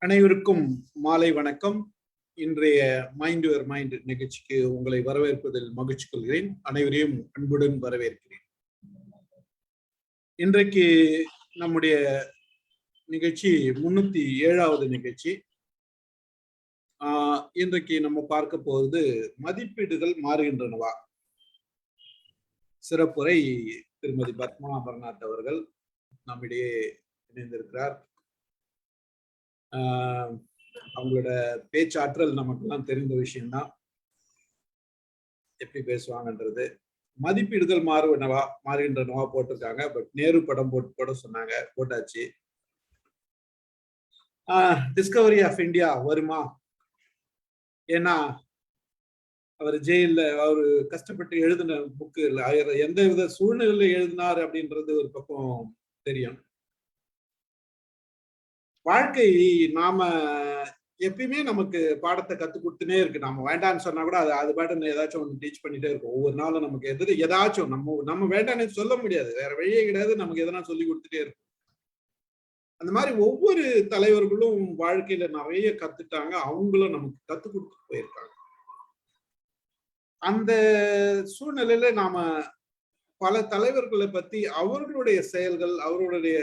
அனைவருக்கும் மாலை வணக்கம். இன்றைய மைண்ட் யுவர் மைண்ட் நிகழ்ச்சிக்கு உங்களை வரவேற்பதில் மகிழ்ச்சி கொள்கிறேன். அனைவரையும் அன்புடன் வரவேற்கிறேன். இன்றைக்கு நம்முடைய நிகழ்ச்சி 307வது நிகழ்ச்சி. இன்றைக்கு நம்ம பார்க்க போவது மதிப்பீடுகள் மாறுகின்றனவா. சிறப்புரை திருமதி பத்மா அமர்நாத் அவர்கள் நம்மிடையே இணைந்திருக்கிறார். அவங்களோட பேச்சாற்றல் நமக்கெல்லாம் தெரிந்த விஷயம்தான், எப்படி பேசுவாங்கன்றது. மதிப்பீடுகள் மாறுகின்றனவா போட்டிருக்காங்க. பட் நேரு படம் போட சொன்னாங்க, போட்டாச்சு. டிஸ்கவரி ஆஃப் இந்தியா வருமா? ஏன்னா அவர் ஜெயில அவரு கஷ்டப்பட்டு எழுதின புக்கு எந்த வித சூழ்நிலையில எழுதினார் அப்படின்றது ஒரு பக்கம் தெரியும். வாழ்க்கை நாம எப்பயுமே நமக்கு பாடத்தை கத்துக் கொடுத்துனே இருக்கு. நம்ம வேண்டான்னு சொன்னா கூட அது பாட்டு ஏதாச்சும் ஒன்று டீச் பண்ணிட்டே இருக்கும். ஒவ்வொரு நாளும் நமக்கு ஏதாச்சும் நம்ம வேண்டான்னு சொல்ல முடியாது, வேற வழியே கிடையாது, நமக்கு எதனா சொல்லி கொடுத்துட்டே இருக்கும். அந்த மாதிரி ஒவ்வொரு தலைவர்களும் வாழ்க்கையில நிறைய கத்துட்டாங்க, அவங்களும் நமக்கு கத்துக் கொடுத்துட்டு போயிருக்காங்க. அந்த சூழ்நிலையில நாம பல தலைவர்களை பத்தி அவர்களுடைய செயல்கள், அவர்களுடைய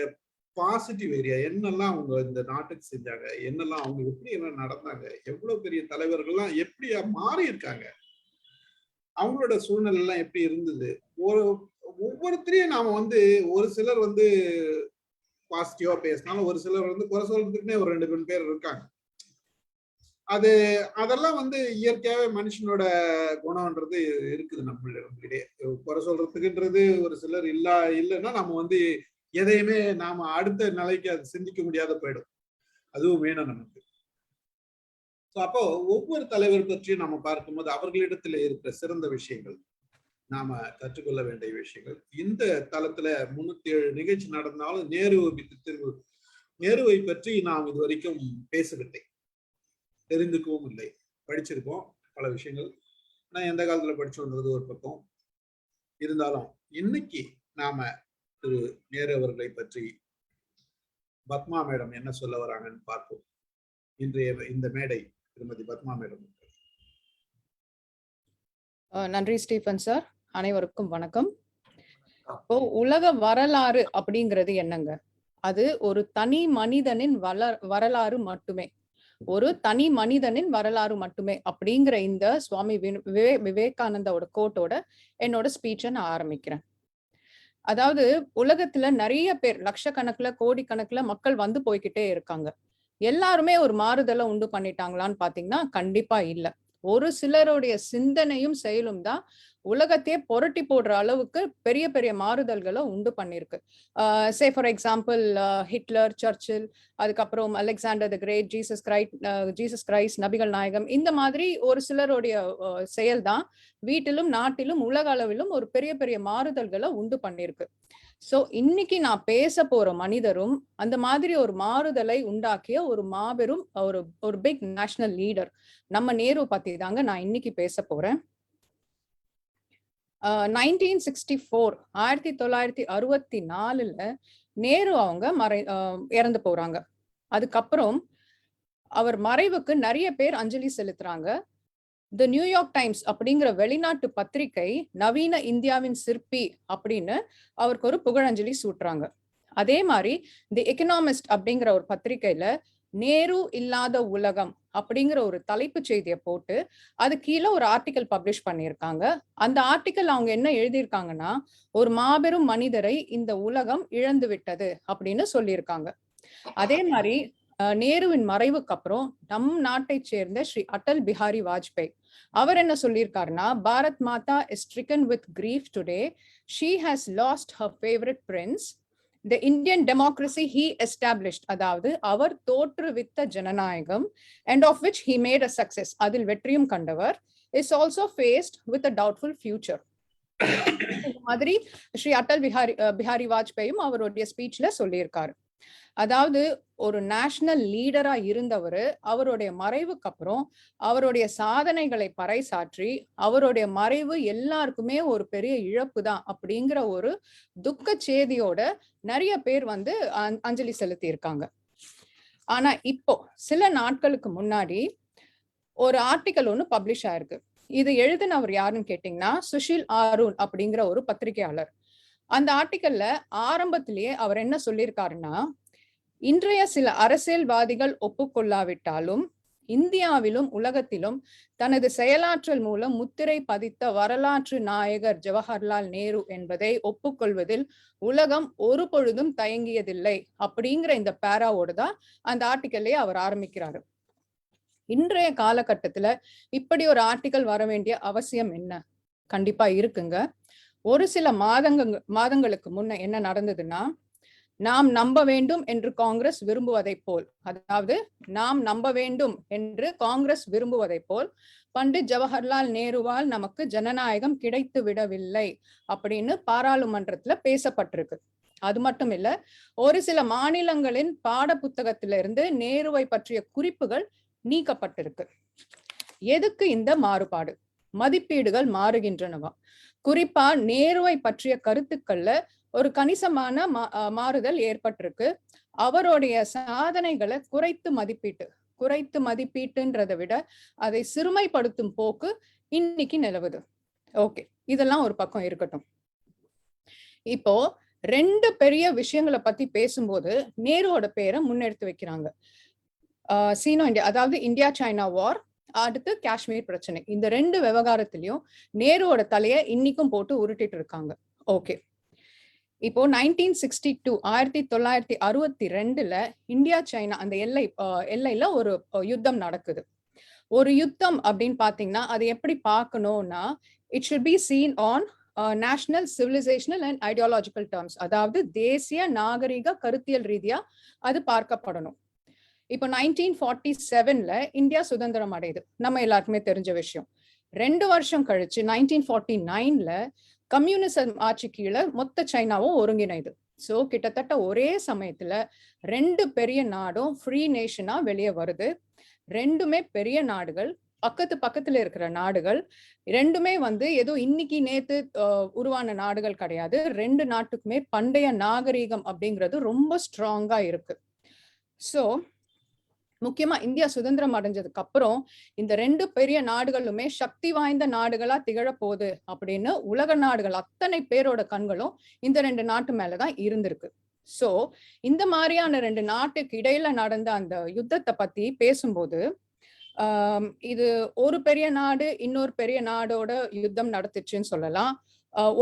பாசிட்டிவ் ஏரியா என்னெல்லாம் அவங்க இந்த நாட்டுக்கு செஞ்சாங்க, என்னெல்லாம் அவங்க எப்படி என்ன நடந்தாங்க, எவ்வளவு பெரிய தலைவர்கள்லாம் எப்படியா மாறி இருக்காங்க, அவங்களோட சூழ்நிலை எல்லாம் எப்படி இருந்தது, ஒவ்வொருத்தரையும் நாம ஒரு சிலர் பாசிட்டிவா பேசினாலும் ஒரு சிலர் குறை சொல்றதுக்குன்னே ஒரு 2 பேர் இருக்காங்க. அதெல்லாம் இயற்கையாவே மனுஷனோட குணம்ன்றது இருக்குது. நம்மளிடையே குறை சொல்றதுக்குன்றது ஒரு சிலர் இல்லைன்னா நம்ம எதையுமே நாம அடுத்த நிலைக்கு அது சிந்திக்க முடியாத போயிடும். அதுவும் வேணும் நமக்கு. அப்போ ஒவ்வொரு தலைவர் பற்றியும் நம்ம பார்க்கும்போது அவர்களிடத்துல இருக்கிற சிறந்த விஷயங்கள், நாம கற்றுக்கொள்ள வேண்டிய விஷயங்கள். இந்த தளத்துல 307 நிகழ்ச்சி நடந்தாலும் நேருவை பற்றி நாம் இது வரைக்கும் பேசவில்லை, தெரிந்துக்கவும் இல்லை. படிச்சிருக்கோம் பல விஷயங்கள், நான் எந்த காலத்துல படிச்சோன்றது ஒரு பக்கம் இருந்தாலும், இன்னைக்கு நாம திரு நேரு அவர்களை பற்றி பத்மா மேடம் என்ன சொல்ல வராங்கன்னு பார்ப்போம். இன்றைய இந்த மேடை திருமதி பத்மா மேடம். நன்றி ஸ்டீஃபன் சார். அனைவருக்கும் வணக்கம். இப்போ உலக வரலாறு அப்படிங்கிறது என்னங்க? அது ஒரு தனி மனிதனின் வரலாறு மட்டுமே, ஒரு தனி மனிதனின் வரலாறு மட்டுமே அப்படிங்கிற இந்த சுவாமி விவேகானந்தாவோட கோட்டோட என்னோட ஸ்பீச்சை நான் ஆரம்பிக்கிறேன். அதாவது உலகத்துல நிறைய பேர், லட்சக்கணக்குல கோடிக்கணக்குல மக்கள் போய்கிட்டே இருக்காங்க. எல்லாருமே ஒரு மாறுதலை உண்டு பண்ணிட்டாங்களான்னு பாத்தீங்கன்னா கண்டிப்பா இல்ல. ஒரு சிலருடைய சிந்தனையும் செயலும் தான் உலகத்தையே புரட்டி போடுற அளவுக்கு பெரிய பெரிய மாறுதல்களை உண்டு பண்ணிருக்கு. Say for example Hitler, Churchill, அதுக்கப்புறம் Alexander the Great, Jesus Christ, நபிகள் நாயகம், இந்த மாதிரி ஒரு சிலருடைய செயல் தான் வீட்டிலும் நாட்டிலும் உலக அளவிலும் ஒரு பெரிய பெரிய மாறுதல்களை உண்டு பண்ணிருக்கு. சோ இன்னைக்கு நான் பேச போற மனிதரும் அந்த மாதிரி ஒரு மாறுதலை உண்டாக்கிய ஒரு மாபெரும் ஒரு பிக் நேஷனல் லீடர் நம்ம நேரு பத்தி தாங்க நான் இன்னைக்கு பேச போறேன். 1964 நேரு அவங்க இறந்து போறாங்க. அதுக்கப்புறம் அவர் மறைவுக்கு நிறைய பேர் அஞ்சலி செலுத்துறாங்க. தி நியூயார்க் டைம்ஸ் அப்படிங்கிற வெளிநாட்டு பத்திரிகை நவீன இந்தியாவின் சிற்பி அப்படின்னு அவருக்கு ஒரு புகழஞ்சலி சூட்டுறாங்க. அதே மாதிரி தி எக்கனாமிஸ்ட் அப்படிங்கிற ஒரு பத்திரிகையில நேரு இல்லாத உலகம் அப்படிங்கிற ஒரு தலைப்பு செய்தியை போட்டு அது கீழே ஒரு ஆர்டிக்கல் பப்ளிஷ் பண்ணியிருக்காங்க. அந்த ஆர்டிக்கல் அவங்க என்ன எழுதியிருக்காங்கன்னா, ஒரு மாபெரும் மனிதரை இந்த உலகம் இழந்து விட்டது அப்படின்னு சொல்லியிருக்காங்க. அதே மாதிரி நேருவின் மறைவுக்கு அப்புறம் நம் நாட்டை சேர்ந்த ஸ்ரீ அடல் பிஹாரி வாஜ்பாய் அவர் என்ன சொல்லியிருக்காருன்னா, Bharat Mata is stricken with grief today, she has lost her favourite prince, the Indian democracy he established, அதாவது அவர் தோற்றுவித்த ஜனநாயகம் and of which he made a success, அதில் வெற்றியும் கண்டவர், is also faced with a doubtful future. மாதிரி ஸ்ரீ அடல் பிஹாரி வாஜ்பாயும் அவருடைய ஸ்பீச்ல சொல்லியிருக்காரு. அதாவது ஒரு நேஷனல் லீடரா இருந்தவர் அவருடைய மறைவுக்கு அப்புறம் அவருடைய சாதனைகளை பறைசாற்றி அவருடைய மறைவு எல்லாருக்குமே ஒரு பெரிய இழப்பு தான் அப்படிங்கிற ஒரு துக்க செய்தியோட நிறைய பேர் அஞ்சலி செலுத்தி இருக்காங்க. ஆனா இப்போ சில நாட்களுக்கு முன்னாடி ஒரு ஆர்டிக்கல் ஒன்று பப்ளிஷ் ஆயிருக்கு. இது எழுதினவர் யாருன்னு கேட்டீங்கன்னா சுஷில் ஆருண் அப்படிங்கிற ஒரு பத்திரிகையாளர். அந்த ஆர்டிக்கல்ல ஆரம்பத்திலேயே அவர் என்ன சொல்லியிருக்காருன்னா, இன்றைய சில அரசியல்வாதிகள் ஒப்புக்கொள்ளாவிட்டாலும் இந்தியாவிலும் உலகத்திலும் தனது செயலாற்றல் மூலம் முத்திரை பதித்த வரலாற்று நாயகர் ஜவஹர்லால் நேரு என்பதை ஒப்புக்கொள்வதில் உலகம் ஒரு பொழுதும் தயங்கியதில்லை அப்படிங்கிற இந்த பேராவோடு தான் அந்த ஆர்டிக்கல்லையே அவர் ஆரம்பிக்கிறாரு. இன்றைய காலகட்டத்துல இப்படி ஒரு ஆர்டிக்கல் வர வேண்டிய அவசியம் என்ன? கண்டிப்பா இருக்குங்க. ஒரு சில மாதங்களுக்கு முன்ன என்ன நடந்ததுன்னா, நாம் நம்ப வேண்டும் என்று காங்கிரஸ் விரும்புவதை போல், அதாவது நாம் நம்ப வேண்டும் என்று காங்கிரஸ் விரும்புவதை போல் பண்டிட் ஜவஹர்லால் நேருவால் நமக்கு ஜனநாயகம் கிடைத்து விடவில்லை அப்படின்னு பாராளுமன்றத்துல பேசப்பட்டிருக்கு. அது மட்டும் இல்ல, ஒரு சில மாநிலங்களின் பாட புத்தகத்திலிருந்து நேருவை பற்றிய குறிப்புகள் நீக்கப்பட்டிருக்கு. எதுக்கு இந்த மாறுபாடு? மதிப்பீடுகள் மாறுகின்றனவா? குறிப்பா நேருவை பற்றிய கருத்துக்கள்ல ஒரு கணிசமான மாறுதல் ஏற்பட்டிருக்கு. அவருடைய சாதனைகளை குறைத்து மதிப்பீட்டுன்றதை விட அதை சிறுமைப்படுத்தும் போக்கு இன்னைக்கு நிலவுது. ஓகே, இதெல்லாம் ஒரு பக்கம் இருக்கட்டும். இப்போ 2 பெரிய விஷயங்களை பத்தி பேசும்போது நேருவோட பேரை முன்னெடுத்து வைக்கிறாங்க. சீனோ இந்தியா, அதாவது இந்தியா சைனா வார், அடுத்து காஷ்மீர் பிரச்சனை. இந்த 2 விவகாரத்திலையும் நேருவோட தலையை இன்னைக்கும் போட்டு உருட்டிட்டு இருக்காங்க. ஓகே, இப்போ 1962 இந்தியா சைனா அந்த எல்லையில ஒரு யுத்தம் நடக்குது. ஒரு யுத்தம் அப்படின்னு பாத்தீங்கன்னா அது எப்படி பார்க்கணும்னா, it should be seen on national civilisational and ideological terms, அதாவது தேசிய நாகரிக கருத்தியல் ரீதியா அது பார்க்கப்படணும். இப்போ 1947ல இந்தியா சுதந்திரம் அடையுது, நம்ம எல்லாருக்குமே தெரிஞ்ச விஷயம். 2 வருஷம் கழிச்சு 1949ல கம்யூனிசம் ஆட்சி கீழே மொத்த சைனாவும் ஒருங்கிணைது. சோ கிட்டத்தட்ட ஒரே சமயத்துல 2 பெரிய நாடும் ஃப்ரீ நேஷனா வெளியே வருது. 2மே பெரிய நாடுகள், பக்கத்துல இருக்கிற நாடுகள். 2மே ஏதோ இன்னைக்கு நேத்து உருவான நாடுகள் கிடையாது. 2 நாட்டுக்குமே பண்டைய நாகரீகம் அப்படிங்கிறது ரொம்ப ஸ்ட்ராங்கா இருக்கு. சோ முக்கியமா இந்தியா சுதந்திரம் அடைஞ்சதுக்கு அப்புறம் இந்த 2 பெரிய நாடுகளுமே சக்தி வாய்ந்த நாடுகளா திகழ போகுது அப்படின்னு உலக நாடுகள் அத்தனை பேரோட கண்களும் இந்த 2 நாட்டு மேலதான் இருந்திருக்கு. சோ இந்த மாதிரியான 2 நாட்டுக்கு இடையில நடந்த அந்த யுத்தத்தை பத்தி பேசும்போது, இது ஒரு பெரிய நாடு இன்னொரு பெரிய நாடோட யுத்தம் நடத்துச்சுன்னு சொல்லலாம்.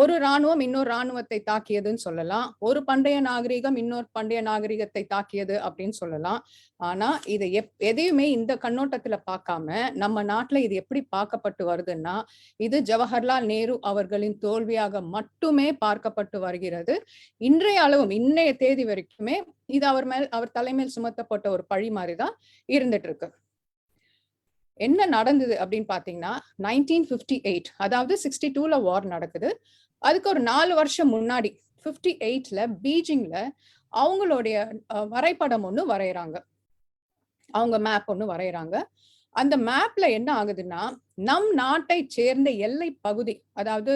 ஒரு ராணுவம் இன்னொரு ராணுவத்தை தாக்கியதுன்னு சொல்லலாம். ஒரு பண்டைய நாகரிகம் இன்னொரு பண்டைய நாகரிகத்தை தாக்கியது அப்படின்னு சொல்லலாம். ஆனா இதை எதையுமே இந்த கண்ணோட்டத்துல பார்க்காம நம்ம நாட்டுல இது எப்படி பார்க்கப்பட்டு வருதுன்னா, இது ஜவஹர்லால் நேரு அவர்களின் தோல்வியாக மட்டுமே பார்க்கப்பட்டு வருகிறது. இன்னைய தேதி வரைக்குமே இது அவர் தலைமையில் சுமத்தப்பட்ட ஒரு பழி மாதிரிதான் இருந்துட்டு இருக்கு. என்ன நடந்தது அப்படின்னு பாத்தீங்கன்னா, 1958, அதாவது 62ல வார் நடக்குது. அதுக்கு ஒரு 4 வருஷம் முன்னாடி 58ல பீஜிங்ல அவங்களுடைய வரைபடம் ஒண்ணு வரைகிறாங்க. அவங்க மேப் ஒண்ணு வரைகிறாங்க. அந்த மேப்ல என்ன ஆகுதுன்னா, நம் நாட்டை சேர்ந்த எல்லை பகுதி, அதாவது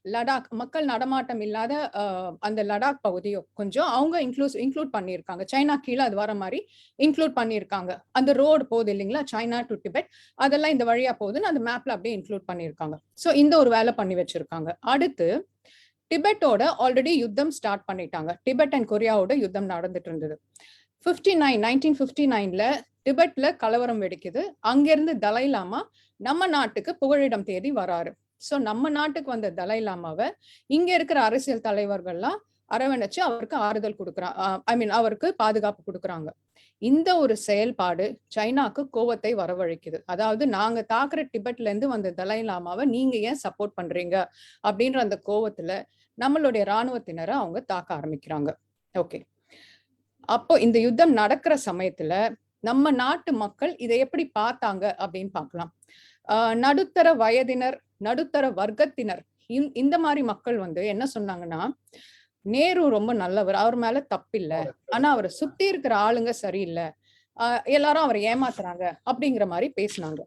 லடாக், மக்கள் நடமாட்டம் இல்லாத அந்த லடாக் பகுதியோ கொஞ்சம் அவங்க இன்க்ளூட் பண்ணியிருக்காங்க. சைனா கீழே அது வர மாதிரி இன்க்ளூட் பண்ணியிருக்காங்க. அந்த ரோடு போகுது இல்லைங்களா, சைனா டு டிபெட், அதெல்லாம் இந்த வழியா போகுதுன்னு அந்த மேப்ல அப்படியே இன்க்ளூட் பண்ணியிருக்காங்க. ஸோ இந்த ஒரு வேலை பண்ணி வச்சிருக்காங்க. அடுத்து டிபெட்டோட ஆல்ரெடி யுத்தம் ஸ்டார்ட் பண்ணிட்டாங்க. டிபெட் அண்ட் கொரியாவோட யுத்தம் நடந்துட்டு இருந்தது. 1959ல டிபெட்ல கலவரம் வெடிக்குது. அங்கிருந்து தலை லாமா நம்ம நாட்டுக்கு புகழிடம் தேடி வராரு. சோ நம்ம நாட்டுக்கு வந்த தலை லாமாவை இங்க இருக்கிற அரசியல் தலைவர்கள்லாம் அரவணைச்சு அவருக்கு ஆறுதல் கொடுக்குறாங்க, அவருக்கு பாதுகாப்பு கொடுக்குறாங்க. இந்த ஒரு செயல்பாடு சைனாக்கு கோபத்தை வரவழைக்குது. அதாவது நாங்க தாக்குற டிபெட்ல இருந்து வந்த தலை லாமாவை நீங்க ஏன் சப்போர்ட் பண்றீங்க அப்படின்ற அந்த கோபத்துல நம்மளுடைய இராணுவத்தினரை அவங்க தாக்க ஆரம்பிக்கிறாங்க. ஓகே, அப்போ இந்த யுத்தம் நடக்கிற சமயத்துல நம்ம நாட்டு மக்கள் இதை எப்படி பார்த்தாங்க அப்படின்னு பார்க்கலாம். நடுத்தர வயதினர், நடுத்தர வர்க்கத்தினர், இந்த மாதிரி மக்கள் என்ன சொன்னாங்கன்னா, நேரு ரொம்ப நல்லவர், அவர் மேல தப்பில்லை, ஆனா அவரை சுத்தி இருக்கிற ஆளுங்க சரியில்லை, எல்லாரும் அவரை ஏமாத்துறாங்க அப்படிங்கிற மாதிரி பேசினாங்க.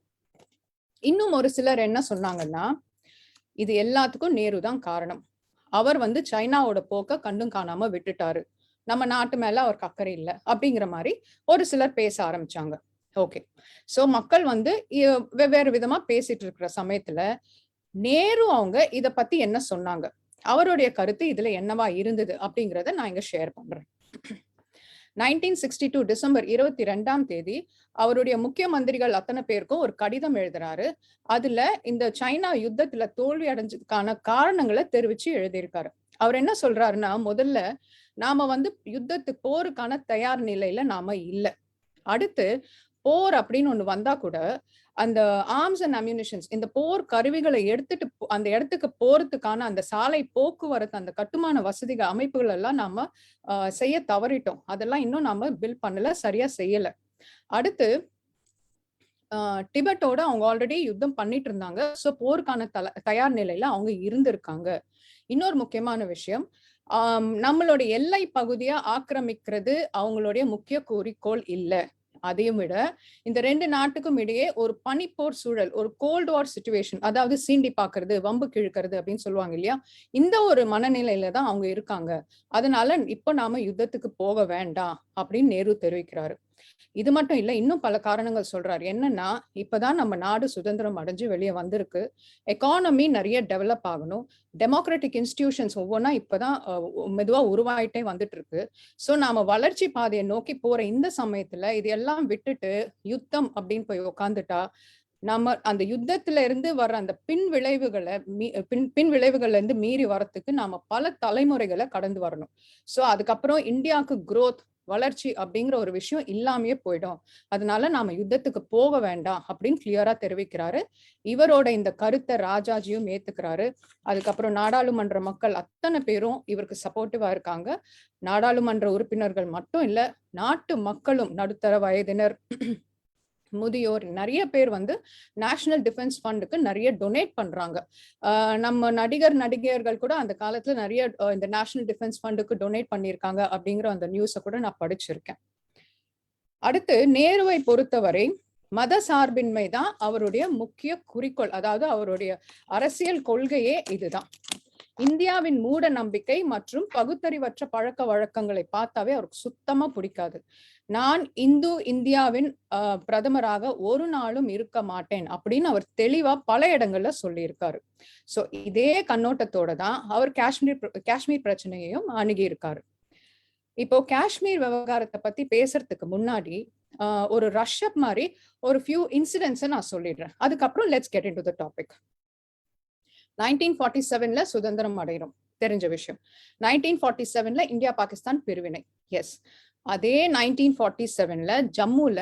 இன்னும் ஒரு சிலர் என்ன சொன்னாங்கன்னா, இது எல்லாத்துக்கும் நேரு தான் காரணம், அவர் சைனாவோட போக்க கண்டும் காணாம விட்டுட்டாரு, நம்ம நாட்டு மேல அவருக்கு அக்கறை இல்லை அப்படிங்கிற மாதிரி ஒரு சிலர் பேச ஆரம்பிச்சாங்க. ஓகே, சோ மக்கள் வந்து வெவ்வேறு விதமா பேசிட்டு இருக்கிற சமயத்துல நேரு அவங்க இத பத்தி என்ன சொன்னாங்க, அவருடைய கருத்து இதுல என்னவா இருந்தது அப்படிங்கறத நான் இங்க ஷேர் பண்றேன். 1962 டிசம்பர் 22 அவருடைய முக்கிய மந்திரிகள் அத்தனை பேருக்கும் ஒரு கடிதம் எழுதுறாரு. அதுல இந்த சைனா யுத்தத்துல தோல்வி அடைஞ்சதுக்கான காரணங்களை தெரிவிச்சு எழுதியிருக்காரு. அவர் என்ன சொல்றாருன்னா, முதல்ல நாம வந்து போருக்கான தயார் நிலையில நாம இல்ல. அடுத்து போர் அப்படின்னு ஒண்ணு வந்தா கூட அந்த ஆர்ம்ஸ் அண்ட் அம்யூனிஷன்ஸ், இந்த போர் கருவிகளை எடுத்துட்டு அந்த இடத்துக்கு போறதுக்கான அந்த சாலை போக்குவரத்து, அந்த கட்டுமான வசதிகள் அமைப்புகள் எல்லாம் நாம செய்ய தவறிட்டோம். அதெல்லாம் இன்னும் நாம பில்ட் பண்ணல, சரியா செய்யல. அடுத்து டிபெட்டோட அவங்க ஆல்ரெடி யுத்தம் பண்ணிட்டு இருந்தாங்க. சோ போருக்கான தயார் நிலையில அவங்க இருந்திருக்காங்க. இன்னொரு முக்கியமான விஷயம், நம்மளுடைய எல்லை பகுதியா ஆக்கிரமிக்கிறது அவங்களுடைய முக்கிய குறிக்கோள் இல்ல. அதையும் விட இந்த 2 நாட்டுக்கும் இடையே ஒரு பனிப்போர் சூழல், ஒரு கோல்ட் வார் சிச்சுவேஷன், அதாவது சீண்டி பாக்குறது, வம்பு கிழக்கிறது அப்படின்னு சொல்லுவாங்க இல்லையா, இந்த ஒரு மனநிலையில தான் அவங்க இருக்காங்க. அதனால இப்ப நாம யுத்தத்துக்கு போக வேண்டாம் அப்படின்னு நேரு தெரிவிக்கிறாரு. இது மட்டும் இல்ல, இன்னும் பல காரணங்கள் சொல்றாரு. என்னன்னா, இப்பதான் நம்ம நாடு சுதந்திரம் அடைஞ்சு வெளியே வந்திருக்கு, எக்கானமி நிறைய டெவலப் ஆகணும், டெமோக்ராட்டிக் இன்ஸ்டிடியூஷன்ஸ் ஒவ்வொன்னா இப்பதான் மெதுவா உருவாயிட்டே வந்துட்டு இருக்கு. சோ நாம வளர்ச்சி பாதையை நோக்கி போற இந்த சமயத்துல இதையெல்லாம் விட்டுட்டு யுத்தம் அப்படின்னு போய் உக்காந்துட்டா நம்ம அந்த யுத்தத்துல இருந்து வர்ற அந்த பின் விளைவுகள்ல இருந்து மீறி வரத்துக்கு நாம பல தலைமுறைகளை கடந்து வரணும். சோ அதுக்கப்புறம் இந்தியாவுக்கு growth, வளர்ச்சி அப்படிங்கிற ஒரு விஷயம் இல்லாமயே போயிடும். அதனால நாம யுத்தத்துக்கு போக வேண்டாம் அப்படின்னு கிளியரா தெரிவிக்கிறாரு. இவரோட இந்த கருத்தை ராஜாஜியும் ஏத்துக்கிறாரு. அதுக்கப்புறம் நாடாளுமன்ற மக்கள் அத்தனை பேரும் இவருக்கு சப்போர்ட்டிவா இருக்காங்க. நாடாளுமன்ற உறுப்பினர்கள் மட்டும் இல்ல, நாட்டு மக்களும், நடுத்தர வயதினர், முதியோர், நிறைய பேர் வந்து நேஷனல் டிஃபென்ஸ் ஃபண்டுக்கு நிறைய டொனேட் பண்றாங்க. நம்ம நடிகர்கள் கூட அந்த காலத்துல நிறைய இந்த நேஷனல் டிஃபென்ஸ் ஃபண்டுக்கு டொனேட் பண்ணியிருக்காங்க அப்படிங்கிற அந்த நியூஸை கூட நான் படிச்சிருக்கேன். அடுத்து நேருவை பொறுத்தவரை மத சார்பின்மை தான் அவருடைய முக்கிய குறிக்கோள். அதாவது அவருடைய அரசியல் கொள்கையே இதுதான். இந்தியாவின் மூட நம்பிக்கை மற்றும் பகுத்தறிவற்ற பழக்க வழக்கங்களை பார்த்தாவே அவருக்கு சுத்தமா பிடிக்காது. நான் இந்தியாவின் பிரதமராக ஒரு நாளும் இருக்க மாட்டேன் அப்படின்னு அவர் தெளிவா பல இடங்கள்ல சொல்லியிருக்காரு. சோ இதே கண்ணோட்டத்தோட தான் அவர் காஷ்மீர் பிரச்சனையையும் அணுகி இருக்காரு. இப்போ காஷ்மீர் விவகாரத்தை பத்தி பேசுறதுக்கு முன்னாடி ஒரு ரஷ்அப் மாதிரி ஒரு ஃபியூ இன்சிடென்ட்ஸை நான் சொல்லிடுறேன். அதுக்கப்புறம் let's get into the topic. 1947ல சுதந்திரம் அடைகிறோம், தெரிஞ்ச விஷயம். 1947ல இந்தியா பாகிஸ்தான் பிரிவினை. எஸ், அதே 1947ல ஜம்முல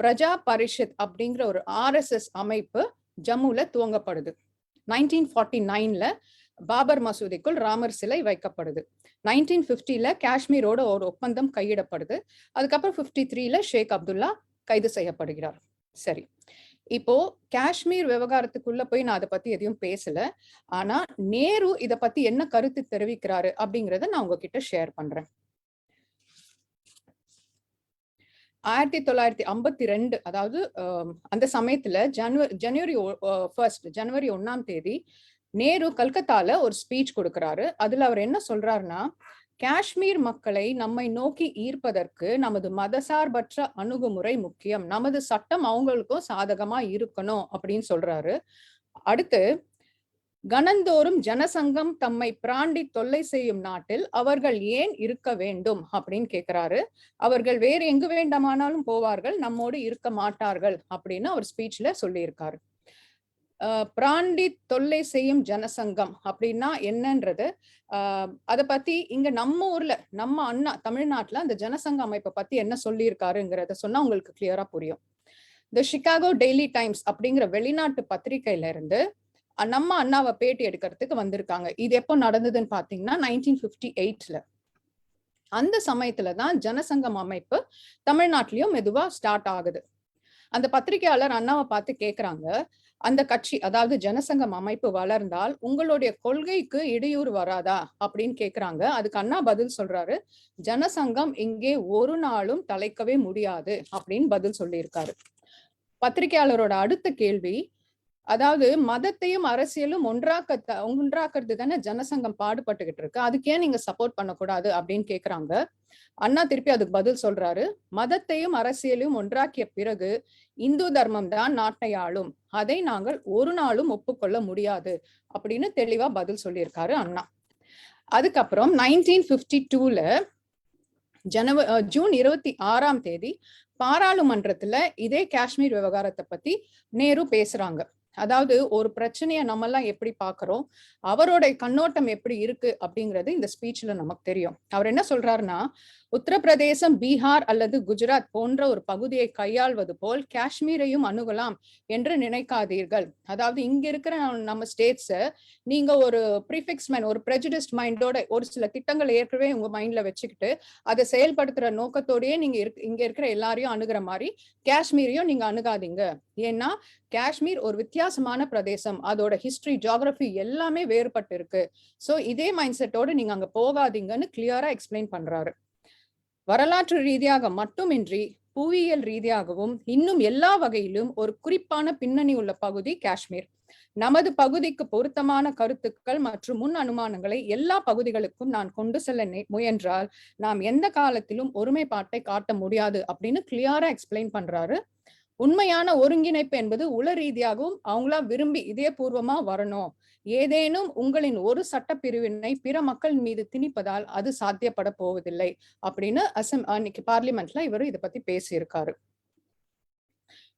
பிரஜா பரிஷத் அப்படிங்கிற ஒரு RSS அமைப்பு ஜம்முல துவங்கப்படுது. 1949ல பாபர் மசூதிக்குள் ராமர் சிலை வைக்கப்படுது. 1950ல காஷ்மீரோட ஒரு ஒப்பந்தம் கையிடப்படுது. அதுக்கப்புறம் 53ல ஷேக் அப்துல்லா கைது செய்யப்படுகிறார். சரி, இப்போ காஷ்மீர் விவகாரத்துக்குள்ள போய் நான் அதை பத்தி எதையும் பேசல. ஆனா நேரு இத பத்தி என்ன கருத்து தெரிவிக்கிறாரு அப்படிங்கறத நான் உங்ககிட்ட ஷேர் பண்றேன். 1952, அதாவது அந்த சமயத்துல ஜனவரி 1 நேரு கல்கத்தால ஒரு ஸ்பீச் கொடுக்கிறாரு. அதுல அவர் என்ன சொல்றாருன்னா, காஷ்மீர் மக்களை நம்மை நோக்கி ஈர்ப்பதற்கு நமது மதசார்பற்ற அணுகுமுறை முக்கியம், நமது சட்டம் அவங்களுக்கும் சாதகமா இருக்கணும் அப்படின்னு சொல்றாரு. அடுத்து, கணந்தோறும் ஜனசங்கம் தம்மை பிராண்டி தொல்லை செய்யும் நாட்டில் அவர்கள் ஏன் இருக்க வேண்டும் அப்படின்னு கேட்கிறாரு. அவர்கள் வேறு எங்கு வேண்டுமானாலும் போவார்கள், நம்மோடு இருக்க மாட்டார்கள் அப்படின்னு அவர் ஸ்பீச்ல சொல்லியிருக்காரு. பிராண்டி தொல்லை செய்யும் ஜனசங்கம் அப்படின்னா என்னன்றது அதை பத்தி இங்க நம்ம ஊர்ல நம்ம அண்ணா தமிழ்நாட்டுல அந்த ஜனசங்க அமைப்பை பத்தி என்ன சொல்லியிருக்காருங்கிறத சொன்னா உங்களுக்கு கிளியரா புரியும். தி சிகாகோ டெய்லி டைம்ஸ் அப்படிங்கிற வெளிநாட்டு பத்திரிகையில இருந்து நம்ம அண்ணாவை பேட்டி எடுக்கிறதுக்கு வந்திருக்காங்க. இது எப்போ நடந்ததுன்னு பாத்தீங்கன்னா 1958ல. அந்த சமயத்துலதான் ஜனசங்கம் அமைப்பு தமிழ்நாட்டிலயும் மெதுவா ஸ்டார்ட் ஆகுது. அந்த பத்திரிகையாளர் அண்ணாவை பார்த்து கேக்குறாங்க, அந்த கட்சி, அதாவது ஜனசங்கம் அமைப்பு வளர்ந்தால் உங்களுடைய கொள்கைக்கு இடையூறு வராதா அப்படின்னு கேக்குறாங்க. அதுக்கு அண்ணா பதில் சொல்றாரு, ஜனசங்கம் இங்கே ஒரு நாளும் தலைக்கவே முடியாது அப்படின்னு பதில் சொல்லியிருக்காரு. பத்திரிகையாளரோட அடுத்த கேள்வி, அதாவது மதத்தையும் அரசியலும் ஒன்றாக்கிறது தானே ஜனசங்கம் பாடுபட்டுக்கிட்டு இருக்கு, அதுக்கு ஏன் நீங்க சப்போர்ட் பண்ணக்கூடாது அப்படின்னு கேக்குறாங்க. அண்ணா திருப்பி அதுக்கு பதில் சொல்றாரு, மதத்தையும் அரசியலையும் ஒன்றாக்கிய பிறகு இந்து தர்மம் தான் நாட்டை ஆளும், அதை நாங்கள் ஒரு நாளும் ஒப்புக்கொள்ள முடியாது அப்படின்னு தெளிவா பதில் சொல்லியிருக்காரு அண்ணா. அதுக்கப்புறம் 1952ல ஜூன் 26ஆம் தேதி பாராளுமன்றத்துல இதே காஷ்மீர் விவகாரத்தை பத்தி நேரு பேசுறாங்க. அதாவது ஒரு பிரச்சனைய நம்ம எல்லாம் எப்படி பாக்குறோம், அவரோட கண்ணோட்டம் எப்படி இருக்கு அப்படிங்கிறது இந்த ஸ்பீச்ல நமக்கு தெரியும். அவர் என்ன சொல்றாருன்னா, உத்தரப்பிரதேசம், பீகார் அல்லது குஜராத் போன்ற ஒரு பகுதியை கையாள்வது போல் காஷ்மீரையும் அணுகலாம் என்று நினைக்காதீர்கள். அதாவது இங்க இருக்கிற நம்ம ஸ்டேட்ஸ நீங்க ஒரு ப்ரீஃபிக்ஸ் மைண்ட், ஒரு ப்ரெஜுடிஸ்ட் மைண்டோட ஒரு சில திட்டங்களை ஏற்கனவே உங்க மைண்ட்ல வச்சுக்கிட்டு அதை செயல்படுத்துற நோக்கத்தோடயே நீங்க இங்க இருக்கிற எல்லாரையும் அணுகிற மாதிரி காஷ்மீரையும் நீங்க அணுகாதீங்க. ஏன்னா காஷ்மீர் ஒரு வித்தியாசமான பிரதேசம், அதோட ஹிஸ்டரி, ஜியோகிராஃபி எல்லாமே வேறுபட்டு இருக்கு. சோ இதே மைண்ட் செட்டோட நீங்க அங்க போகாதீங்கன்னு கிளியரா எக்ஸ்பிளைன் பண்றாரு. வரலாற்று ரீதியாக மட்டுமின்றி புவியியல் ரீதியாகவும் இன்னும் எல்லா வகையிலும் ஒரு குறிப்பான பின்னணி உள்ள பகுதி காஷ்மீர். நமது பகுதிக்கு பொருத்தமான கருத்துக்கள் மற்றும் முன் அனுமானங்களை எல்லா பகுதிகளுக்கும் நான் கொண்டு செல்ல முயன்றால் நாம் எந்த காலத்திலும் ஒருமைப்பாட்டை காட்ட முடியாது அப்படின்னு கிளியரா எக்ஸ்பிளைன் பண்றாரு. உண்மையான ஒருங்கிணைப்பு என்பது உள ரீதியாகவும் அவங்களா விரும்பி இதயபூர்வமா வரணும். ஏதேனும் உங்களின் ஒரு சட்ட பிரிவினை பிற மக்கள் மீது திணிப்பதால் அது சாத்தியப்பட போவதில்லை அப்படின்னு அன்னைக்கு பார்லிமெண்ட்ல இவர் இதை பத்தி பேசியிருக்காரு.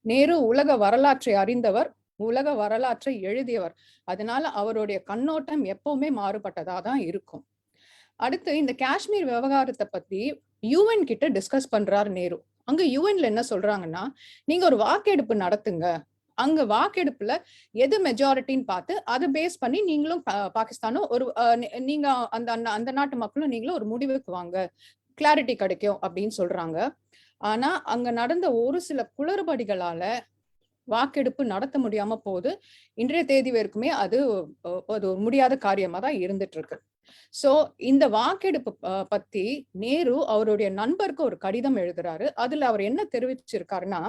நேரு உலக வரலாற்றை அறிந்தவர், உலக வரலாற்றை எழுதியவர். அதனால அவருடைய கண்ணோட்டம் எப்பவுமே மாறுபட்டதா தான் இருக்கும். அடுத்து இந்த காஷ்மீர் விவகாரத்தை பத்தி UN கிட்ட டிஸ்கஸ் பண்றாரு நேரு. அங்க UNல என்ன சொல்றாங்கன்னா, நீங்க ஒரு வாக்கெடுப்பு நடத்துங்க, அங்க வாக்கெடுப்புல எது மெஜாரிட்டின்னு பார்த்து அதை பேஸ் பண்ணி நீங்களும் பாகிஸ்தானும் ஒரு நீங்க அந்த நாட்டு மக்களும் நீங்களும் ஒரு முடிவுக்கு வாங்க, கிளாரிட்டி கிடைக்கும் அப்படின்னு சொல்றாங்க. ஆனா அங்க நடந்த ஒரு சில குளறுபடிகளால வாக்கெடுப்பு நடத்த முடியாம போகுது. இன்றைய தேதி வரைக்குமே அது ஒரு முடியாத காரியமா தான் இருந்துட்டு இருக்கு. சோ இந்த வாக்கெடுப்பு பத்தி நேரு அவருடைய நண்பருக்கு ஒரு கடிதம் எழுதுறாரு. அதுல அவர் என்ன தெரிவிச்சிருக்காருன்னா,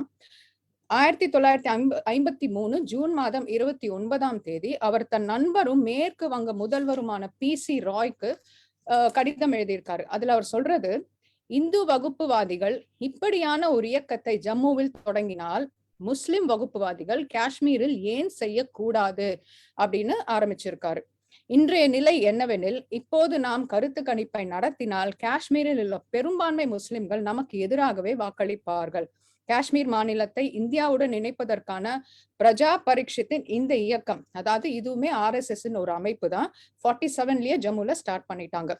1953 ஜூன் மாதம் 29ஆம் தேதி அவர் தன் நண்பரும் மேற்கு வங்க முதல்வருமான PC ராய்க்கு கடிதம் எழுதியிருக்காரு. அதுல அவர் சொல்றது, இந்து வகுப்புவாதிகள் இப்படியான ஒரு இயக்கத்தை ஜம்முவில் தொடங்கினால் முஸ்லிம் வகுப்புவாதிகள் காஷ்மீரில் ஏன் செய்யக்கூடாது அப்படின்னு ஆரம்பிச்சிருக்காரு. இன்றைய நிலை என்னவெனில், இப்போது நாம் கருத்து கணிப்பை நடத்தினால் காஷ்மீரில் உள்ள பெரும்பான்மை முஸ்லிம்கள் நமக்கு எதிராகவே வாக்களிப்பார்கள். காஷ்மீர் மாநிலத்தை இந்தியாவுடன் இணைப்பதற்கான பிரஜா பரீட்சத்தின் இந்த இயக்கம், அதாவது இதுவுமே RSS ஒரு அமைப்பு தான், 47லயே ஜம்முல ஸ்டார்ட் பண்ணிட்டாங்க.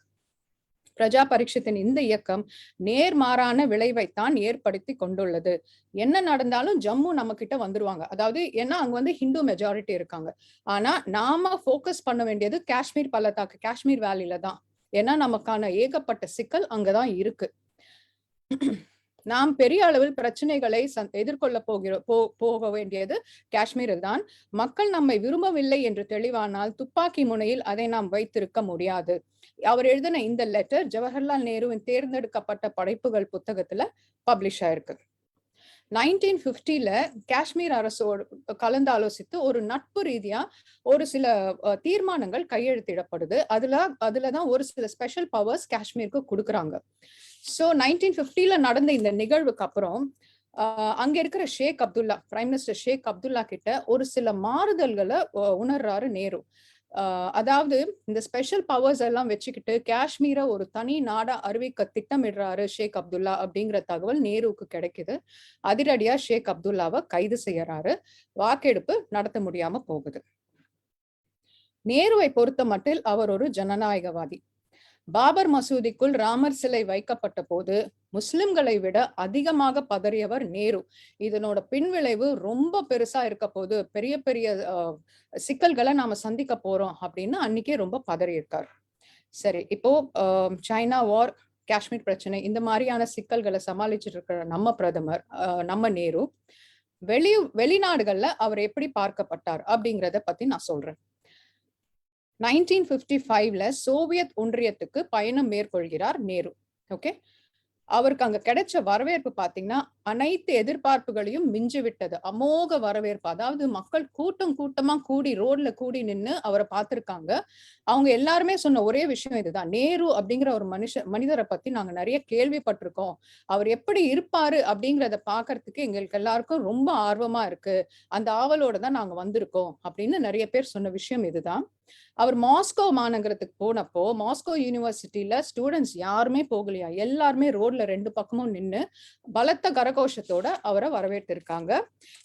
பிரஜா பரீட்சத்தின் இந்த இயக்கம் நேர்மாறான விளைவைத்தான் ஏற்படுத்தி கொண்டுள்ளது. என்ன நடந்தாலும் ஜம்மு நம்ம கிட்ட வந்துருவாங்க. அதாவது ஏன்னா அங்க ஹிந்து மெஜாரிட்டி இருக்காங்க. ஆனா நாம போக்கஸ் பண்ண வேண்டியது காஷ்மீர் பள்ளத்தாக்கு, காஷ்மீர் வேலியில தான். ஏன்னா நமக்கான ஏகப்பட்ட சிக்கல் அங்கதான் இருக்கு. நாம் பெரிய அளவில் பிரச்சனைகளை எதிர்கொள்ள போக வேண்டியது காஷ்மீரில் தான். மக்கள் நம்மை விரும்பவில்லை என்று தெளிவானால் துப்பாக்கி முனையில் அதை நாம் வைத்திருக்க முடியாது. அவர் எழுதின இந்த லெட்டர் ஜவஹர்லால் நேருவின் தேர்ந்தெடுக்கப்பட்ட படைப்புகள் புத்தகத்துல பப்ளிஷ் ஆயிருக்கு. 1950ல காஷ்மீர் அரசோடு கலந்து ஆலோசித்து ஒரு நட்பு ரீதியா ஒரு சில தீர்மானங்கள் கையெழுத்திடப்படுது. அதுலதான் ஒரு சில ஸ்பெஷல் பவர்ஸ் காஷ்மீருக்கு கொடுக்குறாங்க. சோ 1950ல நடந்த இந்த நிகழ்வுக்கு அப்புறம் அங்க இருக்கிற ஷேக் அப்துல்லா, பிரைம் மினிஸ்டர் ஷேக் அப்துல்லா கிட்ட ஒரு சில மாறுதல்களை உணர்றாரு நேரு. அதாவது இந்த ஸ்பெஷல் பவர்ஸ் எல்லாம் வச்சுக்கிட்டு காஷ்மீரை ஒரு தனி நாடா அறிவிக்க திட்டமிடுறாரு ஷேக் அப்துல்லா அப்படிங்கிற தகவல் நேருவுக்கு கிடைக்குது. அதிரடியா ஷேக் அப்துல்லாவை கைது செய்யறாரு. வாக்கெடுப்பு நடத்த முடியாம போகுது. நேருவை பொறுத்த மட்டில் அவர் ஒரு ஜனநாயகவாதி. பாபர் மசூதிக்குள் ராமர் சிலை வைக்கப்பட்ட போது முஸ்லிம்களை விட அதிகமாக பதறியவர் நேரு. இதனோட பின்விளைவு ரொம்ப பெருசா இருக்க போது, பெரிய பெரிய சிக்கல்களை நாம சந்திக்க போறோம் அப்படின்னு அன்னைக்கே ரொம்ப பதறி இருக்காரு. சரி, இப்போ சைனா வார், காஷ்மீர் பிரச்சனை, இந்த மாதிரியான சிக்கல்களை சமாளிச்சுட்டு இருக்கிற நம்ம பிரதமர் நம்ம நேரு வெளிநாடுகள்ல அவர் எப்படி பார்க்கப்பட்டார் அப்படிங்கிறத பத்தி நான் சொல்றேன். 1955ல சோவியத் ஒன்றியத்துக்கு பயணம் மேற்கொள்கிறார் நேரு. ஓகே, அவருக்கு அங்க கிடைச்ச வரவேற்பு பாத்தீங்கன்னா அனைத்து எதிர்பார்ப்புகளையும் மிஞ்சி விட்டது. அமோக வரவேற்பு. அதாவது மக்கள் கூட்டம் கூட்டமா கூடி ரோட்ல கூடி நின்னு அவரை பார்த்திருக்காங்க. அவங்க எல்லாருமே சொன்ன ஒரே விஷயம் இதுதான். நேரு அப்படிங்கிற ஒரு மனிதரை பத்தி நாங்க நிறைய கேள்விப்பட்டிருக்கோம். அவர் எப்படி இருப்பாரு அப்படிங்கறத பாக்குறதுக்கு எங்களுக்கு எல்லாருக்கும் ரொம்ப ஆர்வமா இருக்கு. அந்த ஆவலோட தான் நாங்க வந்திருக்கோம் அப்படின்னு நிறைய பேர் சொன்ன விஷயம் இதுதான். அவர் மாஸ்கோ மாநகரத்துக்கு போனப்போ மாஸ்கோ யூனிவர்சிட்டியில ஸ்டூடெண்ட்ஸ் யாருமே போகலையா, எல்லாருமே ரோட்ல 2 பக்கமும் நின்னு பலத்த கரகோஷத்தோட அவரை வரவேற்றிருக்காங்க.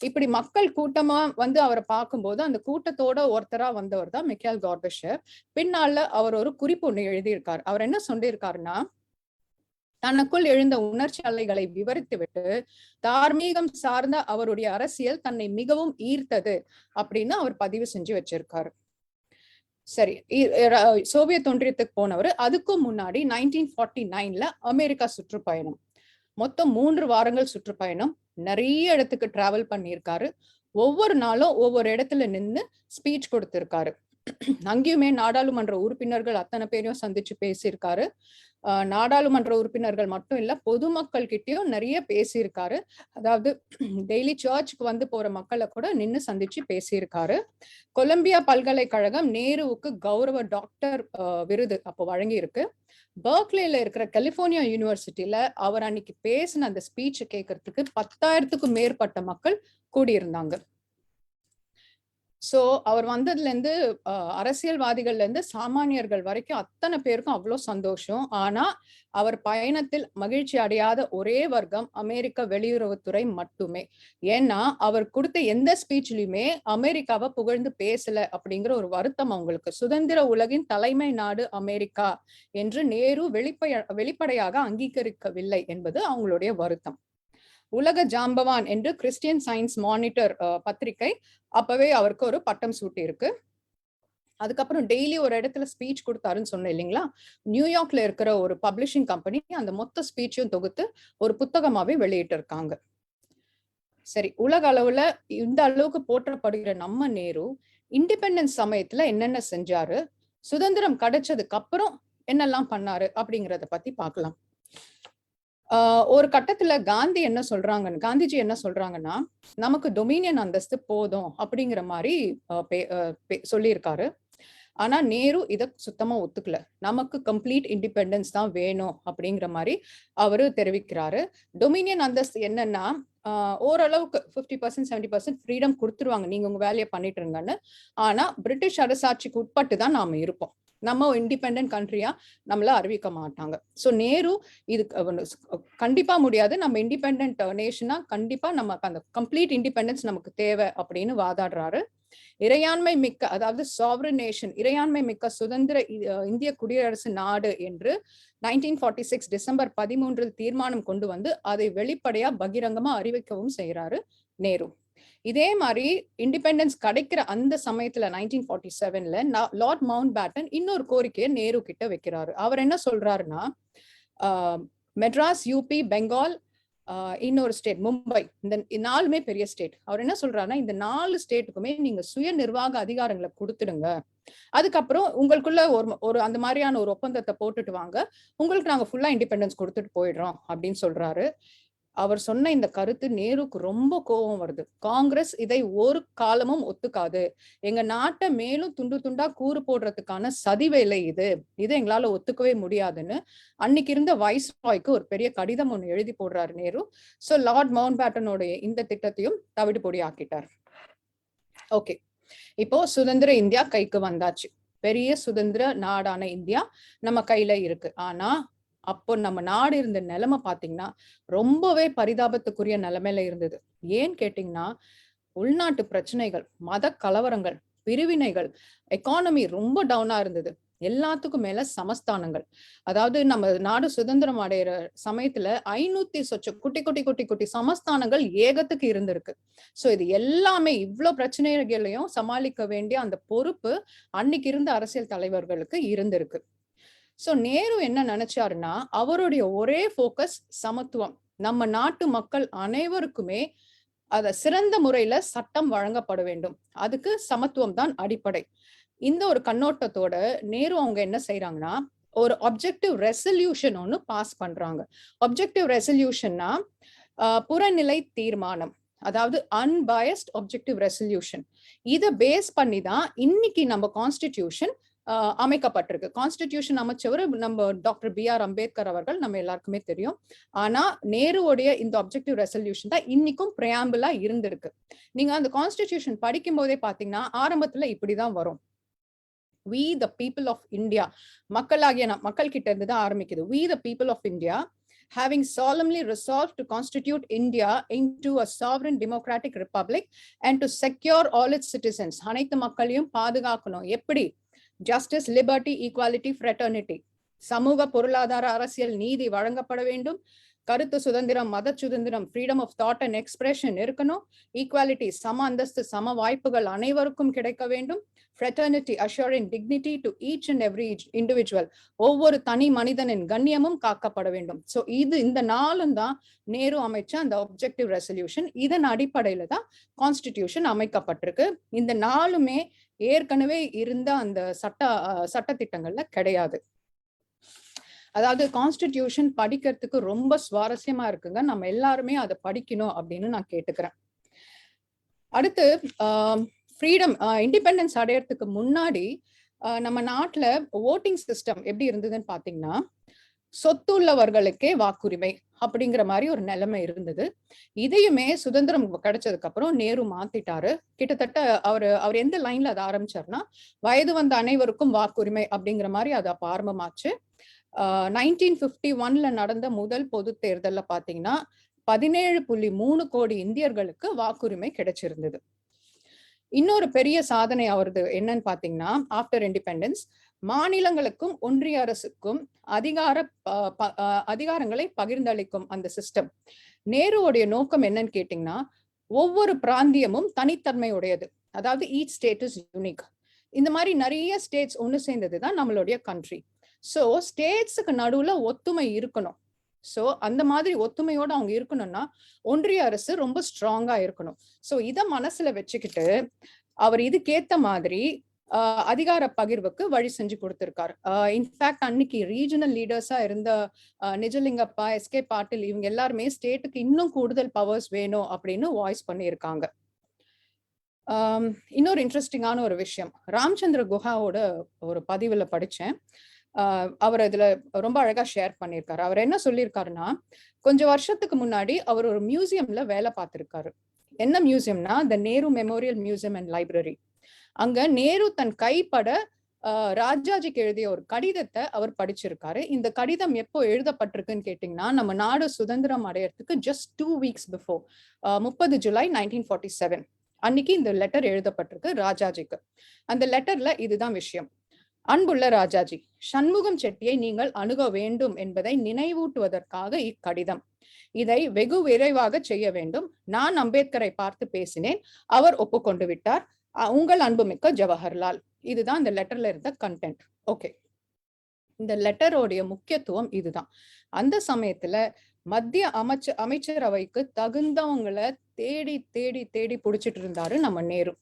இப்படி மக்கள் கூட்டமா வந்து அவரை பார்க்கும்போது அந்த கூட்டத்தோட ஒருத்தரா வந்தவர் தான் மிக்கைல் கார்பச்சேவ். பின்னால அவர் ஒரு குறிப்பு ஒண்ணு எழுதியிருக்காரு. அவர் என்ன சொல்லியிருக்காருன்னா, தனக்குள் எழுந்த உணர்ச்சி அலைகளை விவரித்துவிட்டு தார்மீகம் சார்ந்த அவருடைய அரசியல் தன்னை மிகவும் ஈர்த்தது அப்படின்னு அவர் பதிவு செஞ்சு வச்சிருக்காரு. சரி, சோவியத் ஒன்றியத்துக்கு போனவர். அதுக்கும் முன்னாடி 1949ல அமெரிக்கா சுற்றுப்பயணம். மொத்தம் 3 வாரங்கள் சுற்றுப்பயணம். நிறைய இடத்துக்கு டிராவல் பண்ணியிருக்காரு. ஒவ்வொரு நாளும் ஒவ்வொரு இடத்துல நின்னு ஸ்பீச் கொடுத்திருக்காரு. அங்கேயுமே நாடாளுமன்ற உறுப்பினர்கள் அத்தனை பேரையும் சந்திச்சு பேசியிருக்காரு. நாடாளுமன்ற உறுப்பினர்கள் மட்டும் இல்ல, பொதுமக்கள் கிட்டயும் நிறைய பேசியிருக்காரு. அதாவது டெய்லி சர்ச்சுக்கு வந்து போற மக்களை கூட நின்னு சந்திச்சு பேசியிருக்காரு. கொலம்பியா பல்கலைக்கழகம் நேருவுக்கு கௌரவ டாக்டர் விருது அப்போ வழங்கி இருக்கு. பெர்க்லில இருக்கிற கலிபோர்னியா யூனிவர்சிட்டியில அவர் அன்னைக்கு பேசின அந்த ஸ்பீச் கேட்கறதுக்கு 10,000க்கும் மேற்பட்ட மக்கள் கூடியிருந்தாங்க. சோ அவர் வந்ததுல இருந்து அரசியல்வாதிகள்ல இருந்து சாமானியர்கள் வரைக்கும் அத்தனை பேருக்கும் அவ்வளவு சந்தோஷம். ஆனா அவர் பயணத்தில் மகிழ்ச்சி அடையாத ஒரே வர்க்கம் அமெரிக்க வெளியுறவுத்துறை மட்டுமே. ஏன்னா அவர் கொடுத்த எந்த ஸ்பீச்லயுமே அமெரிக்காவை புகழ்ந்து பேசல அப்படிங்கிற ஒரு வருத்தம் அவங்களுக்கு. சுதந்திர உலகின் தலைமை நாடு அமெரிக்கா என்று நேரு வெளிப்படையாக அங்கீகரிக்கவில்லை என்பது அவங்களுடைய வருத்தம். உலக ஜாம்பவான் என்று கிறிஸ்டியன் சயின்ஸ் மானிட்டர் பத்திரிகை அப்பவே அவருக்கு ஒரு பட்டம் சூட்டி இருக்கு. அதுக்கப்புறம் டெய்லி ஒரு இடத்துல ஸ்பீச் கொடுத்தாருன்னு சொன்னேன் இல்லைங்களா, நியூயார்க்ல இருக்கிற ஒரு பப்ளிஷிங் கம்பெனி அந்த மொத்த ஸ்பீச்சையும் தொகுத்து ஒரு புத்தகமாவே வெளியிட்டு இருக்காங்க. சரி, உலக அளவுல இந்த அளவுக்கு போற்றப்படுகிற நம்ம நேரு இண்டிபெண்டன்ஸ் சமயத்துல என்னென்ன செஞ்சாரு, சுதந்திரம் கிடைச்சதுக்கு அப்புறம் என்னெல்லாம் பண்ணாரு அப்படிங்கறத பத்தி பார்க்கலாம். ஒரு கட்டத்துல காந்திஜி என்ன சொல்றாங்கன்னா, நமக்கு டொமினியன் அந்தஸ்து போதும் அப்படிங்கிற மாதிரி சொல்லியிருக்காரு. ஆனா நேரு இத சுத்தமா ஒத்துக்கல. நமக்கு கம்ப்ளீட் இண்டிபெண்டன்ஸ் தான் வேணும் அப்படிங்கிற மாதிரி அவரு தெரிவிக்கிறாரு. டொமினியன் அந்தஸ்து என்னன்னா, ஓரளவுக்கு 50% 70% ஃப்ரீடம் கொடுத்துருவாங்க, நீங்க உங்க வேலையை பண்ணிட்டு இருங்கன்னு. ஆனா பிரிட்டிஷ் அரசாட்சிக்கு உட்பட்டு தான் நாம இருப்போம். நம்ம இண்டிபெண்டன்ட் கண்ட்ரியா நம்மள அறிவிக்க மாட்டாங்க. சோ நேரு இது கண்டிப்பா முடியாது, நம்ம இண்டிபெண்டன்ட் நேஷனா கண்டிப்பா நமக்கு அந்த கம்ப்ளீட் இண்டிபெண்டன்ஸ் நமக்கு தேவை அப்படின்னு வாதாடுறாரு. இறையாண்மை மிக்க, அதாவது சாவரன் நேஷன், இறையாண்மை மிக்க சுதந்திர இந்திய குடியரசு நாடு என்று 1946 டிசம்பர் 13 தீர்மானம் கொண்டு வந்து அதை வெளிப்படையா பகிரங்கமா அறிவிக்கவும் செய்யறாரு நேரு. இதே மாதிரி இண்டிபெண்டன்ஸ் கிடைக்கிற அந்த சமயத்துல 1947ல லார்ட் மவுண்ட் பேட்டன் இன்னொரு கோரிக்கையை நேரு கிட்ட வைக்கிறாரு. அவர் என்ன சொல்றாருன்னா, மெட்ராஸ், யூபி, பெங்கால், இன்னொரு ஸ்டேட் மும்பை, இந்த 4மே பெரிய ஸ்டேட். அவர் என்ன சொல்றாருன்னா, இந்த 4 ஸ்டேட்டுக்குமே நீங்க சுய நிர்வாக அதிகாரங்களை கொடுத்துடுங்க. அதுக்கப்புறம் உங்களுக்குள்ள ஒரு அந்த மாதிரியான ஒரு ஒப்பந்தத்தை போட்டுட்டு வாங்க, உங்களுக்கு நாங்க ஃபுல்லா இண்டிபெண்டன்ஸ் கொடுத்துட்டு போயிடுறோம் அப்படின்னு சொல்றாரு. அவர் சொன்ன இந்த கருத்து நேருக்கு ரொம்ப கோபம் வருது. காங்கிரஸ் இதை ஒரு காலமும் ஒத்துக்காது, எங்க நாட்டை மேலும் துண்டு துண்டா கூறு போடுறதுக்கான சதி வேலை இது எங்களால ஒத்துக்கவே முடியாதுன்னு அன்னைக்கு இருந்த வைஸ்ராய்க்கு ஒரு பெரிய கடிதம் ஒண்ணு எழுதி போடுறாரு நேரு. சோ லார்ட் மவுண்ட் பேட்டனுடைய இந்த திட்டத்தையும் தவிடு பொடி ஆக்கிட்டார். ஓகே, இப்போ சுதந்திர இந்தியா கைக்கு வந்தாச்சு. பெரிய சுதந்திர நாடான இந்தியா நம்ம கையில இருக்கு. ஆனா அப்போ நம்ம நாடு இருந்த நிலைமை பாத்தீங்கன்னா ரொம்பவே பரிதாபத்துக்குரிய நிலைமையில இருந்தது. ஏன்னு கேட்டீங்கன்னா, உள்நாட்டு பிரச்சனைகள், மத கலவரங்கள், பிரிவினைகள், எக்கானமி ரொம்ப டவுனா இருந்தது. எல்லாத்துக்கும் மேல சமஸ்தானங்கள். அதாவது நம்ம நாடு சுதந்திரம் அடைகிற சமயத்துல 500 சொச்ச குட்டி குட்டி குட்டி குட்டி சமஸ்தானங்கள் ஏகத்துக்கு இருந்திருக்கு. சோ இது எல்லாமே இவ்வளவு பிரச்சனைகளையும் சமாளிக்க வேண்டிய அந்த பொறுப்பு அன்னைக்கு இருந்த அரசியல் தலைவர்களுக்கு இருந்திருக்கு. சோ நேரு என்ன நினைச்சாருன்னா, அவருடைய ஒரே போக்கஸ் சமத்துவம். நம்ம நாட்டு மக்கள் அனைவருக்குமே அத சிறந்த முறையில சட்டம் வழங்கப்பட வேண்டும், அதுக்கு சமத்துவம் தான் அடிப்படை. இந்த ஒரு கண்ணோட்டத்தோட நேரு அவங்க என்ன செய்யறாங்கன்னா, ஒரு ஆப்ஜெக்டிவ் ரெசல்யூஷன் ஒன்று பாஸ் பண்றாங்க. ஆப்ஜெக்டிவ் ரெசல்யூஷன்னா புறநிலை தீர்மானம், அதாவது அன்பயஸ்ட் ஆப்ஜெக்டிவ் ரெசல்யூஷன். இதை பேஸ் பண்ணி தான் இன்னைக்கு நம்ம கான்ஸ்டிடியூஷன் அமைக்கப்பட்டிருக்கு. கான்ஸ்டிடியூஷன் அமைச்சவர் நம்ம டாக்டர் B.R. அம்பேத்கர் அவர்கள், நம்ம எல்லாருக்குமே தெரியும். ஆனா நேருவோடைய இந்த ஆப்ஜெக்டிவ் ரெசல்யூஷன் தான் இன்னைக்கும் பிரையாம்பிளா இருந்திருக்கு. நீங்க அந்த கான்ஸ்டிடியூஷன் படிக்கும் போதே பாத்தீங்கன்னா ஆரம்பத்துல இப்படிதான் வரும். We the people of India, மக்களாகிய மக்கள் கிட்ட இருந்து தான் ஆரம்பிக்குது. We the people of India having solemnly resolved to constitute India into a sovereign democratic republic and to secure all its citizens, அனைத்து மக்களையும் பாதுகாக்கணும். எப்படி? Justice, liberty, equality, fraternity, சமூக பொருளாதார அரசியல் நீதி வழங்கப்பட வேண்டும். கருத்து சுதந்திரம், மத சுதந்திரம், freedom of thought and expression இருக்கணும். ஈக்குவாலிட்டி, சம அந்தஸ்து, சம வாய்ப்புகள் அனைவருக்கும் கிடைக்க வேண்டும். Fraternity, assuring dignity to each and every individual, ஒவ்வொரு தனி மனிதனின் கண்ணியமும் காக்கப்பட வேண்டும். ஸோ இந்த நாளும் தான் நேரு அமைச்ச அந்த ஆப்ஜெக்டிவ் ரெசல்யூஷன். இதன் அடிப்படையில தான் கான்ஸ்டிடியூஷன் அமைக்கப்பட்டிருக்கு. இந்த நாளுமே ஏற்கனவே இருந்த அந்த சட்டத்திட்டங்கள்ல கிடையாது. அதாவது கான்ஸ்டிடியூஷன் படிக்கிறதுக்கு ரொம்ப சுவாரஸ்யமா இருக்குங்க. நம்ம எல்லாருமே அதை படிக்கணும் அப்படின்னு நான் கேட்டுக்கிறேன். அடுத்து ஃப்ரீடம், இண்டிபெண்டன்ஸ் அடையறதுக்கு முன்னாடி நம்ம நாட்டுல ஓட்டிங் சிஸ்டம் எப்படி இருந்ததுன்னு பாத்தீங்கன்னா, சொத்துள்ளவர்களுக்கே வாக்குரிமை அப்படிங்கிற மாதிரி ஒரு நிலைமை இருந்தது. இதையுமே சுதந்திரம் கிடைச்சதுக்கு அப்புறம் நேரு மாத்திட்டாரு. கிட்டத்தட்ட அவர் எந்த லைன்ல அதை ஆரம்பிச்சாருன்னா, வயது வந்த அனைவருக்கும் வாக்குரிமை அப்படிங்கிற மாதிரி அது அப்ப ஆரம்பமாச்சு. 1951ல நடந்த முதல் பொது தேர்தல்ல பாத்தீங்கன்னா 17.3 கோடி இந்தியர்களுக்கு வாக்குரிமை கிடைச்சிருந்தது. இன்னொரு பெரிய சாதனை அவரது என்னன்னு பாத்தீங்கன்னா, ஆஃப்டர் இண்டிபெண்டன்ஸ் மாநிலங்களுக்கும் ஒன்றிய அரசுக்கும் அதிகாரங்களை பகிர்ந்தளிக்கும் அந்த சிஸ்டம். நேருவோடைய நோக்கம் என்னன்னு கேட்டீங்கன்னா, ஒவ்வொரு பிராந்தியமும் தனித்தன்மையுடையது, அதாவது ஈச் ஸ்டேட் இஸ் யூனிக். இந்த மாதிரி நிறைய ஸ்டேட்ஸ் ஒன்று சேர்ந்ததுதான் நம்மளுடைய கண்ட்ரி. ஸோ ஸ்டேட்ஸுக்கு நடுவுல ஒத்துமை இருக்கணும். ஸோ அந்த மாதிரி ஒத்துமையோட அவங்க இருக்கணும்னா ஒன்றிய அரசு ரொம்ப ஸ்ட்ராங்கா இருக்கணும். ஸோ இதை மனசுல வச்சுக்கிட்டு அவர் இதுக்கேத்த மாதிரி அதிகார பகிர்வுக்கு வழி செஞ்சு கொடுத்திருக்காரு. இன்ஃபேக்ட் அன்னைக்கு ரீஜனல் லீடர்ஸா இருந்த நிஜலிங்கப்பா, எஸ்கே பாட்டில், இவங்க எல்லாருமே ஸ்டேட்டுக்கு இன்னும் கூடுதல் பவர்ஸ் வேணும் அப்படின்னு வாய்ஸ் பண்ணியிருக்காங்க. இன்னொரு இன்ட்ரெஸ்டிங்கான ஒரு விஷயம், ராம்சந்திர குஹாவோட ஒரு பதிவுல படிச்சேன். அவர் இதுல ரொம்ப அழகா ஷேர் பண்ணியிருக்காரு. அவர் என்ன சொல்லியிருக்காருன்னா, கொஞ்சம் வருஷத்துக்கு முன்னாடி அவர் ஒரு மியூசியம்ல வேலை பார்த்திருக்காரு. என்ன மியூசியம்னா the Nehru memorial museum and library. அங்க நேரு தன் கைப்பட ராஜாஜிக்கு எழுதிய ஒரு கடிதத்தை அவர் படிச்சிருக்காரு. இந்த கடிதம் எப்போ எழுதப்பட்டிருக்குன்னு கேட்டீங்கன்னா, நம்ம நாடு சுதந்திரம் அடையறதுக்கு ஜஸ்ட் 2 weeks பிஃபோர், 30 ஜூலை 1947 அன்னைக்கு இந்த லெட்டர் எழுதப்பட்டிருக்கு ராஜாஜிக்கு. அந்த லெட்டர்ல இதுதான் விஷயம். அன்புள்ள ராஜாஜி, சண்முகம் செட்டியை நீங்கள் அணுக வேண்டும் என்பதை நினைவூட்டுவதற்காக இக்கடிதம். இதை வெகு விரைவாக செய்ய வேண்டும். நான் அம்பேத்கரை பார்த்து பேசினேன், அவர் ஒப்புக்கொண்டு விட்டார். உங்கள் அன்புமிக்க ஜவஹர்லால். இதுதான் இந்த லெட்டர்ல இருந்த கண்டென்ட். ஓகே, இந்த லெட்டரோடைய முக்கியத்துவம் இதுதான். அந்த சமயத்துல மத்திய அமைச்சரவைக்கு தகுந்தவங்களை தேடி தேடி தேடி புடிச்சிட்டு இருந்தாரு நம்ம நேரு.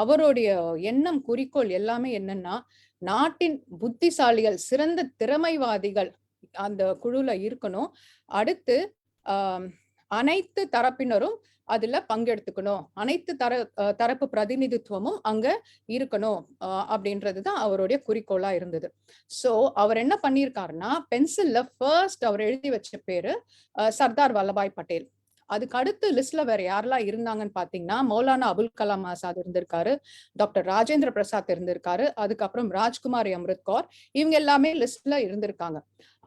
அவருடைய எண்ணம், குறிக்கோள் எல்லாமே என்னன்னா, நாட்டின் புத்திசாலிகள், சிறந்த திறமைவாதிகள் அந்த குழுல இருக்கணும். அடுத்து அனைத்து தரப்பினரும் அதுல பங்கெடுத்துக்கணும், அனைத்து தரப்பு பிரதிநிதித்துவமும் அங்க இருக்கணும் அப்படின்றதுதான் அவருடைய குறிக்கோளா இருந்தது. சோ அவர் என்ன பண்ணியிருக்காருன்னா, பென்சில்ல ஃபர்ஸ்ட் அவர் எழுதி வச்ச பேரு சர்தார் வல்லபாய் பட்டேல். அதுக்கு அடுத்து லிஸ்ட்ல வேற யாரெல்லாம் இருந்தாங்கன்னு பாத்தீங்கன்னா, மௌலானா அபுல் கலாம் ஆசாத் இருந்திருக்காரு, டாக்டர் ராஜேந்திர பிரசாத் இருந்திருக்காரு, அதுக்கப்புறம் ராஜ்குமாரி அமிர்த் கௌர், இவங்க எல்லாமே லிஸ்ட்ல இருந்திருக்காங்க.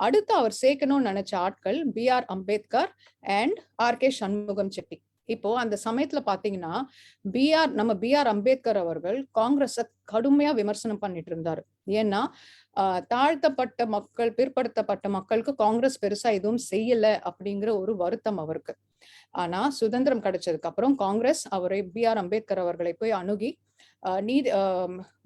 அடுத்து அவர் சேர்க்கணும்னு நினைச்ச ஆட்கள் B.R. Ambedkar and R.K. Shanmukham Chetty. இப்போ அந்த சமயத்துல பாத்தீங்கன்னா நம்ம B.R. அம்பேத்கர் அவர்கள் காங்கிரஸ கடுமையா விமர்சனம் பண்ணிட்டு இருந்தாரு. ஏன்னா தாழ்த்தப்பட்ட மக்கள், பிற்படுத்தப்பட்ட மக்களுக்கு காங்கிரஸ் பெருசா எதுவும் செய்யல அப்படிங்கிற ஒரு வருத்தம் அவருக்கு. ஆனா சுதந்திரம் கிடைச்சதுக்கு அப்புறம் காங்கிரஸ் அவரை B.R. அம்பேத்கர் அவர்களை போய் அணுகி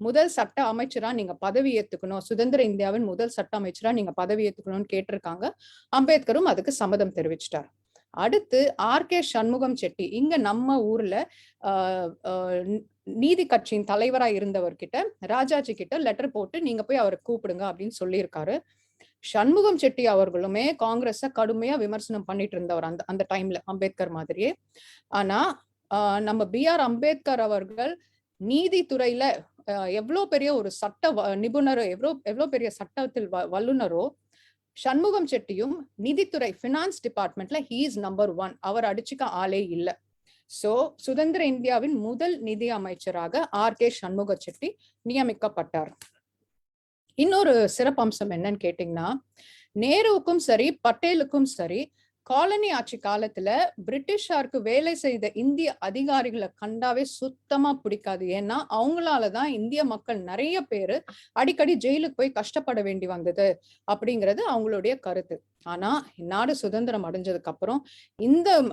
முதல் சட்ட அமைச்சரா நீங்க பதவி ஏத்துக்கணும், சுதந்திர இந்தியாவின் முதல் சட்ட அமைச்சரா நீங்க பதவி ஏத்துக்கணும்னு கேட்டிருக்காங்க. அம்பேத்கரும் அதுக்கு சம்மதம் தெரிவிச்சிட்டார். அடுத்து ஆர்.கே. சண்முகம் செட்டி, இங்க நம்ம ஊர்ல நீதி கட்சியின் தலைவரா இருந்தவர்கிட்ட ராஜாஜி கிட்ட லெட்டர் போட்டு நீங்க போய் அவரை கூப்பிடுங்க அப்படின்னு சொல்லியிருக்காரு. சண்முகம் செட்டி அவர்களுமே காங்கிரஸ கடுமையா விமர்சனம் பண்ணிட்டு இருந்தவர் அந்த டைம்ல, அம்பேத்கர் மாதிரியே. ஆனா நம்ம பி.ஆர். அம்பேத்கர் அவர்கள் நீதித்துறையில எவ்வளவு பெரிய ஒரு சட்ட நிபுணரோ, எவ்வளவு பெரிய சட்டத்தில் வல்லுநரோ, சண்முகம் செட்டியும் நிதித்துறை பினான்ஸ் டிபார்ட்மெண்ட்ல ஹீ இஸ் நம்பர் 1. அவர் அடிச்சுக்க ஆளே இல்ல. சோ சுதந்திர இந்தியாவின் முதல் நிதி அமைச்சராக ஆர்.கே. சண்முக செட்டி நியமிக்கப்பட்டார். இன்னொரு சிறப்பம்சம் என்னன்னு கேட்டீங்கன்னா, நேருவுக்கும் சரி பட்டேலுக்கும் சரி காலனி ஆட்சி காலத்துல பிரிட்டிஷாருக்கு வேலை செய்த இந்திய அதிகாரிகளை கண்டாவே சுத்தமா பிடிக்காது. ஏன்னா அவங்களாலதான் இந்திய மக்கள் நிறைய பேரு அடிக்கடி ஜெயிலுக்கு போய் கஷ்டப்பட வேண்டி வந்தது அப்படிங்கிறது அவங்களுடைய கருத்து. ஆனா நாடு சுதந்திரம் அடைஞ்சதுக்கு அப்புறம்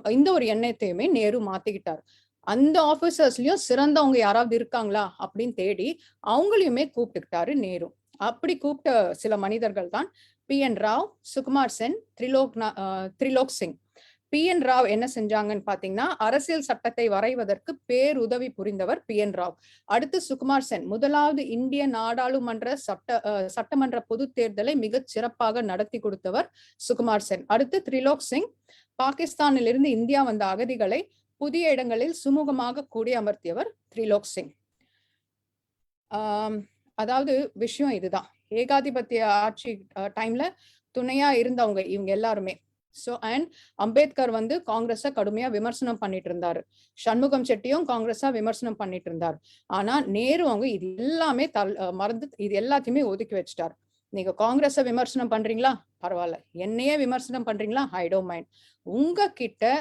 இந்த ஒரு எண்ணத்தையுமே நேரு மாத்திக்கிட்டார். அந்த ஆபீசர்ஸ்லயும் சிறந்தவங்க யாராவது இருக்காங்களா அப்படின்னு தேடி அவங்களையுமே கூப்பிட்டுக்கிட்டாரு நேரு. அப்படி கூப்பிட்ட சில மனிதர்கள் தான் பி.என். ராவ், சுகுமார் சென், திரிலோக் சிங். பி.என். ராவ் என்ன செஞ்சாங்கன்னு பாத்தீங்கன்னா, அரசியல் சட்டத்தை வரைவதற்கு பேருதவி புரிந்தவர் பி.என். ராவ். அடுத்து சுகுமார் சென், முதலாவது இந்திய நாடாளுமன்ற சட்டமன்ற பொது தேர்தலை மிகச் சிறப்பாக நடத்தி கொடுத்தவர் சுகுமார் சென். அடுத்து திரிலோக் சிங், பாகிஸ்தானிலிருந்து இந்தியா வந்த அகதிகளை புதிய இடங்களில் சுமூகமாக கூடி அமர்த்தியவர் திரிலோக் சிங். அதாவது விஷயம் இதுதான், ஏகாதிபத்திய ஆட்சி டைம்ல துணையா இருந்தவங்க இவங்க எல்லாருமே. சோ அண்ட் அம்பேத்கர் காங்கிரஸ கடுமையா விமர்சனம் பண்ணிட்டு இருந்தாரு, சண்முகம் செட்டியும் காங்கிரஸா விமர்சனம் பண்ணிட்டு இருந்தார். ஆனா நேரு அவங்க இது எல்லாமே மறந்து இது எல்லாத்தையுமே ஒதுக்கி வச்சிட்டார். நீங்க காங்கிரஸ விமர்சனம் பண்றீங்களா, பரவாயில்ல. என்னையே விமர்சனம் பண்றீங்களா, ஐ டோன்ட் மைண்ட். உங்ககிட்ட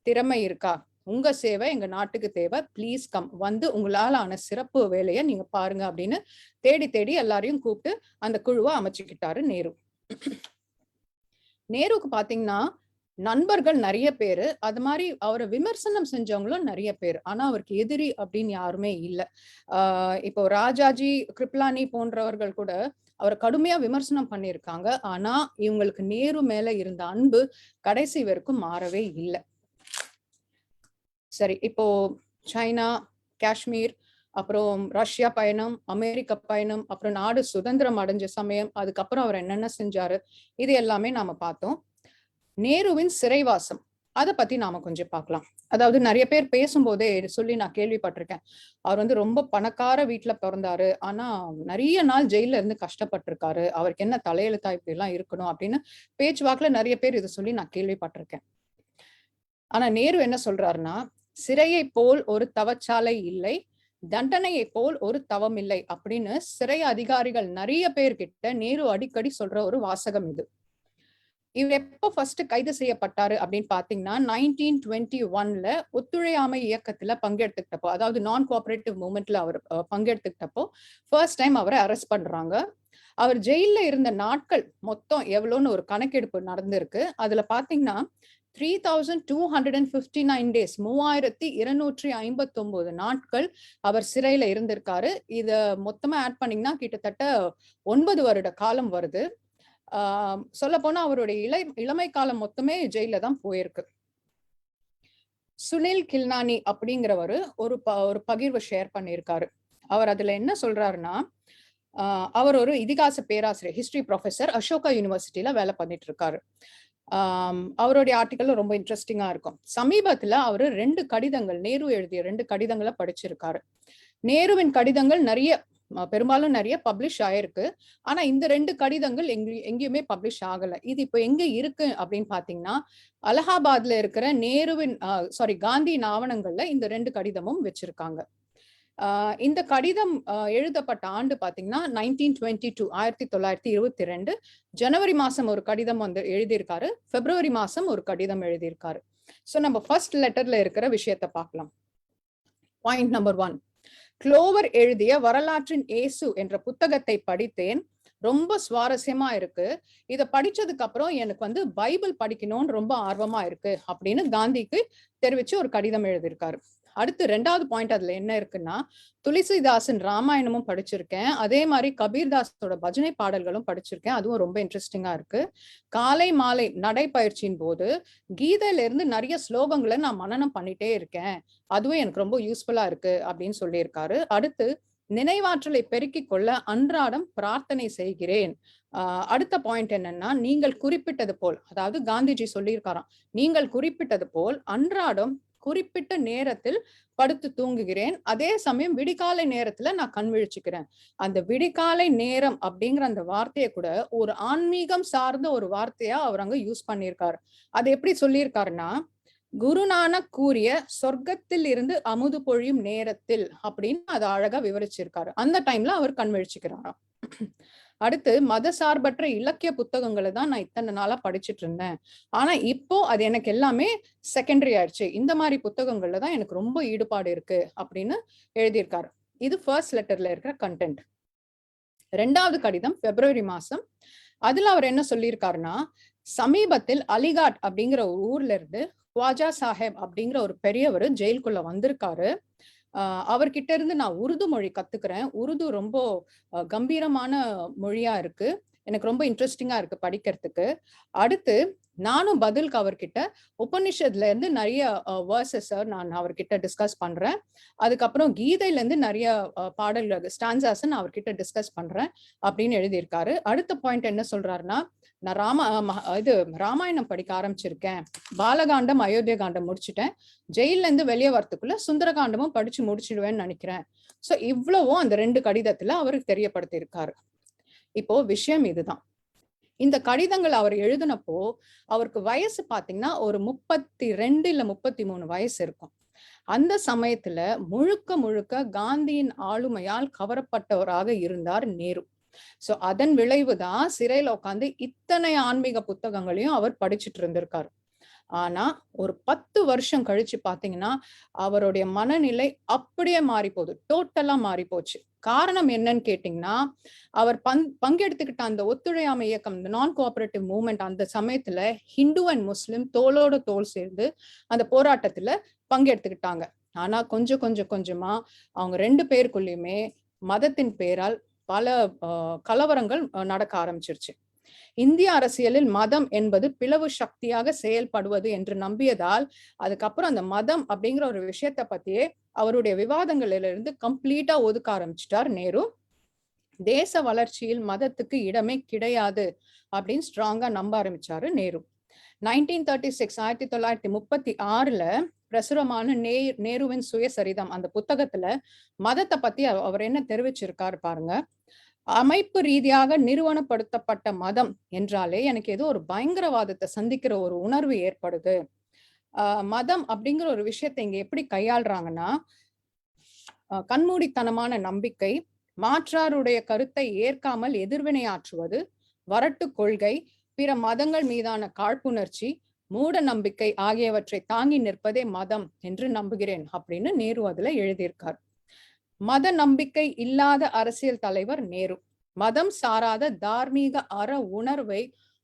திறமை இருக்கா, உங்க சேவை எங்க நாட்டுக்கு தேவை, பிளீஸ் கம், உங்களால ஆன சிறப்பு வேலையை நீங்க பாருங்க அப்படின்னு தேடி தேடி எல்லாரையும் கூப்பிட்டு அந்த குழுவை அமைச்சுக்கிட்டாரு நேரு. நேருக்கு பாத்தீங்கன்னா நண்பர்கள் நிறைய பேரு, அது மாதிரி அவரை விமர்சனம் செஞ்சவங்களும் நிறைய பேர். ஆனா அவருக்கு எதிரி அப்படின்னு யாருமே இல்லை. இப்போ ராஜாஜி, கிருப்லானி போன்றவர்கள் கூட அவரை கடுமையா விமர்சனம் பண்ணியிருக்காங்க. ஆனா இவங்களுக்கு நேரு மேல இருந்த அன்பு கடைசி வரைக்கும் மாறவே இல்லை. சரி, இப்போ சைனா, காஷ்மீர், அப்புறம் ரஷ்யா பயணம், அமெரிக்க பயணம், அப்புறம் நாடு சுதந்திரம் அடைஞ்ச சமயம், அதுக்கப்புறம் அவர் என்னென்ன செஞ்சாரு, இது எல்லாமே நாம பார்த்தோம். நேருவின் சிறைவாசம், அதை பத்தி நாம கொஞ்சம் பார்க்கலாம். அதாவது நிறைய பேர் பேசும்போதே சொல்லி நான் கேள்விப்பட்டிருக்கேன், அவர் ரொம்ப பணக்கார வீட்டுல பிறந்தாரு, ஆனா நிறைய நாள் ஜெயில இருந்து கஷ்டப்பட்டிருக்காரு, அவருக்கு என்ன தலையெழுத்தா இப்படி எல்லாம் இருக்கணும் அப்படின்னு பேச்சுவாக்குல நிறைய பேர் இதை சொல்லி நான் கேள்விப்பட்டிருக்கேன். ஆனா நேரு என்ன சொல்றாருன்னா, சிறையை போல் ஒரு தவச்சாலை இல்லை, தண்டனையை போல் ஒரு தவம் இல்லை அப்படின்னு சிறை அதிகாரிகள் நிறைய பேர்கிட்ட நேரு அடிக்கடி சொல்ற ஒரு வாசகம் இது. இவர் எப்போ ஃபர்ஸ்ட் கைது செய்யப்பட்டாரு அப்படின்னு பாத்தீங்கன்னா 1921ல ஒத்துழையாமை இயக்கத்துல பங்கெடுத்துக்கிட்டப்போ, அதாவது நான் கோஆபரேட்டிவ் மூவ்மெண்ட்ல அவர் பங்கெடுத்துக்கிட்டப்போ ஃபர்ஸ்ட் டைம் அவரை அரெஸ்ட் பண்றாங்க. அவர் ஜெயில இருந்த நாட்கள் மொத்தம் எவ்வளோன்னு ஒரு கணக்கெடுப்பு நடந்திருக்கு. அதுல பாத்தீங்கன்னா 3259 days, 3259 நாட்கள் அவர் சிறையில இருந்திருக்காரு. இத மொத்தமா ஆட் பண்ணீங்கன்னா கிட்டத்தட்ட 9 வருட காலம் வருது. சொல்ல போனா அவருடைய இளமை காலம் மொத்தமே ஜெயில தான் போயிருக்கு. சுனில் கில்னானி அப்படிங்கிறவரு ஒரு பகிர்வு ஷேர் பண்ணியிருக்காரு. அவர் அதுல என்ன சொல்றாருன்னா, அவர் ஒரு இதிகாச பேராசிரியர், ஹிஸ்டரி ப்ரொஃபசர், அசோகா யூனிவர்சிட்டியில வேலை பண்ணிட்டு இருக்காரு. அவருடைய ஆர்டிக்கல் ரொம்ப இன்ட்ரெஸ்டிங்கா இருக்கும். சமீபத்துல அவரு 2 கடிதங்கள், நேரு எழுதிய 2 கடிதங்களை படிச்சிருக்காரு. நேருவின் கடிதங்கள் பெரும்பாலும் நிறைய பப்ளிஷ் ஆயிருக்கு. ஆனா இந்த 2 கடிதங்கள் எங்கேயுமே பப்ளிஷ் ஆகல. இது இப்ப எங்க இருக்கு அப்படின்னு பாத்தீங்கன்னா, அலகாபாத்ல இருக்கிற காந்தியின் ஆவணங்கள்ல இந்த 2 கடிதமும் வச்சிருக்காங்க. இந்த கடிதம் எழுதப்பட்ட ஆண்டு பாத்தீங்கன்னா 1922, 1922 ஜனவரி மாசம் ஒரு கடிதம் எழுதியிருக்காரு, பிப்ரவரி மாசம் ஒரு கடிதம் எழுதியிருக்காரு. சோ நம்ம ஃபர்ஸ்ட் லெட்டர்ல இருக்கிற விஷயத்த பார்க்கலாம். பாயிண்ட் நம்பர் 1, க்ளோவர் எழுதிய வரலாற்றின் இயேசு என்ற புத்தகத்தை படித்தேன், ரொம்ப சுவாரஸ்யமா இருக்கு. இத படிச்சதுக்கு அப்புறம் எனக்கு பைபிள் படிக்கணும்னு ரொம்ப ஆர்வமா இருக்கு அப்படின்னு காந்திக்கு தெரிவிச்சு ஒரு கடிதம் எழுதியிருக்காரு. அடுத்து 2வது பாயிண்ட் அதுல என்ன இருக்குன்னா, துளசிதாசன் ராமாயணமும் படிச்சிருக்கேன். அதே மாதிரி கபீர்தாஸோட பஜனை பாடல்களும் படிச்சிருக்கேன். அதுவும் ரொம்ப இன்ட்ரெஸ்டிங்கா இருக்கு. காலை மாலை நடைப்பயிற்சியின் போது கீதையில இருந்து நிறைய ஸ்லோகங்களை நான் மனனம் பண்ணிட்டே இருக்கேன். அதுவும் எனக்கு ரொம்ப யூஸ்ஃபுல்லா இருக்கு அப்படின்னு சொல்லியிருக்காரு. அடுத்து நினைவாற்றலை பெருக்கிக் கொள்ள அன்றாடம் பிரார்த்தனை செய்கிறேன். அடுத்த பாயிண்ட் என்னன்னா, நீங்கள் குறிப்பிட்டது போல், அதாவது காந்திஜி சொல்லியிருக்காராம், நீங்கள் குறிப்பிட்டது போல் அன்றாடம் குறிப்பிட்ட நேரத்தில் படுத்து தூங்குகிறேன். அதே சமயம் விடிகாலை நேரத்துல நான் கண் விழிச்சுக்கிறேன். அந்த விடிகாலை நேரம் அப்படிங்கிற அந்த வார்த்தையை கூட ஒரு ஆன்மீகம் சார்ந்த ஒரு வார்த்தையா அவர் அங்க யூஸ் பண்ணியிருக்காரு. அது எப்படி சொல்லியிருக்காருன்னா, குருநானக் கூறிய சொர்க்கத்தில் இருந்து அமுது பொழியும் நேரத்தில் அப்படின்னு அதை அழகா விவரிச்சிருக்காரு. அந்த டைம்ல அவர் கண் விழிச்சுக்கிறாராம். அடுத்து மதசார்பற்ற இலக்கிய புத்தகங்களை தான் நான் இத்தனை நாளா படிச்சுட்டு இருந்தேன். ஆனா இப்போ அது எனக்கு எல்லாமே செகண்டரி ஆயிடுச்சு. இந்த மாதிரி புத்தகங்கள்ல தான் எனக்கு ரொம்ப ஈடுபாடு இருக்கு அப்படின்னு எழுதியிருக்காரு. இது ஃபர்ஸ்ட் லெட்டர்ல இருக்கிற கண்டென்ட். 2வது கடிதம் பிப்ரவரி மாசம். அதுல அவர் என்ன சொல்லியிருக்காருன்னா, சமீபத்தில் அலிகாட் அப்படிங்கிற ஒரு ஊர்ல இருந்து குவாஜா சாஹேப் அப்படிங்கிற ஒரு பெரியவர் ஜெயிலுக்குள்ள வந்திருக்காரு. அவர்கிட்ட இருந்து நான் உருது மொழி கத்துக்கிறேன். உருது ரொம்ப கம்பீரமான மொழியா இருக்கு. எனக்கு ரொம்ப இன்ட்ரெஸ்டிங்கா இருக்கு படிக்கிறதுக்கு. அடுத்து நானும் பதிலுக்கு அவர்கிட்ட உபனிஷத்ல இருந்து நிறைய வேர்சஸ் நான் அவர்கிட்ட டிஸ்கஸ் பண்றேன். அதுக்கப்புறம் கீதையில இருந்து நிறைய பாடல்கள் ஸ்டான்சாஸ் நான் அவர்கிட்ட டிஸ்கஸ் பண்றேன் அப்படின்னு எழுதியிருக்காரு. அடுத்த பாயிண்ட் என்ன சொல்றாருன்னா, நான் ராமாயணம் படிக்க ஆரம்பிச்சிருக்கேன். பாலகாண்டம் அயோத்திய காண்டம் முடிச்சுட்டேன். ஜெயில இருந்து வெளியே வரத்துக்குள்ள சுந்தரகாண்டமும் படிச்சு முடிச்சிடுவேன்னு நினைக்கிறேன். சோ இவ்வளவும் அந்த 2 கடிதத்துல அவருக்கு தெரியப்படுத்தி இருக்காரு. இப்போ விஷயம் இதுதான். இந்த கடிதங்கள் அவர் எழுதினப்போ அவருக்கு வயசு பாத்தீங்கன்னா ஒரு 32 இல்ல 33 வயசு இருக்கும். அந்த சமயத்துல முழுக்க முழுக்க காந்தியின் ஆளுமையால் கவரப்பட்டவராக இருந்தார் நேரு. சோ அதன் விளைவுதான் சிறையில உட்காந்து இத்தனை ஆன்மீக புத்தகங்களையும் அவர் படிச்சுட்டு இருந்திருக்காரு. ஆனா ஒரு 10 வருஷம் கழிச்சு பாத்தீங்கன்னா அவருடைய மனநிலை அப்படியே மாறி போகுது. டோட்டலா மாறி போச்சு. காரணம் என்னன்னு கேட்டீங்கன்னா, அவர் பங்கெடுத்துக்கிட்ட அந்த ஒத்துழையாமை இயக்கம், இந்த நான் கோஆபரேட்டிவ் மூவ்மெண்ட், அந்த சமயத்துல ஹிந்து அண்ட் முஸ்லிம் தோளோட தோள் சேர்ந்து அந்த போராட்டத்துல பங்கெடுத்துக்கிட்டாங்க. ஆனா கொஞ்சமா அவங்க 2 பேருக்குள்ளயுமே மதத்தின் பேரால் பல கலவரங்கள் நடக்க ஆரம்பிச்சிருச்சு. இந்திய அரசியலில் மதம் என்பது பிளவு சக்தியாக செயல்படுவது என்று நம்பியதால் அதுக்கப்புறம் அந்த மதம் அப்படிங்கிற ஒரு விஷயத்த பத்தியே அவருடைய விவாதங்களில இருந்து கம்ப்ளீட்டா ஒதுக்க ஆரம்பிச்சிட்டார் நேரு. தேச வளர்ச்சியில் மதத்துக்கு இடமே கிடையாது அப்படின்னு ஸ்ட்ராங்கா நம்ப ஆரம்பிச்சாரு நேரு. 1936 1936ல பிரசுரமான நேருவின் சுயசரிதம் அந்த புத்தகத்துல மதத்தை பத்தி அவர் என்ன தெரிவிச்சிருக்காரு பாருங்க. அமைப்பு ரீதியாக நிறுவனப்படுத்தப்பட்ட மதம் என்றாலே எனக்கு ஏதோ ஒரு பயங்கரவாதத்தை சந்திக்கிற ஒரு உணர்வு ஏற்படுது. மதம் அப்படிங்கிற ஒரு விஷயத்தை இங்க எப்படி கையாளுறாங்கன்னா, கண்மூடித்தனமான நம்பிக்கை, மாற்றாருடைய கருத்தை ஏற்காமல் எதிர்வினையாற்றுவது, வரட்டு கொள்கை, பிற மதங்கள் மீதான காழ்ப்புணர்ச்சி, மூட நம்பிக்கை ஆகியவற்றை தாங்கி நிற்பதே மதம் என்று நம்புகிறேன் அப்படின்னு நேரு அதுல எழுதியிருக்கார். மத நம்பிக்கை இல்லாத அரசியல் தலைவர் நேரு. மதம் சாராத தார்மீக அற உணர்வை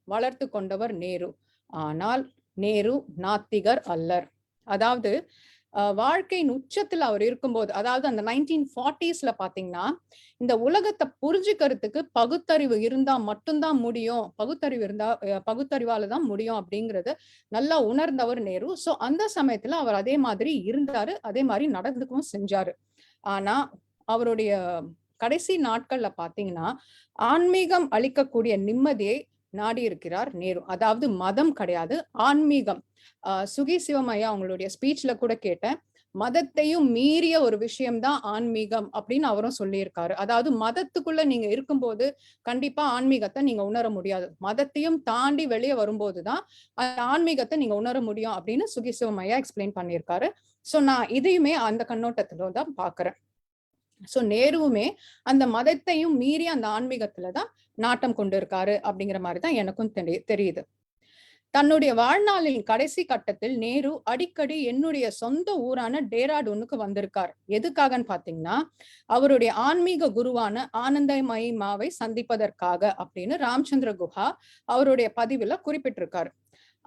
வளர்த்து கொண்டவர் நேரு. ஆனால் நேரு நாத்திகர் அல்லர். அதாவது வாழ்க்கையின் உச்சத்துல அவர் இருக்கும்போது, அதாவது அந்த 1940ஸ்ல பாத்தீங்கன்னா, இந்த உலகத்தை புரிஞ்சுக்கிறதுக்கு பகுத்தறிவு இருந்தா மட்டும்தான் முடியும், பகுத்தறிவால தான் முடியும் அப்படிங்கறத நல்லா உணர்ந்தவர் நேரு. சோ அந்த சமயத்துல அவர் அதே மாதிரி இருந்தாரு, அதே மாதிரி நடந்துக்கவும் செஞ்சாரு. ஆனா அவருடைய கடைசி நாட்கள்ல பாத்தீங்கன்னா ஆன்மீகம் அளிக்கக்கூடிய நிம்மதியை நாடி இருக்கிறார் நேரு. அதாவது மதம் கிடையாது, ஆன்மீகம். சுகி சிவமையா அவங்களுடைய ஸ்பீச்ல கூட கேட்டேன், மதத்தையும் மீறிய ஒரு விஷயம்தான் ஆன்மீகம் அப்படின்னு அவரும் சொல்லியிருக்காரு. அதாவது மதத்துக்குள்ள நீங்க இருக்கும்போது கண்டிப்பா ஆன்மீகத்தை நீங்க உணர முடியாது, மதத்தையும் தாண்டி வெளியே வரும்போதுதான் அந்த ஆன்மீகத்தை நீங்க உணர முடியும் அப்படின்னு சுகி சிவமையா எக்ஸ்பிளைன் பண்ணியிருக்காரு. சோ நான் இதையுமே அந்த கண்ணோட்டத்துல தான் பாக்குறேன். சோ நேருவுமே அந்த மதத்தையும் மீறி அந்த ஆன்மீகத்துலதான் நாட்டம் கொண்டு இருக்காரு அப்படிங்கிற மாதிரிதான் எனக்கும் தெரியுது. தன்னுடைய வாழ்நாளின் கடைசி கட்டத்தில் நேரு அடிக்கடி என்னுடைய சொந்த ஊரான டேராடூனுக்கு வந்திருக்கார். எதுக்காகன்னு பாத்தீங்கன்னா, அவருடைய ஆன்மீக குருவான ஆனந்தமயிமாவை சந்திப்பதற்காக அப்படின்னு ராமச்சந்திர குஹா அவருடைய பதிவுல குறிப்பிட்டிருக்காரு.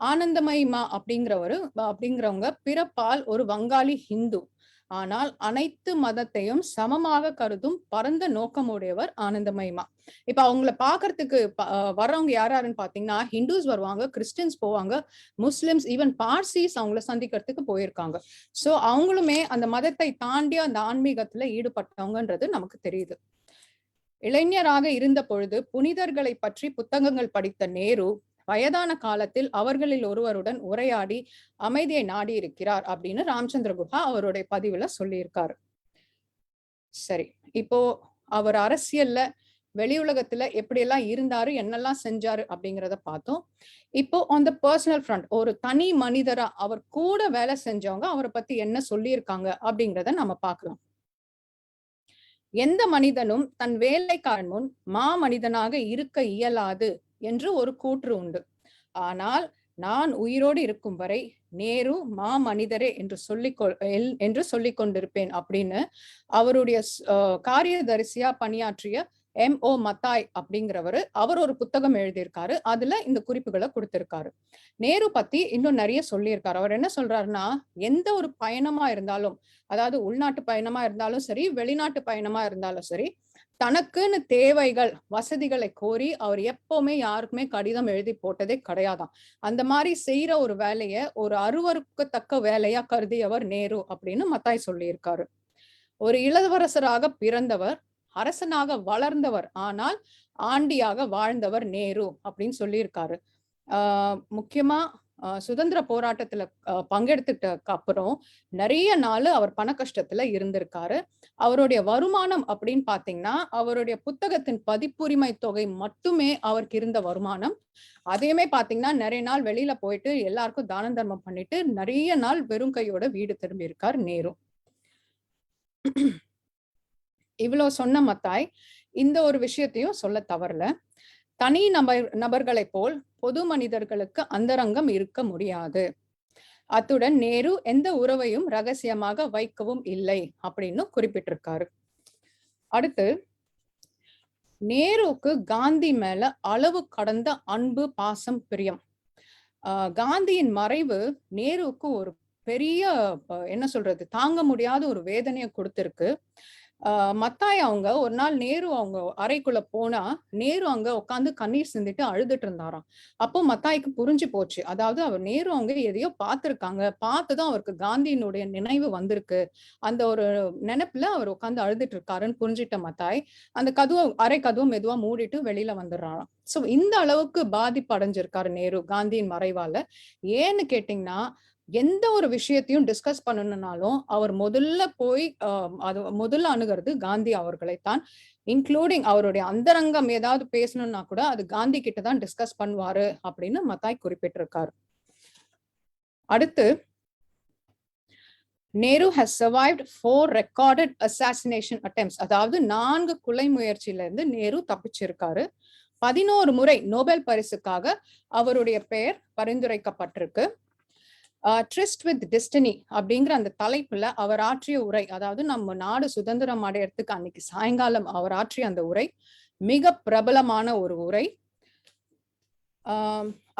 ஆனந்தமயிமா அப்படிங்கிறவங்க பிறப்பால் ஒரு வங்காளி ஹிந்து. ஆனால் அனைத்து மதத்தையும் சமமாக கருதும் பரந்த நோக்கமுடையவர் ஆனந்தமயிமா. இப்ப அவங்கள பாக்குறதுக்கு வர்றவங்க யாருன்னு பாத்தீங்கன்னா, ஹிந்துஸ் வருவாங்க, கிறிஸ்டியன்ஸ் போவாங்க, முஸ்லிம்ஸ், ஈவன் பார்சிஸ் அவங்கள சந்திக்கிறதுக்கு போயிருக்காங்க. சோ அவங்களுமே அந்த மதத்தை தாண்டி அந்த ஆன்மீகத்துல ஈடுபட்டவங்கன்றது நமக்கு தெரியுது. இளைஞராக இருந்த பொழுது புனிதர்களை பற்றி புத்தகங்கள் படித்த நேரு வயதான காலத்தில் அவர்களில் ஒருவருடன் உரையாடி அமைதியை நாடி இருக்கிறார் அப்படின்னு ராமச்சந்திர குஹா அவருடைய பதிவுல சொல்லியிருக்காரு. சரி, இப்போ அவர் அரசியல்ல வெளி உலகத்துல எப்படி எல்லாம் இருந்தாரு, என்னெல்லாம் செஞ்சாரு அப்படிங்கிறத பார்த்தோம். இப்போ ஆன் த பர்சனல் ஃப்ரண்ட், ஒரு தனி மனிதரா அவர் கூட வேலை செஞ்சவங்க அவரை பத்தி என்ன சொல்லியிருக்காங்க அப்படிங்கிறத நம்ம பார்க்கலாம். எந்த மனிதனும் தன் வேலைக்காரன் முன் மனிதனாக இருக்க இயலாது என்று ஒரு கூற்று உண்டு. ஆனால் நான் உயிரோடு இருக்கும் வரை நேரு மனிதரே என்று சொல்லிக் கொண்டிருப்பேன் அப்படின்னு அவருடைய காரியதரிசியா பணியாற்றிய M.O. மத்தாய் அப்படிங்கிறவரு அவர் ஒரு புத்தகம் எழுதியிருக்காரு. அதுல இந்த குறிப்புகளை கொடுத்திருக்காரு. நேரு பத்தி இன்னும் நிறைய சொல்லியிருக்காரு. அவர் என்ன சொல்றாருன்னா, எந்த ஒரு பயணமா இருந்தாலும், அதாவது உள்நாட்டு பயணமா இருந்தாலும் சரி, வெளிநாட்டு பயணமா இருந்தாலும் சரி, தனக்குன்னு தேவைகள் வசதிகளை கோரி அவர் எப்பவுமே யாருக்குமே கடிதம் எழுதி போட்டதே கிடையாதாம். அந்த மாதிரி செய்யற ஒரு வேலைய ஒரு அருவருக்கத்தக்க வேலையா கருதியவர் நேரு அப்படின்னு மத்தாய் சொல்லியிருக்காரு. ஒரு இளவரசராக பிறந்தவர், அரசனாக வளர்ந்தவர், ஆனால் ஆண்டியாக வாழ்ந்தவர் நேரு அப்படின்னு சொல்லியிருக்காரு. முக்கியமா சுதந்திர போராட்டத்துல பங்கெடுத்துட்டதுக்கு அப்புறம் நிறைய நாள் அவர் பண கஷ்டத்துல இருந்திருக்காரு. அவருடைய வருமானம் அப்படின்னு பாத்தீங்கன்னா, அவருடைய புத்தகத்தின் பதிப்புரிமை தொகை மட்டுமே அவருக்கு இருந்த வருமானம். அதையுமே பாத்தீங்கன்னா நிறைய நாள் வெளியில போயிட்டு எல்லாருக்கும் தான தர்மம் பண்ணிட்டு நிறைய நாள் வெறும் கையோட வீடு திரும்பி இருக்கார் நேரு. இவ்வளவு சொன்ன மத்தாய் இந்த ஒரு விஷயத்தையும் சொல்ல தவறல. தனி நபர்களை போல் பொது மனிதர்களுக்கு அந்தரங்கம் இருக்க முடியாது. அத்துடன் நேரு எந்த உறவையும் ரகசியமாக வைக்கவும் இல்லை அப்படின்னு குறிப்பிட்டிருக்காரு. அடுத்து, நேருவுக்கு காந்தி மேல அளவு கடந்த அன்பு, பாசம், பிரியம். காந்தியின் மறைவு நேருவுக்கு ஒரு பெரிய என்ன சொல்றது, தாங்க முடியாத ஒரு வேதனையை கொடுத்திருக்கு. மத்தாய் அவங்க ஒரு நாள் நேரு அவங்க அறைக்குள்ள போனா, நேரு அங்க உட்காந்து கண்ணீர் சிந்திட்டு அழுதுட்டு இருந்தாராம். அப்போ மத்தாய்க்கு புரிஞ்சு போச்சு. அதாவது அவர் நேரு அவங்க எதையோ பார்த்திருக்காங்க, பார்த்துதான் அவருக்கு காந்தியினுடைய நினைவு வந்திருக்கு. அந்த ஒரு நினைப்புல அவர் உட்காந்து அழுதுட்டு இருக்காருன்னு புரிஞ்சிட்ட மத்தாய் அந்த அறை கதவை மெதுவா மூடிட்டு வெளியில வந்துடுறாராம். சோ இந்த அளவுக்கு பாதிப்பு அடைஞ்சிருக்காரு நேரு காந்தியின் மறைவால. ஏன்னு கேட்டீங்கன்னா, எந்த ஒரு விஷயத்தையும் டிஸ்கஸ் பண்ணணும்னாலும் அவர் முதல்ல போய் அது முதல்ல அணுகிறது காந்தி அவர்களைத்தான். இன்க்ளூடிங் அவருடைய அந்தரங்கம் ஏதாவது பேசணும்னா கூட அது காந்தி கிட்ட தான் டிஸ்கஸ் பண்ணுவாரு அப்படின்னு மத்தாய் குறிப்பிட்டிருக்காரு. அடுத்து, Nehru has survived 4 recorded assassination attempts. அதாவது 4 கொலை முயற்சியில இருந்து நேரு தப்பிச்சிருக்காரு. 11 முறை நோபல் பரிசுக்காக அவருடைய பெயர் பரிந்துரைக்கப்பட்டிருக்கு. ட்ரிஸ்ட் வித் டெஸ்டினி அப்படிங்கிற அந்த தலைப்புல அவர் ஆற்றிய உரை, அதாவது நம்ம நாடு சுதந்திரம் அடையறதுக்கு அன்னைக்கு சாயங்காலம் அவர் ஆற்றிய அந்த உரை மிக பிரபலமான ஒரு உரை.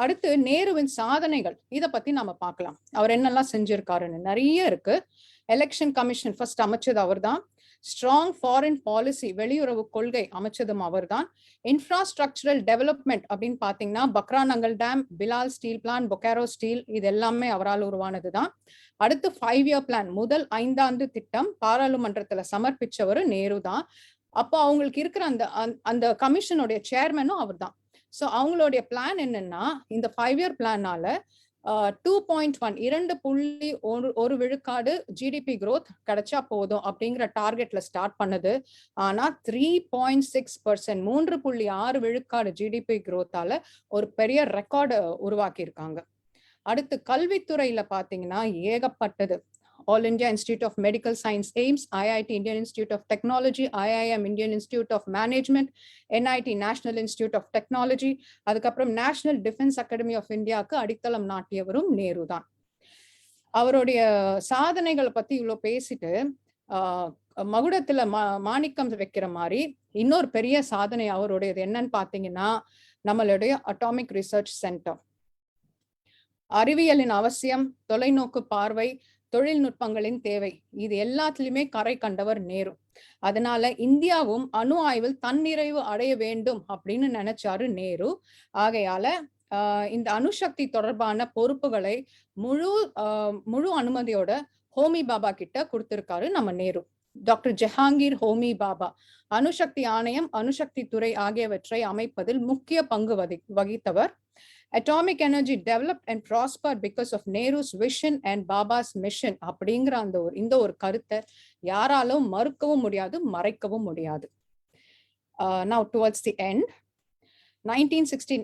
அடுத்து, நேருவின் சாதனைகள், இத பத்தி நம்ம பார்க்கலாம். அவர் என்னெல்லாம் செஞ்சிருக்காருன்னு நிறைய இருக்கு. எலெக்ஷன் கமிஷன் ஃபர்ஸ்ட் அமைச்சது அவர்தான். ஸ்ட்ராங் ஃபாரின் பாலிசி, வெளியுறவு கொள்கை அமைச்சதும் அவர்தான். இன்ஃப்ராஸ்ட்ரக்சரல் டெவலப்மெண்ட் அப்படின்னு பாத்தீங்கன்னா, Bhakra Nangal dam, Bilal steel plan, Bokaro steel, இது எல்லாமே அவரால் உருவானதுதான். அடுத்து 5 இயர் பிளான், முதல் 5 ஆண்டு திட்டம் பாராளுமன்றத்துல சமர்ப்பிச்சவர் நேரு தான். அப்போ அவங்களுக்கு இருக்கிற அந்த கமிஷனுடைய சேர்மனும் அவர் தான். சோ அவங்களுடைய பிளான் என்னன்னா, இந்த 5 இயர் பிளானால 2.1 2.1 விழுக்காடு ஜிடிபி growth கிடைச்சா போதும் அப்படிங்கிற டார்கெட்ல ஸ்டார்ட் பண்ணது. ஆனா 3.6% 3.6 விழுக்காடு ஜிடிபி growthஆல ஒரு பெரிய ரெக்கார்டு உருவாக்கி இருக்காங்க. அடுத்து, கல்வித்துறையில பாத்தீங்கன்னா ஏகப்பட்டது. All India Institute of Medical Science AIIMS, IIT Indian Institute of Technology, IIM Indian Institute of Management, NIT National Institute of Technology, அதுக்கப்புறம் நேஷனல் டிஃபென்ஸ் அகாடமி ஆஃப் இந்தியாவுக்கு அடித்தளம் நாட்டியவரும் நேரு தான். அவருடைய சாதனைகளை பத்தி இவ்வளவு பேசிட்டு மகுடத்துல மாணிக்கம் வைக்கிற மாதிரி இன்னொரு பெரிய சாதனை அவருடையது என்னன்னு பாத்தீங்கன்னா, நம்மளுடைய அட்டாமிக் ரிசர்ச் சென்டர். அறிவியலின் அவசியம், தொலைநோக்கு பார்வை, தொழில்நுட்பங்களின் தேவை, இது எல்லாத்துலயுமே கரை கண்டவர் நேரு. அதனால இந்தியாவும் அணு ஆய்வில் தன்னிறைவு அடைய வேண்டும் அப்படின்னு நினைச்சாரு நேரு. ஆகையால இந்த அணுசக்தி தொடர்பான பொறுப்புகளை முழு அனுமதியோட ஹோமி பாபா கிட்ட கொடுத்திருக்காரு நம்ம நேரு. டாக்டர் ஜஹாங்கீர் ஹோமி பாபா அணுசக்தி ஆணையம், அணுசக்தி துறை ஆகியவற்றை அமைப்பதில் முக்கிய பங்கு வகித்தவர். Atomic energy developed and prospered because of Nehru's vision and Baba's mission அப்படிங்கிற இந்த ஒரு கருத்தை யாராலும் மறுக்கவும் முடியாது, மறைக்கவும் முடியாது. Now towards the end, 1916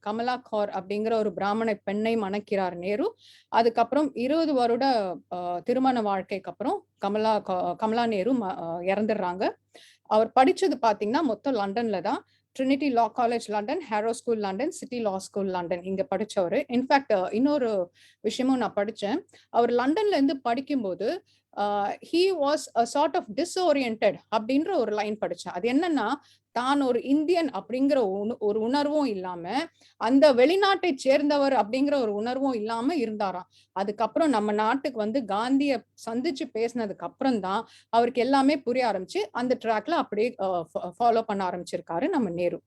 Kamala Kaur அப்படிங்கிற ஒரு பிராமண பெண்ணை மணக்கிறார் நேரு. அதுக்கப்புறம் 20 வருட திருமண வாழ்க்கைக்கு அப்புறம் கமலா நேரு இறந்துடுறாங்க. அவர் படிச்சது பாத்தீங்கன்னா மொத்தம் லண்டன்ல தான். Trinity law college London, Harrow school London, city law school London இங்க படிச்சவர். இன்ஃபேக்ட் இன்னொரு விஷயமும் நான் படிச்சேன். அவர் லண்டன்ல இருந்து படிக்கும்போது he was a sort of disoriented அப்படின்ற ஒரு லைன் படிச்சேன். அது என்னன்னா, தான் ஒரு இந்தியன் அப்படிங்கிற ஒரு உணர்வும் இல்லாம, அந்த வெளிநாட்டை சேர்ந்தவர் அப்படிங்கிற ஒரு உணர்வும் இல்லாம இருந்தாராம். அதுக்கப்புறம் நம்ம நாட்டுக்கு வந்து காந்திய சந்திச்சு பேசினதுக்கு அப்புறம் தான் அவருக்கு எல்லாமே புரிய ஆரம்பிச்சு அந்த ட்ராக்ல அப்படியே ஃபாலோ பண்ண ஆரம்பிச்சிருக்காரு நம்ம நேரு.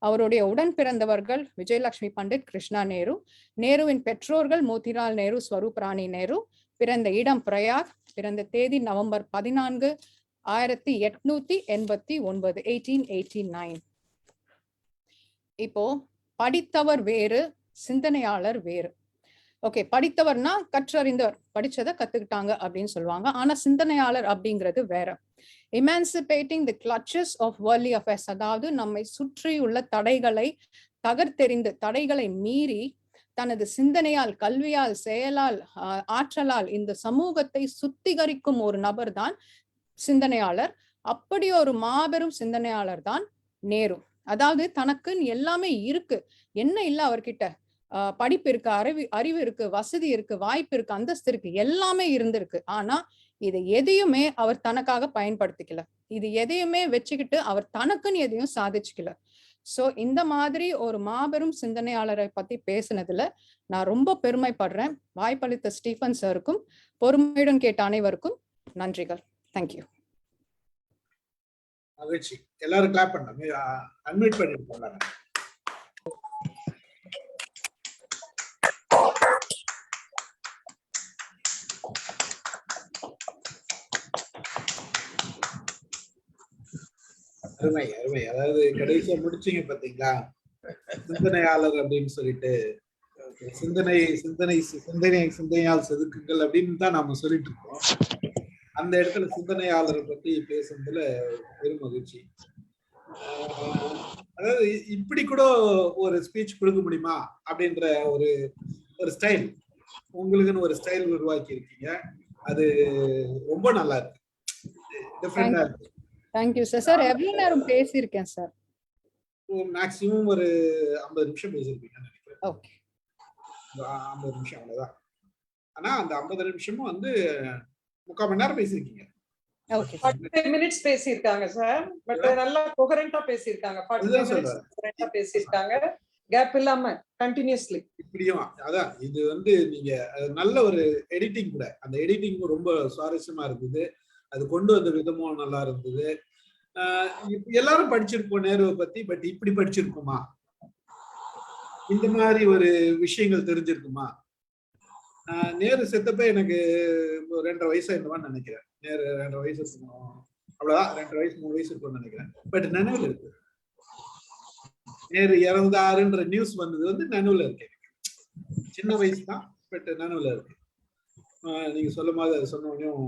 அவருடைய உடன் பிறந்தவர்கள் விஜயலட்சுமி பண்டிட், கிருஷ்ணா நேரு. நேருவின் பெற்றோர்கள் மோதிலால் நேரு, ஸ்வரூப் ராணி நேரு. பிறந்த இடம் பிரயாக். பிறந்த தேதி நவம்பர் 14, 1889, 1889. இப்போ படித்தவர் வேறு, சிந்தனையாளர் வேறு. ஓகே, படித்தவர்னா கற்றறிந்தவர், படிச்சதை கத்துக்கிட்டாங்க அப்படின்னு சொல்லுவாங்க. ஆனா சிந்தனையாளர் அப்படிங்கிறது வேற. எமான்சிபேட்டிங் தி கிளச்சஸ் ஆஃப் வேர்ல்ட்லி அஃபேர்ஸ், அதாவது நம்மை சுற்றியுள்ள தடைகளை தகர்த்தெறிந்து, தடைகளை மீறி தனது சிந்தனையால், கல்வியால், செயலால், ஆற்றலால் இந்த சமூகத்தை சுத்திகரிக்கும் ஒரு நபர் தான் சிந்தனையாளர். அப்படி ஒரு மாபெரும் சிந்தனையாளர் தான் நேரு. அதாவது தனக்குன்னு எல்லாமே இருக்கு, என்ன இல்ல அவர்கிட்ட? படிப்பு இருக்கு, அறிவு இருக்கு, வசதி இருக்கு, வாய்ப்பு இருக்கு, அந்தஸ்து இருக்கு, எல்லாமே இருந்திருக்கு. ஆனா இது எதையுமே அவர் தனக்காக பயன்படுத்திக்கல. இது எதையுமே வச்சுக்கிட்டு அவர் தனக்குன்னு எதையும் சாதிச்சுக்கல. சோ இந்த மாதிரி ஒரு மாபெரும் சிந்தனையாளரை பத்தி பேசினதுல நான் ரொம்ப பெருமைப்படுறேன். வாய்ப்பளித்த ஸ்டீஃபன் சாருக்கும் பொறுமையுடன் கேட்ட அனைவருக்கும் நன்றிகள். தேங்க்யூ. மகிழ்ச்சி. எல்லாரும் கிளாப் பண்ணலாம். அட்மிட் பண்ணிட்டு போறாங்க. அருமை அருமை. அதாவது கடைசியா முடிச்சீங்க பாத்தீங்களா, சிந்தனையாளர் அப்படின்னு சொல்லிட்டு, சிந்தனையால் செதுக்குங்கள் அப்படின்னு தான் நாம சொல்லிட்டு இருக்கோம். அந்த இடத்துல சிந்தனையாளரை பத்தி பேசுறதுல பெரும் மகிழ்ச்சி. அதாவது இப்படி கூட ஒரு ஸ்பீச் கொடுக்க முடியுமா அப்படின்ற ஒரு ஸ்டைல், உங்களுக்குன்னு ஒரு ஸ்டைல் உருவாக்கி இருக்கீங்க. அது ரொம்ப நல்லா இருக்கு, டிஃபரெண்டா இருக்கு. Thank you sir. சார் எவ்வளவு நேரம் பேசியிருக்கேன் சார்? மேக்ஸிமம் ஒரு 50 நிமிஷம் பேசியிருப்பீங்கன்னு நினைக்கிறேன். ஓகே, 50 நிமிஷம் அவ்வளவுதான். ஆனா அந்த 50 நிமிஷமும் வந்து 3/4 மணி நேரம் பேசியிருக்கீங்க. ஓகே, 10 மினிட்ஸ் பேசியிருக்காங்க சார். பட் நல்லா கோஹரண்டா பேசியிருக்காங்க. 40 மினிட்ஸ் கோஹரண்டா பேசியிருக்காங்க, கேப் இல்லாம கண்டினியூஸ்லி. இப்படியும் அதான் இது வந்து நீங்க நல்ல ஒரு எடிட்டிங் கூட, அந்த எடிட்டிங் ரொம்ப சுவாரஸ்யமா இருந்தது. அது கொண்டு வந்த விதமும் நல்லா இருந்தது. எல்லாரும் படிச்சிருப்போம் நேருவை பத்தி, பட் இப்படி படிச்சிருக்குமா, இந்த மாதிரி ஒரு விஷயங்கள் தெரிஞ்சிருக்குமா? நேரு செத்தப்ப எனக்கு 2.5 வயசு இருந்தவான்னு நினைக்கிறேன். நேரு 2.5 வயசு இருக்கணும், அவ்வளவுதான். 2.5 வயசு 3 வயசு இருக்கும்னு நினைக்கிறேன். பட் நினைவுல இருக்கு. நேரு இறந்தாருன்ற நியூஸ் வந்தது வந்து நினைவுல இருக்கு. சின்ன வயசு தான், பட் நினைவுல இருக்கு. நீங்க சொல்லும் போது அது சொன்னோடனையும்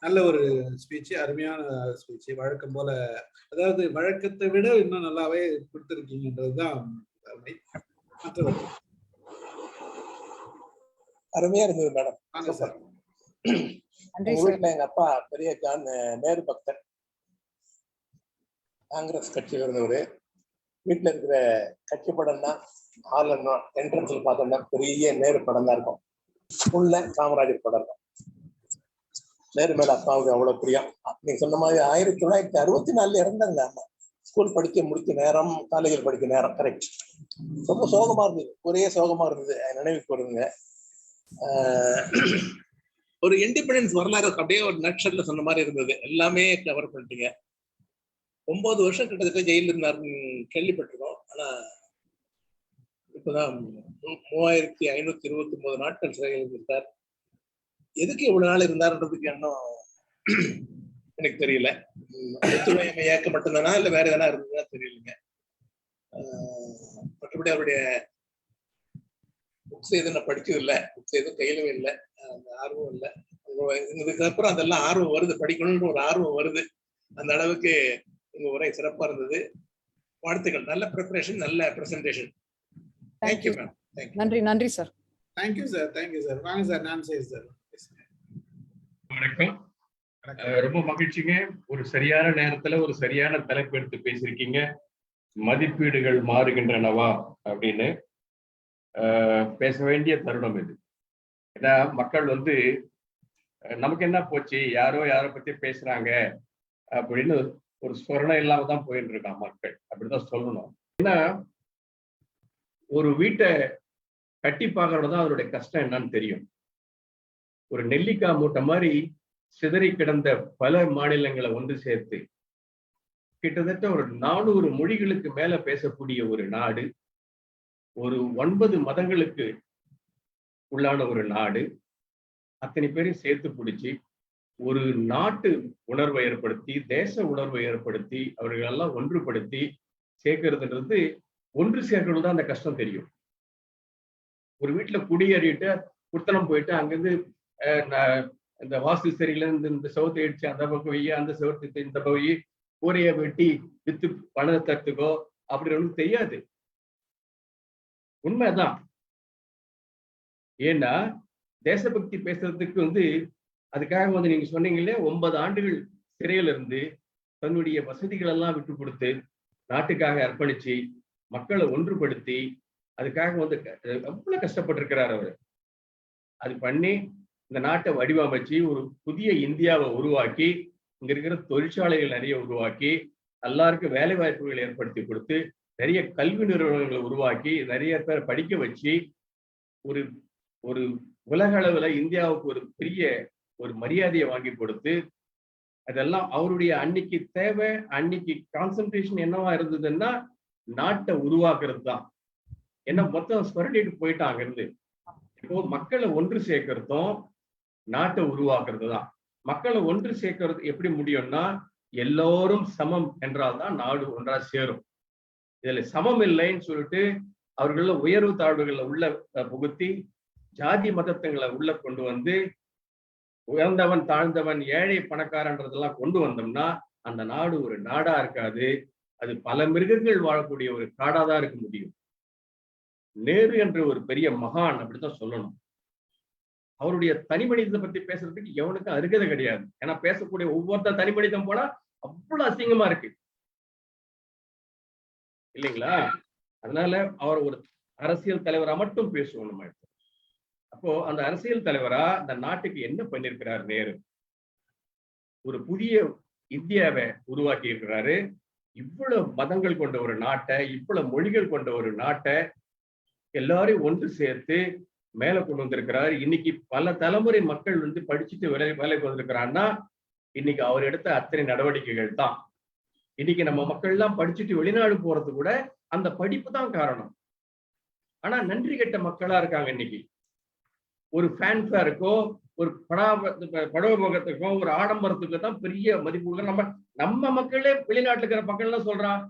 நல்ல ஒரு ஸ்பீச், அருமையான ஸ்பீச். வழக்கம் போல, அதாவது வழக்கத்தை விட இன்னும் நல்லாவே கொடுத்திருக்கீங்கன்றதுதான் அருமை. மற்றவர்கள் அருமையா இருந்தது மேடம். சார், எங்க வீட்டுல எங்க அப்பா பெரிய நேரு பக்தர், காங்கிரஸ் கட்சியில் இருந்தவரு. வீட்டுல இருக்கிற கட்சி படம் தான் ஹால் என்ட்ரன்ஸ்ல பார்த்தோம்னா பெரிய நேரு படம் தான் இருக்கும். உள்ள காமராஜர் படம் இருக்கும். நேரு மேல அப்பாவுக்கு அவ்வளவு பிரியம். நீங்க சொன்ன மாதிரி 1964 இறந்தாங்க. அம்மா ஸ்கூல் படிக்க முடிக்க நேரம், காலேஜில் படிக்க நேரம். கரெக்ட். ரொம்ப சோகமா இருந்தது, ஒரே சோகமா இருந்தது. நினைவுக்கு வருதுங்க. ஒரு இண்டிபெண்டன்ஸ் வரலாறு அப்படியே ஒரு நட்சத்திரத்துல சொன்ன மாதிரி இருந்தது. எல்லாமே கவர் பண்ணிட்டீங்க. 9 வருஷம் கிட்டத்தட்ட ஜெயில இருந்தாருன்னு கேள்விப்பட்டிருக்கோம். ஆனா இப்பதான் 3529 நாட்கள் சிறையில் இருந்தார். எதுக்கு இவ்வளவு நாள் இருந்தாருன்றதுக்கு இன்னும் எனக்கு தெரியல. ஒத்துழையாமை ஏக்க மட்டும்தானா இல்ல வேற எதனா இருந்ததா தெரியலங்க. மற்றபடி அவருடைய புக்ஸ் எதுவும் நான் படிச்சது இல்லை, புக்ஸ் எதுவும் கையிலும் இல்லை, அந்த ஆர்வம் இல்லை. இதுக்கப்புறம் அதெல்லாம் ஆர்வம் வருது, படிக்கணும்னு ஒரு ஆர்வம் வருது. அந்த அளவுக்கு உங்க உரை சிறப்பா இருந்தது. வாழ்த்துக்கள். நல்ல ப்ரிப்பரேஷன், நல்ல பிரசன்டேஷன். Thank you ma'am. நன்றி நன்றி sir. Thank you sir. Thank you sir. வாங்க சார். நான் சார். வணக்கம். ரொம்ப மகிழ்ச்சிங்க. ஒரு சரியான நேரத்துல ஒரு சரியான தலைப்பு எடுத்து பேசியிருக்கீங்க. மதிப்பீடுகள் மாறுகின்றனவா அப்படின்னு பேச வேண்டிய தருணம் இது. ஏன்னா மக்கள் நமக்கு என்ன போச்சு, யாரோ யாரை பத்தி பேசுறாங்க அப்படின்னு ஒரு சொரணை இல்லாம தான் போயிட்டு இருக்கான் மக்கள். அப்படிதான் சொல்லணும். ஏன்னா ஒரு வீட்டை கட்டி பார்க்கறதுதான் அதனுடைய கஷ்டம் என்னன்னு தெரியும். ஒரு நெல்லிக்காய் மூட்டை மாதிரி சிதறி கிடந்த பல மாநிலங்களை ஒன்று சேர்த்து கிட்டத்தட்ட ஒரு 400 மொழிகளுக்கு மேல பேசக்கூடிய ஒரு நாடு, ஒரு 9 மதங்களுக்கு உள்ளான ஒரு நாடு, அத்தனை பேரையும் சேர்த்து பிடிச்சி ஒரு நாட்டு உணர்வை ஏற்படுத்தி, தேச உணர்வை ஏற்படுத்தி, அவர்கள் எல்லாம் ஒன்றுபடுத்தி சேர்க்கறதுன்றது, ஒன்று சேர்க்கறது தான் அந்த கஷ்டம் தெரியும். ஒரு வீட்டுல குடியேறிட்டு குத்தனம் போயிட்டு அங்கிருந்து இந்த வாஸ்து சரியில இந்த செவத்தை அடிச்சு அந்த பக்கம் போய், அந்த செவத்தை இந்த போய் கூரையை வெட்டி வித்து பணத்தத்துக்கோ அப்படி ஒன்றும் தெரியாது. உண்மைதான். ஏன்னா தேசபக்தி பேசுறதுக்கு அதுக்காக நீங்க சொன்னீங்களே 9 ஆண்டுகள் சிறையில இருந்து தன்னுடைய வசதிகள் எல்லாம் விட்டு கொடுத்து நாட்டுக்காக அர்ப்பணிச்சு மக்களை ஒன்றுபடுத்தி அதுக்காக அவ்வளவு கஷ்டப்பட்டிருக்கிறார் அவர். அது பண்ணி இந்த நாட்டை வடிவமைச்சு ஒரு புதிய இந்தியாவை உருவாக்கி, இங்க இருக்கிற தொழிற்சாலைகள் நிறைய உருவாக்கி, எல்லாருக்கும் வேலை வாய்ப்புகள் ஏற்படுத்தி கொடுத்து, நிறைய கல்வி நிறுவனங்களை உருவாக்கி, நிறைய பேர் படிக்க வச்சு, ஒரு ஒரு உலக அளவுல இந்தியாவுக்கு ஒரு பெரிய ஒரு மரியாதையை வாங்கி கொடுத்து, அதெல்லாம் அவருடைய அன்னைக்கு தேவை. அன்னைக்கு கான்சென்ட்ரேஷன் என்னவா இருந்ததுன்னா நாட்டை உருவாக்குறது தான். என்ன மொத்தம் ஸ்பரண்டிட்டு போயிட்டாங்க இருந்து. இப்போ மக்களை ஒன்று சேர்க்கறதும் நாட்டை உருவாக்குறது தான். மக்களை ஒன்று சேர்க்கறது எப்படி முடியும்னா எல்லோரும் சமம் என்றால் தான் நாடு ஒன்றா சேரும். இதுல சமம் இல்லைன்னு சொல்லிட்டு அவர்கள உயர்வு தாழ்வுகளை உள்ள புகுத்தி, ஜாதி மதத்தங்களை உள்ள கொண்டு உயர்ந்தவன் தாழ்ந்தவன் ஏழை பணக்காரன்றதெல்லாம் கொண்டு வந்தோம்னா அந்த நாடு ஒரு நாடா இருக்காது. அது பல மிருகங்கள் வாழக்கூடிய ஒரு காடாதான் இருக்க முடியும். நேரு என்ற ஒரு பெரிய மகான் அப்படித்தான் சொல்லணும். அவருடைய தனி மனிதத்தை பத்தி பேசுறதுக்கு எவனுக்கும் அருகதை கிடையாது. ஏன்னா பேசக்கூடிய ஒவ்வொருத்தர் தனி மனிதம் போனா அவ்வளவு அசிங்கமா இருக்கு இல்லைங்களா? அதனால அவர் ஒரு அரசியல் தலைவரா மட்டும் பேசுவோம் நம்ம. அப்போ அந்த அரசியல் தலைவரா இந்த நாட்டுக்கு என்ன பண்ணிருக்கிறார் நேரு? ஒரு புதிய இந்தியாவை உருவாக்கி இருக்கிறாரு. இவ்வளவு மதங்கள் கொண்ட ஒரு நாட்டை, இவ்வளவு மொழிகள் கொண்ட ஒரு நாட்டை எல்லாரையும் ஒன்று சேர்த்து மேல கொண்டு வந்திருக்கிறார். இன்னைக்கு பல தலைமுறை மக்கள் படிச்சுட்டு வேலைக்கு வந்திருக்கிறான்னா இன்னைக்கு அவர் எடுத்த அத்தனை நடவடிக்கைகள் தான். இன்னைக்கு நம்ம மக்கள் எல்லாம் படிச்சுட்டு வெளிநாடு போறது கூட அந்த படிப்பு தான் காரணம். ஆனா நன்றி கெட்ட மக்களா இருக்காங்க. இன்னைக்கு ஒரு ஃபேன்ஃபேருக்கோ, ஒரு படமுகத்துக்கோ, ஒரு ஆடம்பரத்துக்கோ தான் பெரிய மதிப்பு. நம்ம மக்களே வெளிநாட்டுல இருக்கிற மக்கள் எல்லாம் சொல்றான்,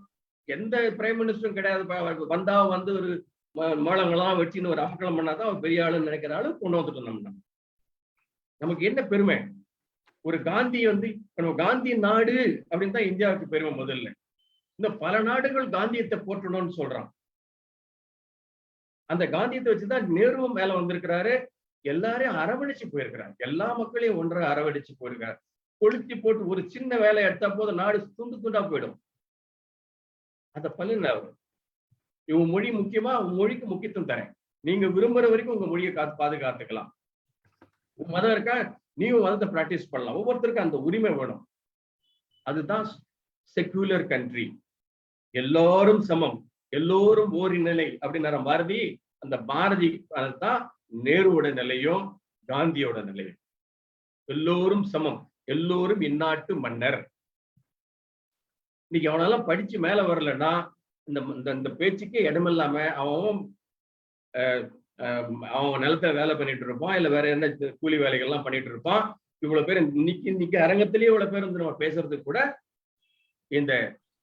எந்த பிரைம் மினிஸ்டரும் கிடையாது, வந்தா ஒரு மேளங்கள்லாம் வச்சுன்னு ஒரு அமக்கலம் பண்ணாதான் அவர் பெரிய ஆளுன்னு நினைக்கிற ஆளு கொண்டு வந்துட்டோம். நமக்கு என்ன பெருமை? ஒரு காந்தி காந்தி நாடு அப்படின்னு தான் இந்தியாவுக்கு பெருமை முதல்ல. இந்த பல நாடுகள் காந்தியத்தை போற்றணும்னு சொல்றான். அந்த காந்தியத்தை வச்சுதான் நேருவும் மேல வந்திருக்கிறாரு. எல்லாரையும் அரவணைச்சு போயிருக்கிறார். எல்லா மக்களையும் ஒன்றாக அரவணைச்சு போயிருக்கிறார். கொளுத்தி போட்டு ஒரு சின்ன வேலையை எடுத்தா போது நாடு துண்டு துண்டா போயிடும். அந்த பலன் அவர் இவங்க மொழி முக்கியமா, உங்க மொழிக்கு முக்கியத்துவம் தரேன். நீங்க விரும்புற வரைக்கும் உங்க மொழியை பாதுகாத்துக்கலாம். மதம் இருக்கா, நீயும் மதத்தை பிராக்டிஸ் பண்ணலாம். ஒவ்வொருத்தருக்கும் அந்த உரிமை வேணும். அதுதான் செக்யூலர் கண்ட்ரி. எல்லோரும் சமம், எல்லோரும் ஓரிநிலை அப்படின்ற பாரதி. அந்த பாரதி தான் நேருவோட நிலையும் காந்தியோட நிலையும். எல்லோரும் சமம், எல்லோரும் இந்நாட்டு மன்னர். இன்னைக்கு அவனெல்லாம் படிச்சு மேல வரலன்னா இந்த பேச்சுக்கே இடமில்லாம அவன் நிலத்துல வேலை பண்ணிட்டு இருப்பான், இல்ல வேற என்ன கூலி வேலைகள்லாம் பண்ணிட்டு இருப்பான். இவ்வளவு பேர் இன்னைக்கு அரங்கத்திலேயே இவ்வளவு பேர் வந்து நம்ம பேசுறதுக்கு கூட இந்த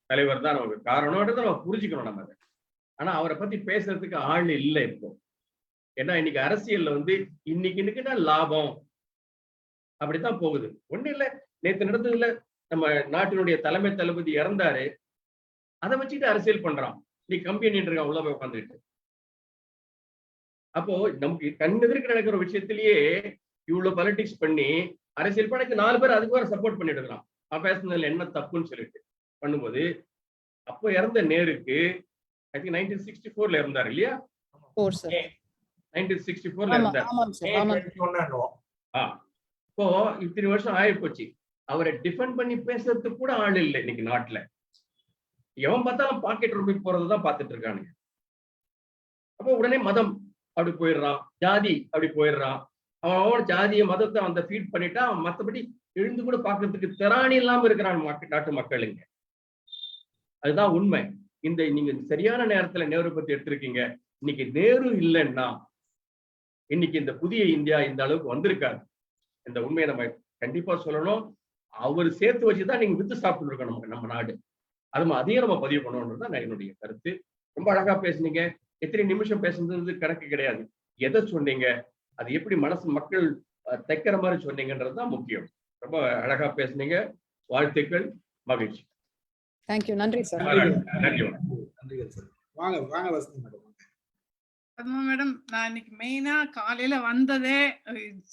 தலைவர் தான் நமக்கு காரணம்ன்றதை நம்ம புரிஞ்சுக்கணும் நம்ம அதை. ஆனா அவரை பத்தி பேசுறதுக்கு ஆள் இல்லை இப்போ. ஏன்னா இன்னைக்கு அரசியல்ல வந்து இன்னைக்குன்னா லாபம் அப்படித்தான் போகுது. ஒண்ணு இல்ல, நேற்று நடந்ததுல நம்ம நாட்டினுடைய தலைமை தளபதி இறந்தாரு, அதை வச்சுட்டு அரசியல் பண்றான். நீ கம்பெனி இருக்கான் உள்ள போய் உட்காந்துட்டு. அப்போ நமக்கு கண்ணெதிர்க்கு நடக்கிற விஷயத்திலேயே இவ்வளவு பாலிடிக்ஸ் பண்ணி அரசியல் பண்ணி 4 பேர் அதுக்கு வேற சப்போர்ட் பண்ணிட்டு இருக்கிறான். அவன் பேசுனதுல என்ன தப்புன்னு சொல்லிட்டு பண்ணும்போது, அப்போ இறந்த நேருக்கு ஐ திங்க் 1964 இருந்தாரு இல்லையா? 1964 இருந்தார். இப்போ இத்தனை வருஷம் ஆயிப்போச்சு. அவரை டிஃபெண்ட் பண்ணி பேசுறதுக்கு கூட ஆள் இல்லை இன்னைக்கு நாட்டுல. எவன் பார்த்தாலும் பாக்கெட் ரூபி போறதுதான் பார்த்துட்டு இருக்கானுங்க. அப்போ உடனே மதம் அப்படி போயிடுறான், ஜாதி அப்படி போயிடுறான். அவன் ஜாதிய மதத்தை அந்த ஃபீட் பண்ணிட்டா அவன் மற்றபடி எழுந்து கூட பாக்குறதுக்கு திராணி இல்லாம இருக்கிறான் நாட்டு மக்களுங்க. அதுதான் உண்மை. நீங்க சரியான நேரத்துல நேரு பத்தி எடுத்திருக்கீங்க. இன்னைக்கு நேரு இல்லைன்னா இன்னைக்கு இந்த புதிய இந்தியா இந்த அளவுக்கு வந்திருக்காரு. இந்த உண்மையை நம்ம கண்டிப்பா சொல்லணும். அவர் சேர்த்து வச்சுதான் நீங்க வித்து சாப்பிட்டு இருக்கணும் நம்ம நாடு. அதையும் நம்ம பதிவு பண்ணணும்ன்றதுதான் என்னுடைய கருத்து. ரொம்ப அழகா பேசுனீங்க. எத்தனை நிமிஷம் பேசுறது கணக்கு கிடையாது. எதை சொன்னீங்க, அது எப்படி மனசு மக்கள் தைக்கிற மாதிரி சொன்னீங்கன்றதுதான் முக்கியம். ரொம்ப அழகா பேசுனீங்க. வாழ்த்துக்கள், மகிழ்ச்சி. தேங்க்யூ. நன்றி சார். நன்றி சார். வாங்க வசந்தி மேடம். பத்மா மேடம், நான் இன்னைக்கு மெயினா காலையில வந்ததே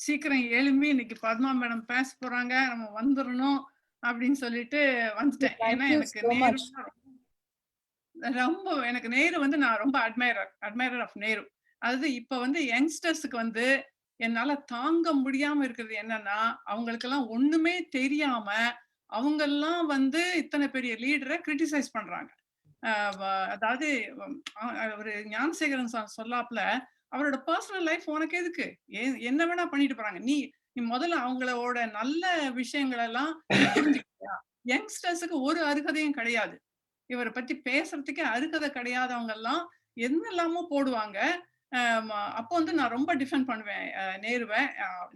சீக்கிரம் எழும்பி இன்னைக்கு பத்மா மேடம் பேச போறாங்க, நம்ம வந்துடணும் அப்படின்னு சொல்லிட்டு வந்துட்டேன். ஏன்னா எனக்கு நேரு வந்து நான் ரொம்ப அட்மைரர் ஆஃப் நேரு. அதாவது இப்ப வந்து யங்ஸ்டர்ஸுக்கு வந்து என்னால தாங்க முடியாம இருக்கிறது என்னன்னா, அவங்களுக்கெல்லாம் ஒண்ணுமே தெரியாம அவங்க எல்லாம் வந்து இத்தனை பெரிய லீடரை கிரிட்டிசைஸ் பண்றாங்க. அதாவது ஒரு ஞானசேகரன் சொல்லாப்ல, அவரோட பர்சனல் லைஃப் உனக்கு எதுக்கு, என்ன வேணா பண்ணிட்டு போறாங்க, நீ முதல்ல அவங்களோட நல்ல விஷயங்கள் எல்லாம் புரிஞ்சுக்கிட்டியா? யங்ஸ்டர்ஸுக்கு ஒரு அருகதையும் கிடையாது. இவரை பத்தி பேசுறதுக்கே அருகதை கிடையாதவங்க எல்லாம் என்னெல்லாமோ போடுவாங்க. அப்போ வந்து நான் ரொம்ப டிஃபெண்ட் பண்ணுவேன் நேருவை.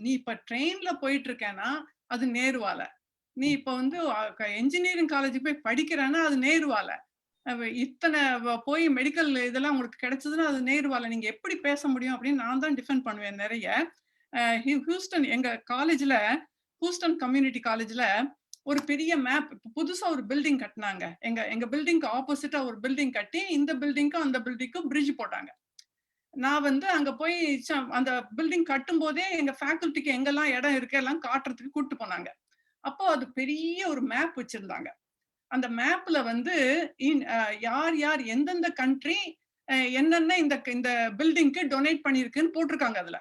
நீ இப்ப ட்ரெயின்ல போயிட்டு இருக்கேன்னா அது நேருவால, நீ இப்ப வந்து என்ஜினியரிங் காலேஜுக்கு போய் படிக்கிறேன்னா அது நேருவால, இத்தனை போய் மெடிக்கல் இதெல்லாம் உங்களுக்கு கிடைச்சதுன்னா அது நேருவால, நீங்க எப்படி பேச முடியும் அப்படின்னு நான் தான் டிஃபெண்ட் பண்ணுவேன் நிறைய. ஹூஸ்டன், எங்க காலேஜ்ல ஹூஸ்டன் கம்யூனிட்டி காலேஜ்ல ஒரு பெரிய மேப், புதுசா ஒரு பில்டிங் கட்டினாங்க. எங்க பில்டிங்க்கு ஆப்போசிட்டா ஒரு பில்டிங் கட்டி இந்த பில்டிங்க்கும் அந்த பில்டிங்க்கும் பிரிட்ஜ் போட்டாங்க. நான் வந்து அங்க போய் அந்த பில்டிங் கட்டும் போதே எங்க ஃபேக்கல்டிக்கு எங்கெல்லாம் இடம் இருக்கு எல்லாம் காட்டுறதுக்கு கூப்பிட்டு போனாங்க. அப்போ அது பெரிய ஒரு மேப் வச்சிருந்தாங்க. அந்த மேப்ல வந்து யார் யார் எந்தெந்த கண்ட்ரி என்னென்ன இந்த பில்டிங்க்கு டொனேட் பண்ணிருக்குன்னு போட்டிருக்காங்க. அதுல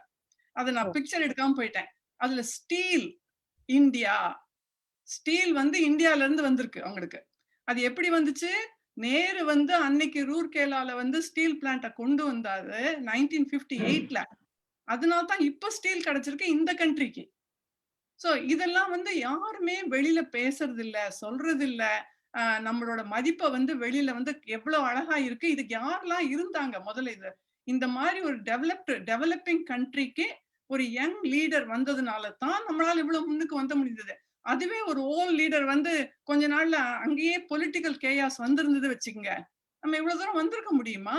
அதை நான் பிக்சர் எடுக்காம போயிட்டேன். அதுல ஸ்டீல் இந்தியா, ஸ்டீல் வந்து இந்தியால இருந்து வந்திருக்கு அவங்களுக்கு. அது எப்படி வந்துச்சு? நேரு வந்து அன்னைக்கு ரூர்கேலால வந்து ஸ்டீல் பிளான்ட கொண்டு வந்தாரு 1958ல. அதனால்தான் இப்ப ஸ்டீல் கிடைச்சிருக்கு இந்த கண்ட்ரிக்கு. சோ இதெல்லாம் வந்து யாருமே வெளியில பேசுறது இல்ல, சொல்றது இல்ல. நம்மளோட மதிப்பை வந்து வெளியில வந்து எவ்வளவு அழகா இருக்கு, இதுக்கு யாரெல்லாம் இருந்தாங்க முதல்ல. இது இந்த மாதிரி ஒரு டெவலப்பிங் கண்ட்ரிக்கு ஒரு யங் லீடர் வந்ததுனால தான் நம்மளால இவ்வளவு முன்னுக்கு வந்து முடிந்தது. அதுவே ஒரு ஓல்ட் லீடர் வந்து கொஞ்ச நாள்ல அங்கேயே பொலிட்டிக்கல் கேயாஸ் வந்திருந்தது வச்சுக்கோங்க, நம்ம இவ்வளவு தூரம் வந்திருக்க முடியுமா?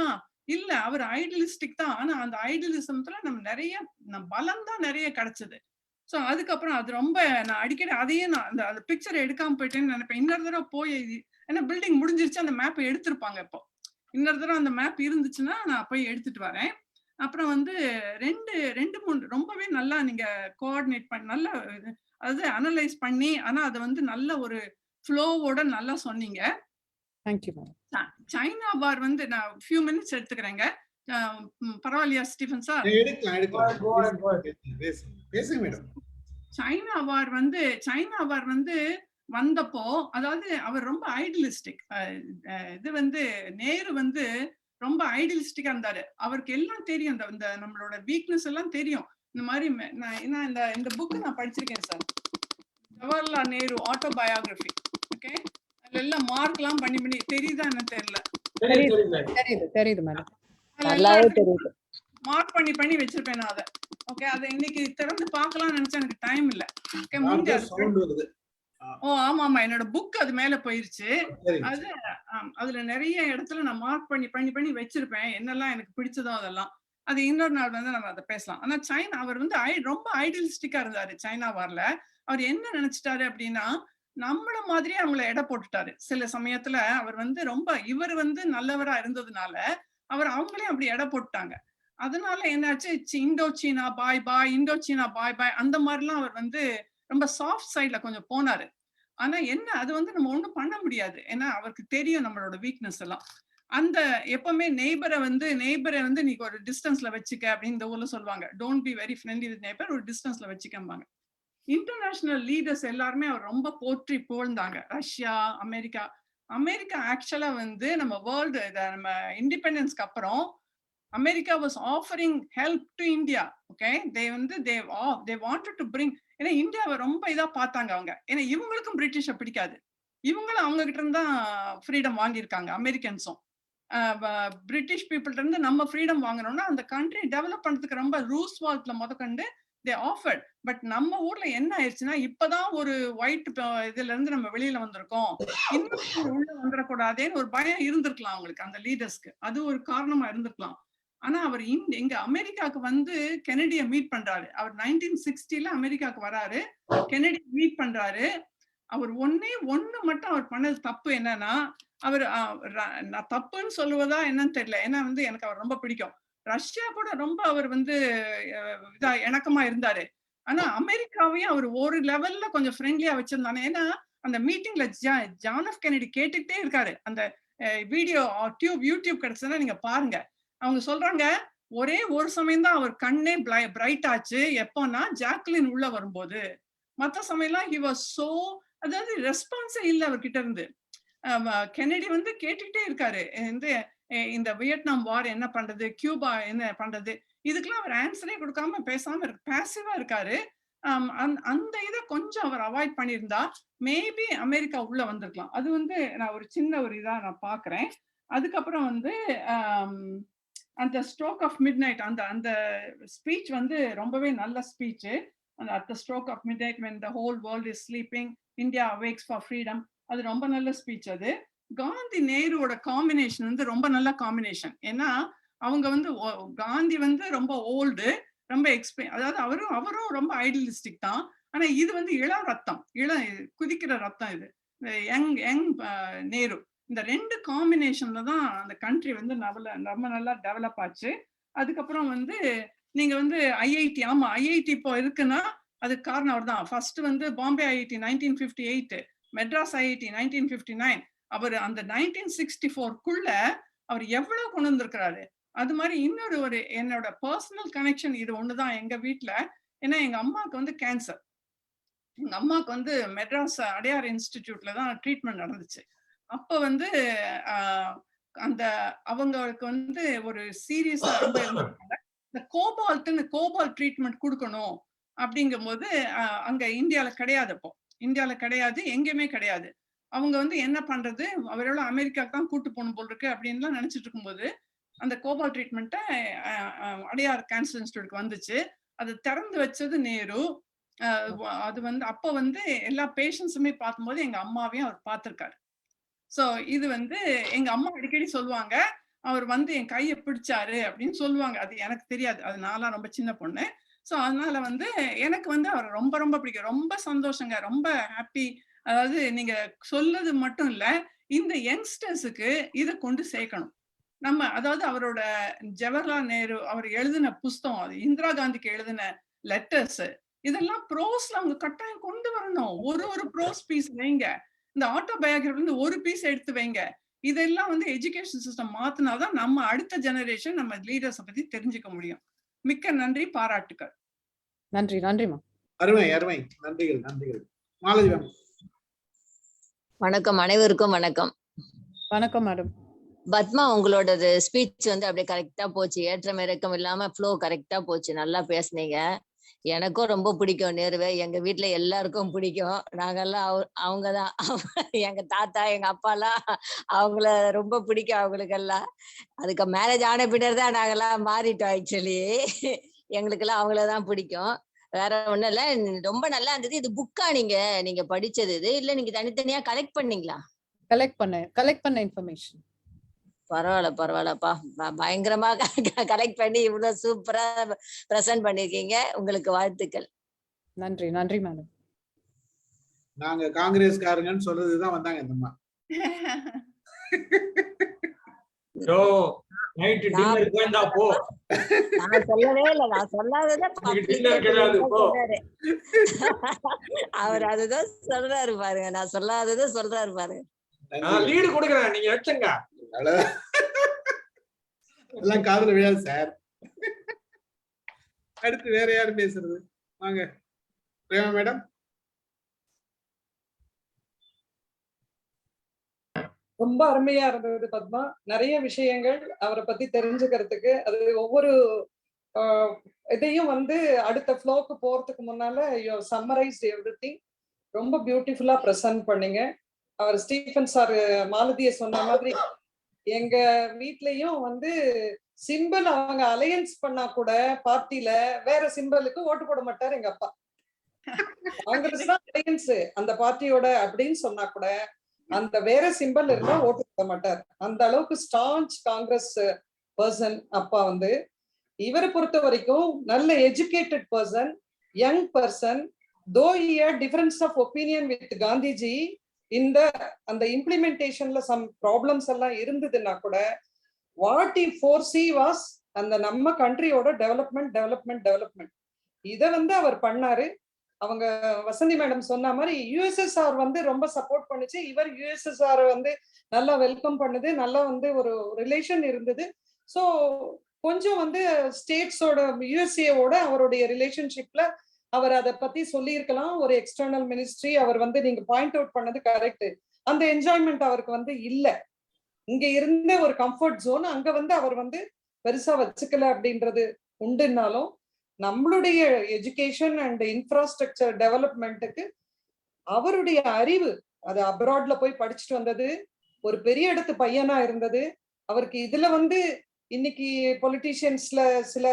இல்ல, அவர் ஐடியலிஸ்டிக் தான். ஆனா அந்த ஐடியலிசம்ல நம்ம நிறைய பலம் தான் நிறைய கிடைச்சது. சோ அதுக்கப்புறம் அது ரொம்ப நான் அடிக்கடி அதையே நான் அந்த பிக்சர் எடுக்காம போயிட்டேன்னு நினைப்பேன். இன்னொரு தடவை போய், ஏன்னா பில்டிங் முடிஞ்சிருச்சு, அந்த மேப் எடுத்திருப்பாங்க. இப்போ இன்னொரு தடவை அந்த மேப் இருந்துச்சுன்னா நான் போய் எடுத்துட்டு வரேன். அப்புறம் வந்து ரெண்டு மூணு ரொம்பவே நல்லா நீங்க கோஆர்டினேட் பண்ணி நல்லா அதாவது அனலைஸ் பண்ணி, ஆனா அதை வந்து நல்ல ஒரு ஃப்ளோவோட நல்லா சொன்னீங்க. தேங்க்யூ. சைனா வார் வந்து நான் ஃபியூ மினிட்ஸ் எடுத்துக்கிறேங்க. பரவாயில்லையா ஸ்டீஃபன் சார்? சைனா வார் வந்து வந்தப்போ, அதாவது அவர் ரொம்ப ஐடியலிஸ்டிக். இது வந்து நேரு வந்து ரொம்ப ஐடியலிஸ்டிக்கா இருந்தாரு. அவருக்கு எல்லாம் தெரியும், இந்த நம்மளோட வீக்னஸ் எல்லாம் தெரியும். இந்த மாதிரி இந்த புக் நான் படிச்சிருக்கேன் sir, Jawaharlal Nehru autobiography. Okay, அதுல எல்லாம் மார்க் எல்லாம் பண்ணி தெரியுதா என்ன தெரியல, தெரியுது மேடம், நல்லாவே தெரியுது. மார்க் பண்ணி வச்சிருப்பேன் நான் அதை. ஓகே, அதை இன்னைக்கு திறந்து பார்க்கலாம்னு நினைச்சா எனக்கு டைம் இல்ல. ஓகே, முந்தி ஆமா என்னோட புக் அது மேல போயிருச்சு. அது அதுல நிறைய இடத்துல நான் மார்க் பண்ணி வச்சிருப்பேன், என்னெல்லாம் எனக்கு பிடிச்சதோ அதெல்லாம். அது இன்னொரு நாள் வந்து நம்ம அதை பேசலாம். ஆனா சைனா, அவர் வந்து ரொம்ப ஐடியலிஸ்டிக்கா இருந்தாரு. சைனா வார்ல அவர் என்ன நினைச்சிட்டாரு அப்படின்னா, நம்மள மாதிரியே அவங்கள எடை போட்டுட்டாரு. சில சமயத்துல அவர் வந்து இவர் வந்து நல்லவரா இருந்ததுனால அவங்களே அப்படி எடை போட்டாங்க. அதனால என்னாச்சு, இந்தோ சீனா பாய் பாய் அந்த மாதிரிலாம் அவர் வந்து ரொம்ப சாஃப்ட் சைட்ல கொஞ்சம் போனாரு. ஆனா என்ன, அது வந்து நம்ம ஒண்ணும் பண்ண முடியாது. ஏன்னா அவருக்கு தெரியும் நம்மளோட வீக்னஸ் எல்லாம். அந்த எப்பவுமே நெய்பரை வந்து நீங்க ஒரு டிஸ்டன்ஸ்ல வச்சுக்க அப்படின்னு இந்த ஊர்ல சொல்லுவாங்க. Don't be very friendly with neighbour, ஒரு டிஸ்டன்ஸ்ல வச்சுக்கம்பாங்க. இன்டர்நேஷனல் லீடர்ஸ் எல்லாருமே அவர் ரொம்ப போற்றி புகழ்ந்தாங்க. ரஷ்யா, அமெரிக்கா ஆக்சுவலா வந்து நம்ம வேர்ல்டு நம்ம இண்டிபெண்டன்ஸ்க்கு அப்புறம் America was offering help to India. Okay, they wanted to bring, ஏன்னா இந்தியாவை ரொம்ப இதா பார்த்தாங்க அவங்க. ஏன்னா இவங்களுக்கும் பிரிட்டிஷை பிடிக்காது, இவங்களும் அவங்க கிட்ட இருந்து தான் ஃப்ரீடம் வாங்கியிருக்காங்க. அமெரிக்கன்ஸும் பிரிட்டிஷ் பீப்புள்கிட்ட இருந்து நம்ம ஃப்ரீடம் வாங்கணும்னா அந்த கண்ட்ரி டெவலப் பண்றதுக்கு ரொம்ப ரூஸ்வால்ட்ல முதற்கொண்டு they offered. பட் நம்ம ஊர்ல என்ன ஆயிடுச்சுன்னா, இப்பதான் ஒரு ஒயிட் இதுல இருந்து நம்ம வெளியில வந்திருக்கோம், இன்னும் உள்ள வந்துடக்கூடாதேன்னு ஒரு பயம் இருந்திருக்கலாம் அவங்களுக்கு, அந்த லீடர்ஸ்க்கு. அது ஒரு காரணமா இருந்திருக்கலாம். ஆனா அவர் எங்க அமெரிக்காவுக்கு வந்து கெனடியை மீட் பண்றாரு. அவர் 1960 அமெரிக்காவுக்கு வராரு, கெனடி மீட் பண்றாரு. அவர் ஒண்ணு மட்டும் அவர் பண்ணது தப்பு என்னன்னா, அவர் நான் தப்புன்னு சொல்லுவதா என்னன்னு தெரியல, ஏன்னா வந்து எனக்கு அவர் ரொம்ப பிடிக்கும். ரஷ்யா கூட ரொம்ப அவர் வந்து இதா இணக்கமா இருந்தாரு. ஆனா அமெரிக்காவையும் அவர் ஒரு லெவல்ல கொஞ்சம் ஃப்ரெண்ட்லியா வச்சிருந்தானே. ஏன்னா அந்த மீட்டிங்ல ஜான் எஃப் கெனடி கேட்டுக்கிட்டே இருக்காரு. அந்த வீடியோ யூடியூப் கிடைச்சதுன்னா நீங்க பாருங்க. அவங்க சொல்றாங்க, ஒரே ஒரு சமயம் தான் அவர் கண்ணே பிரைட் ஆச்சு, எப்போன்னா ஜாக்லின் உள்ள வரும்போது. மத்த சமயம்லாம் he was so, அதாவது ரெஸ்பான்ஸே இல்ல அவர்கிட்ட இருந்து. கெனடி வந்து கேட்டுக்கிட்டே இருக்காரு, இந்த வியட்நாம் வார் என்ன பண்றது, கியூபா என்ன பண்றது, இதுக்கெல்லாம் அவர் ஆன்சரே கொடுக்காம பேசாம பாசிவா இருக்காரு. அந்த இதை கொஞ்சம் அவர் அவாய்ட் பண்ணியிருந்தா மேபி அமெரிக்கா உள்ள வந்திருக்கலாம். அது வந்து நான் ஒரு சின்ன ஒரு இதா நான் பாக்குறேன். அதுக்கப்புறம் வந்து அந்த ஸ்ட்ரோக் ஆஃப் மிட் நைட், அந்த ஸ்பீச் வந்து ரொம்பவே நல்ல speech. at the stroke of midnight when the whole world is sleeping, India awakes for freedom, அது ரொம்ப நல்ல ஸ்பீச். அது காந்தி நேருவோட காம்பினேஷன் வந்து ரொம்ப நல்ல காம்பினேஷன். ஏன்னா அவங்க வந்து காந்தி வந்து ரொம்ப ஓல்டு, ரொம்ப அதாவது அவரும் ரொம்ப ஐடியலிஸ்டிக் தான். ஆனா இது வந்து இளம் ரத்தம், குதிக்கிற ரத்தம். இது யங் நேரு. இந்த ரெண்டு காம்பினேஷன்ல தான் அந்த கண்ட்ரி வந்து ரொம்ப நல்லா டெவலப் ஆச்சு. அதுக்கப்புறம் வந்து நீங்க வந்து ஐஐடி, ஆமா ஐஐடி இப்போ இருக்குன்னா அதுக்கு காரணம் அவர் தான். ஃபர்ஸ்ட் வந்து பாம்பே ஐஐடி 1958, மெட்ராஸ் ஐஐடி 1959. அவர் அந்த 1964க்குள்ள அவர் எவ்வளவு கொண்டு வந்திருக்கிறாரு. அது மாதிரி இன்னொரு என்னோட பர்சனல் கனெக்ஷன் இது ஒண்ணுதான் எங்க வீட்டுல. ஏன்னா எங்க அம்மாவுக்கு வந்து கேன்சர். எங்க அம்மாவுக்கு வந்து மெட்ராஸ் அடையார் இன்ஸ்டிடியூட்ல தான் ட்ரீட்மெண்ட் நடந்துச்சு. அப்ப வந்து அந்த அவங்களுக்கு வந்து ஒரு சீரியஸா ரொம்ப இருந்திருக்காங்க. இந்த கோபால் ட்ரீட்மெண்ட் கொடுக்கணும் அப்படிங்கும் போது அங்க இந்தியால கிடையாது, அப்போ இந்தியால கிடையாது, எங்கேயுமே கிடையாது. அவங்க வந்து என்ன பண்றது, அவரோட அமெரிக்காவுக்கு தான் கூட்டு போகணும் போல் இருக்கு அப்படின்லாம் நினைச்சிட்டு இருக்கும்போது அந்த கோபால் ட்ரீட்மெண்ட்டை அடையார் கேன்சர் இன்ஸ்டிடியூட்க்கு வந்துச்சு. அது திறந்து வச்சது நேரு. அது வந்து அப்போ வந்து எல்லா பேஷண்ட்ஸுமே பார்க்கும்போது எங்க அம்மாவையும் அவர் பார்த்திருக்காரு. சோ இது வந்து எங்க அம்மா அடிக்கடி சொல்லுவாங்க, அவர் வந்து என் கையை பிடிச்சாரு அப்படின்னு சொல்லுவாங்க. அது எனக்கு தெரியாது, அது நான்லாம் ரொம்ப சின்ன பொண்ணு. சோ அதனால வந்து எனக்கு வந்து அவர் ரொம்ப ரொம்ப பிடிக்கும். ரொம்ப சந்தோஷங்க, ரொம்ப ஹாப்பி. அதாவது நீங்க சொல்லது மட்டும் இல்ல, இந்த யங்ஸ்டர்ஸுக்கு இதை கொண்டு சேர்க்கணும் நம்ம. அதாவது அவரோட ஜவஹர்லால் நேரு அவர் எழுதின புஸ்தகம், அது இந்திரா காந்திக்கு எழுதின லெட்டர்ஸ், இதெல்லாம் ப்ரோஸ்ல அவங்க கட்டாயம் கொண்டு வரணும். ஒரு ப்ரோஸ் பீஸ் வைங்க. இந்த ஆட்டோபயோகிராஃபி வந்து ஒரு பீஸ் எடுத்து வைங்க. இதெல்லாம் வந்து எஜுகேஷன் சிஸ்டம் மாத்தினாதான் நம்ம அடுத்த ஜெனரேஷன் நம்ம லீடர்ஸை பத்தி தெரிஞ்சுக்க முடியும். மிக்க நன்றி, பாராட்டுக்கள். நன்றிமா. அருமை அருமை, நன்றிகள். மாலதி மேம். வணக்கம், அனைவருக்கும் வணக்கம். வணக்கம் மேடம். பத்மா, உங்களோட ஸ்பீச் வந்து அப்படியே கரெக்டா போச்சு. ஏற்றம் இறக்கம் இல்லாம ஃப்ளோ கரெக்டா போச்சு. நல்லா பேசுனீங்க. எனக்கும் ரொம்ப பிடிக்கும் நேருவை. எங்க வீட்டுல எல்லாருக்கும் பிடிக்கும். நாங்கெல்லாம் அவங்கதான் எங்க தாத்தா, எங்க அப்பாலாம் அவங்கள ரொம்ப பிடிக்கும் அவங்களுக்கெல்லாம். அதுக்கு மேரேஜ் ஆன பின்னர் தான் நாங்கெல்லாம் மாறிட்டோம் ஆக்சுவலி. எங்களுக்கெல்லாம் அவங்களதான் பிடிக்கும். வேற ஒண்ணும் இல்ல. ரொம்ப நல்லா இருந்தது. இது புக்கா நீங்க படிச்சது இது இல்ல நீங்க தனித்தனியா கலெக்ட் பண்ணீங்களா? கலெக்ட் பண்ண இன்ஃபர்மேஷன். பரவாயில்லப்பா. பயங்கரமா கலெக்ட் பண்ணி இவ்வளவு சூப்பரா பிரசன்ட் பண்ணிருக்கீங்க. உங்களுக்கு வாழ்த்துக்கள். நன்றி மேடம். நாங்க காங்கிரஸ்காரங்கன்னு சொல்றதுதான் வந்தாங்க இந்த அம்மா. நைட் டின்னர் போய்ந்தா போ. நான் சொல்லவே இல்ல. நான் சொல்லாதத அவர் அதுதான் சொல்றாரு பாருங்க. நான் சொல்லாதத சொல்றாரு பாருங்க. நான் லீடு கொடுக்குறேன், நீங்க வச்சுங்க. எல்லாம் காதுல விழாது சார். அடுத்து வேற யாரு பேசுறது? வாங்க பிரேமா மேடம். ரொம்ப அருமையா இருந்தது பத்மா. நிறைய விஷயங்கள் அவரை பத்தி தெரிஞ்சுக்கிறதுக்கு, அது ஒவ்வொரு இதையும் வந்து அடுத்த ஃப்ளோக்கு போறதுக்கு முன்னால யூ சம்மரைஸ்ட் எவ்ரிதிங். ரொம்ப பியூட்டிஃபுல்லா பிரசன்ட் பண்ணீங்க. அவர் ஸ்டீஃபன் சார் மாலதிய சொன்ன மாதிரி எங்க வீட்லயும் வந்து சிம்பிள் அவங்க அலையன்ஸ் பண்ணா கூட பார்ட்டில வேற சிம்பிளுக்கு ஓட்டு போட மாட்டாரு எங்க அப்பா. காங்கிரஸ் தான் அலையன்ஸ் அந்த பார்ட்டியோட அப்படின்னு சொன்னா கூட அந்த வேற சிம்பிள் இருந்தா ஓட்டு போட மாட்டார். அந்த அளவுக்கு ஸ்டான்ச் காங்கிரஸ் பர்சன் அப்பா வந்து. இவரை பொறுத்த வரைக்கும் நல்ல educated person, young person. Though difference of opinion with Gandhiji இந்த அந்த இம்ப்ளிமெண்டேஷன்ல சம் ப்ராப்ளம்ஸ் எல்லாம் இருந்ததுன்னா கூட வாட் இ ஃபோர்சி வாஸ் அந்த நம்ம கண்ட்ரியோட டெவலப்மெண்ட் இதை வந்து அவர் பண்ணாரு. அவங்க வசந்தி மேடம் சொன்ன மாதிரி யுஎஸ்எஸ்ஆர் வந்து ரொம்ப சப்போர்ட் பண்ணுச்சு. இவர் யுஎஸ்எஸ்ஆர் வந்து நல்லா வெல்கம் பண்ணுது. நல்லா வந்து ஒரு ரிலேஷன் இருந்தது. ஸோ கொஞ்சம் வந்து ஸ்டேட்ஸோட யுஎஸ்ஏவோட அவருடைய ரிலேஷன்ஷிப்ல அவர் அதை பத்தி சொல்லியிருக்கலாம். ஒரு எக்ஸ்டர்னல் மினிஸ்ட்ரி அவர் வந்து நீங்க பாயிண்ட் அவுட் பண்ணது கரெக்ட். அந்த என்ஜாய்மெண்ட் அவருக்கு வந்து இல்ல. இங்க இருந்த ஒரு கம்ஃபர்ட் ஜோன் அங்க வந்து அவர் வந்து பெருசா வச்சுக்கல அப்படின்றது உண்டுனாலும் நம்மளுடைய எஜுகேஷன் அண்ட் இன்ஃப்ராஸ்ட்ரக்சர் டெவலப்மெண்ட்டுக்கு அவருடைய அறிவு, அது அப்ராட்ல போய் படிச்சுட்டு வந்தது, ஒரு பெரிய இடத்து பையனா இருந்தது. அவருக்கு இதுல வந்து இன்னைக்கு பொலிட்டீஷியன்ஸ்ல சில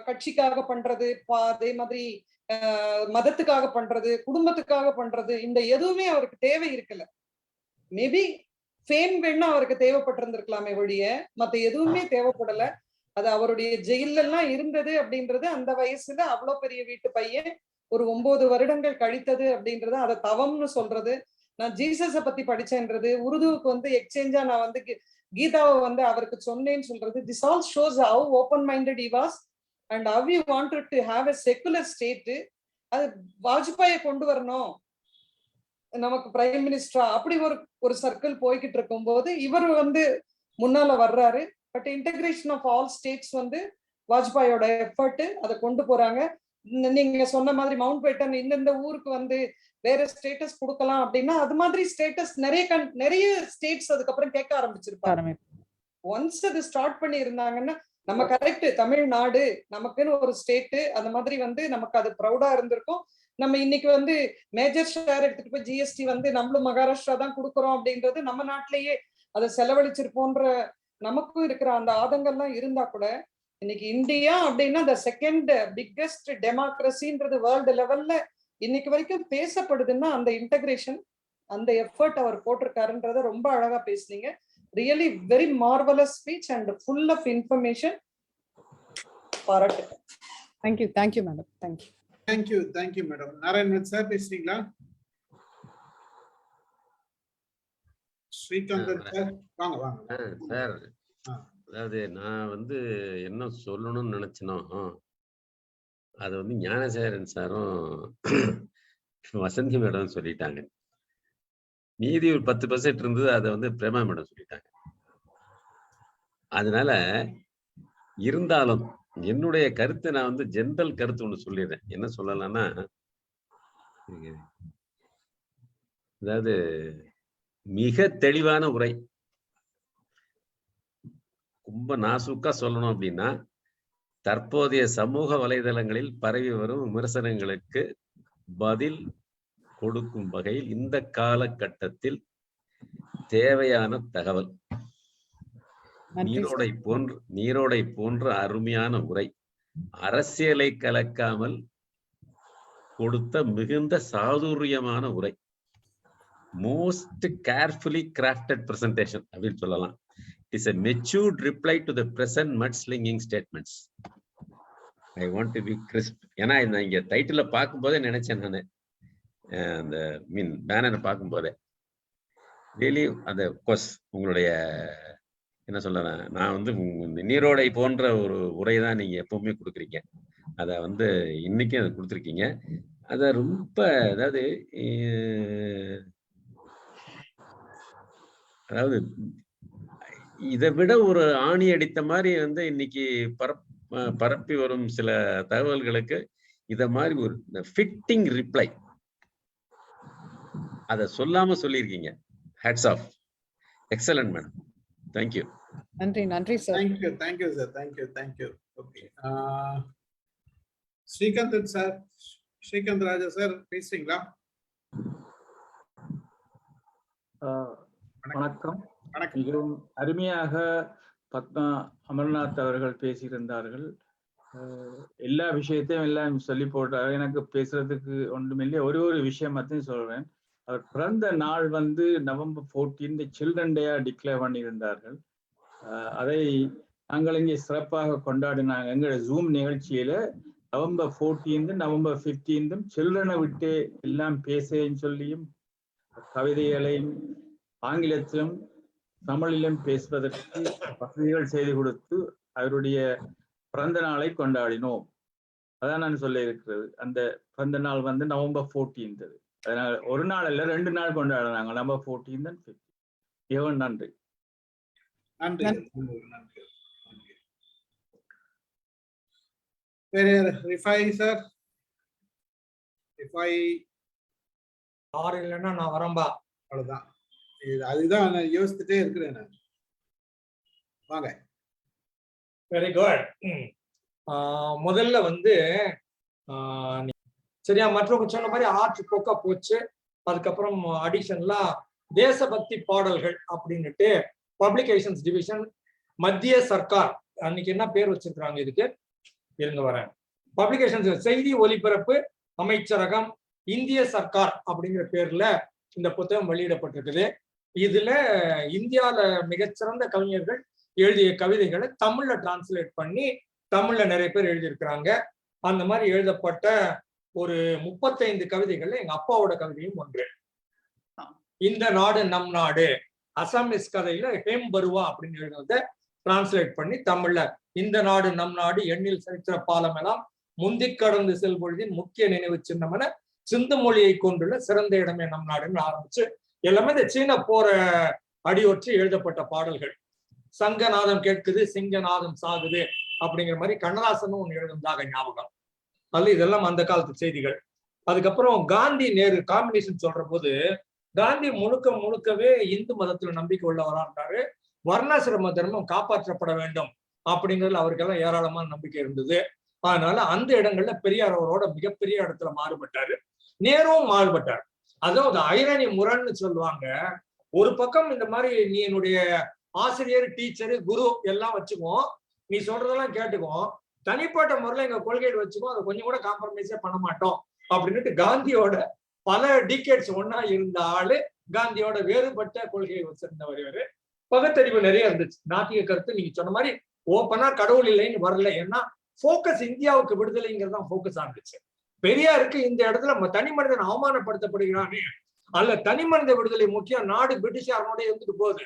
கட்சிக்காக பண்றது, அதே மாதிரி மதத்துக்காக பண்றது, குடும்பத்துக்காக பண்றது, இந்த எதுவுமே அவருக்கு தேவை இருக்கல. மேபி ஃபேம் வேணா அவருக்கு தேவைப்பட்டிருந்திருக்கலாமே ஒழிய மத்த எதுவுமே தேவைப்படல. அது அவருடைய ஜெயில எல்லாம் இருந்தது அப்படின்றது அந்த வயசுல அவ்வளவு பெரிய வீட்டு பையன் ஒரு 9 வருடங்கள் கழித்தது அப்படின்றது அதை தவம்னு சொல்றது. நான் ஜீசஸ பத்தி படிச்சேன்றது, உருதுவுக்கு வந்து எக்ஸ்சேஞ்சா நான் வந்து கீதாவை வந்து அவருக்கு சொன்னேன்னு சொல்றது. This all shows how open minded he was and how you wanted to have a secular state. அது வாஜ்பாயை கொண்டு வரணும் நமக்கு பிரைம் மினிஸ்டரா அப்படி ஒரு சர்க்கிள் போய்கிட்டு இருக்கும் போது இவர் வந்து முன்னால வர்றாரு. But integration of all states வந்து வாஜ்பாயோட எஃபர்ட் அதை கொண்டு போறாங்க. நீங்க சொன்ன மாதிரி மவுண்ட் பேட்டன் இந்த ஊருக்கு வந்து வேற ஸ்டேட்டஸ் கொடுக்கலாம் அப்படின்னா அது மாதிரி ஸ்டேட்டஸ் நிறைய ஸ்டேட்ஸ் அதுக்கப்புறம் கேட்க ஆரம்பிச்சிருப்பாங்க. ஒன்ஸ் அது ஸ்டார்ட் பண்ணி இருந்தாங்கன்னா நம்ம கரெக்ட் தமிழ்நாடு நமக்குன்னு ஒரு ஸ்டேட் அந்த மாதிரி வந்து நமக்கு அது ப்ரௌடா இருந்திருக்கும். நம்ம இன்னைக்கு வந்து மேஜர் ஷேர் எடுத்துட்டு போய் ஜிஎஸ்டி வந்து நம்மளும் மகாராஷ்டிரா தான் கொடுக்குறோம் அப்படின்றது நம்ம நாட்டிலேயே அதை செலவழிச்சிருப்போன்ற நமக்கும் இருக்கிற அந்த ஆதங்கம்லாம் இருந்தா கூட இன்னைக்கு இந்தியா அப்படின்னா the செகண்ட் பிக்கெஸ்ட் டெமோக்ரஸின்றது வேர்ல்டு லெவல்ல இன்னைக்கு வரைக்கும் பேசப்படுதுன்னா அந்த இன்டகிரேஷன் அந்த எஃபர்ட் அவர் போட்டிருக்காருன்றத ரொம்ப அழகா பேசுனீங்க. Really very marvellous speech and full of information. பாராட்டு. Thank you madam. Thank you madam. Narayanan sir பேசுறீங்களா? ஸ்ரீகாந்தன் சார் வாங்க சார். அதாவது நான் வந்து என்ன சொல்லணும்னு நினைச்சனோ அது வந்து ஞானசேகரன் சாரும் வசந்தி மேடம் சொல்லிட்டாங்க. மீதி ஒரு 10% இருந்தது, அதை வந்து பிரேமா மேடம் சொல்லிட்டாங்க. அதனால இருந்தாலும் என்னுடைய கருத்தை நான் வந்து ஜென்ரல் கருத்து ஒண்ணு சொல்லிடுறேன். என்ன சொல்லலாம்னா, அதாவது மிக தெளிவான உரை. ரொம்ப நாசூக்கா சொல்லணும் அப்படின்னா, தற்போதைய சமூக வலைதளங்களில் பரவி வரும் விமர்சனங்களுக்கு பதில் கொடுக்கும் வகையில் இந்த காலகட்டத்தில் தேவையான தகவல். நீரோடை போன்ற அருமையான உரை, அரசியலை கலக்காமல் கொடுத்த மிகுந்த சாதுரியமான உரை, மோஸ்ட் கேர்ஃபுல்லி கிராஃப்டட் பிரசன்டேஷன் அப்படின்னு சொல்லலாம். It's a matured reply to the present mudslinging statements. I want to be crisp. ஏன்னா நான் இங்க டைட்டில பார்க்கும்போதே நினைச்சேன் நானு, அந்த பேனரை பார்க்கும்போதே ரியலி அந்த கோர்ஸ் உங்களுடைய என்ன சொல்றேன், நான் வந்து நீரோடை போன்ற ஒரு உரை தான் நீங்க எப்பவுமே கொடுக்குறீங்க. அதை வந்து இன்னைக்கும் அதை கொடுத்துருக்கீங்க. அத ரொம்ப அதாவது இதை விட ஒரு ஆணி அடித்த மாதிரி வந்து இன்னைக்கு பரப்பி வரும் சில தகவல்களுக்கு இத மாதிரி ஒரு ஃபிட்டிங் ரிப்ளை அத சொல்லாம சொல்லியிருக்கீங்க. Hats off. Excellent madam. Thank you. நன்றி sir. Thank you sir. Thank you. Okay, Srikanth sir, Srikanth Raja sir பேசுறீங்களா? வணக்கம். மிகவும் அருமையாக பத்மா அமர்நாத் அவர்கள் பேசியிருந்தார்கள். எல்லா விஷயத்தையும் எல்லாம் சொல்லி போட்டார்கள். எனக்கு பேசுறதுக்கு ஒன்றுமில்லை. ஒரு விஷயம் மட்டும் சொல்றேன். அவர் பிறந்த நாள் வந்து November 14 சில்ட்ரன் டேயா டிக்ளேர் பண்ணியிருந்தார்கள். அதை நாங்கள் இங்கே சிறப்பாக கொண்டாடினாங்க. எங்களோட ஜூம் நிகழ்ச்சியில November 14 November 15 சில்ட்ரனை விட்டு எல்லாம் பேசன்னு சொல்லியும் கவிதைகளையும் ஆங்கிலத்திலும் தமிழிலும் பேசுவதற்கு வசதிகள் செய்து கொடுத்து அவருடைய பிறந்த நாளை கொண்டாடினோம். அதான் நான் சொல்ல இருக்கிறது. அந்த பிறந்த நாள் வந்து November 14. அதனால ஒரு நாள் இல்ல 2 நாள் கொண்டாடுறாங்க, November 14 and 15. மிகவும் நன்றி. ரிஃபை சார், ரிஃபை யாரு இல்லைன்னா நான் வரம்பா. அவ்வளவுதான். அதுதான் நான் யோசிச்சுட்டே இருக்கிறேன் நான். வாங்க. Very good. முதல்ல வந்து சரியா மற்றவங்க சொன்ன மாதிரி ஆற்று போக்கா போச்சு. அதுக்கப்புறம் அடிஷன்லாம் தேசபக்தி பாடல்கள் அப்படின்னுட்டு பப்ளிகேஷன்ஸ் டிவிஷன், மத்திய சர்க்கார், அன்னைக்கு என்ன பேர் வச்சிருக்காங்க இதுக்கு இருங்க வரேன், பப்ளிகேஷன்ஸ் செய்தி ஒலிபரப்பு அமைச்சரகம், இந்திய சர்க்கார் அப்படிங்கிற பேர்ல இந்த புத்தகம் வெளியிடப்பட்டிருக்குது. இதுல இந்தியால மிகச்சிறந்த கவிஞர்கள் எழுதிய கவிதைகளை தமிழ்ல டிரான்ஸ்லேட் பண்ணி தமிழ்ல நிறைய பேர் எழுதியிருக்கிறாங்க. அந்த மாதிரி எழுதப்பட்ட ஒரு 35 கவிதைகள்ல எங்க அப்பாவோட கவிதையும் ஒன்று. இந்த நாடு நம் நாடு, அசாமிஸ் கதையில ஹேம் பருவா அப்படின்னு எழுதுறத டிரான்ஸ்லேட் பண்ணி தமிழ்ல இந்த நாடு நம் நாடு, எண்ணில் சரித்திர பாலம் எல்லாம் முந்தி கடந்து செல்பொழுதின் முக்கிய நினைவு சின்னம் என சிந்து மொழியை கொண்டுள்ள சிறந்த இடமே நம் நாடுன்னு ஆரம்பிச்சு எல்லாமே இந்த சீன போற அடியொற்றி எழுதப்பட்ட பாடல்கள். சங்கநாதம் கேட்குது, சிங்கநாதம் சாகுது அப்படிங்கிற மாதிரி கண்ணதாசனும் ஒன்று எழுதுனதாக ஞாபகம். அது இதெல்லாம் அந்த காலத்து செய்திகள். அதுக்கப்புறம் காந்தி நேரு காம்பினேஷன் சொல்ற போது காந்தி முழுக்கவே இந்து மதத்துல நம்பிக்கை உள்ளவரா இருந்தாரு. வர்ணாசிரம தர்மம் காப்பாற்றப்பட வேண்டும் அப்படிங்கிறதுல அவருக்கெல்லாம் ஏராளமான நம்பிக்கை இருந்தது. அதனால அந்த இடங்கள்ல பெரியார் அவரோட மிகப்பெரிய இடத்துல மாறுபட்டாரு. நேருவும் மாறுபட்டார். அதாவது ஐரணி முரண்னு சொல்லுவாங்க. ஒரு பக்கம் இந்த மாதிரி நீ என்னுடைய ஆசிரியர், டீச்சரு, குரு எல்லாம் வச்சுக்குவோம், நீ சொல்றதெல்லாம் கேட்டுக்குவோம், தனிப்பட்ட முறையில எங்க கொள்கைகள் வச்சுக்குவோம், அதை கொஞ்சம் கூட காம்ப்ரமைஸே பண்ண மாட்டோம் அப்படின்னுட்டு காந்தியோட பல டிகேட்ஸ் ஒன்னா இருந்த ஆளு, காந்தியோட வேறுபட்ட கொள்கையை வச்சிருந்தவர் இவரு. பகுத்தறிவு நிறைய இருந்துச்சு. நாத்திக கருத்து நீங்க சொன்ன மாதிரி ஓப்பனா கடவுள் இல்லைன்னு வரல. ஏன்னா போக்கஸ் இந்தியாவுக்கு விடுதலைங்கிறது தான் போக்கஸ் ஆகிடுச்சு. பெரியாருக்கு இந்த இடத்துல தனி மனிதன் அவமானப்படுத்தப்படுகிறானே, அல்ல தனி மனித விடுதலை முக்கியம், நாடு பிரிட்டிஷ்காரனோட இருந்துட்டு போகுது,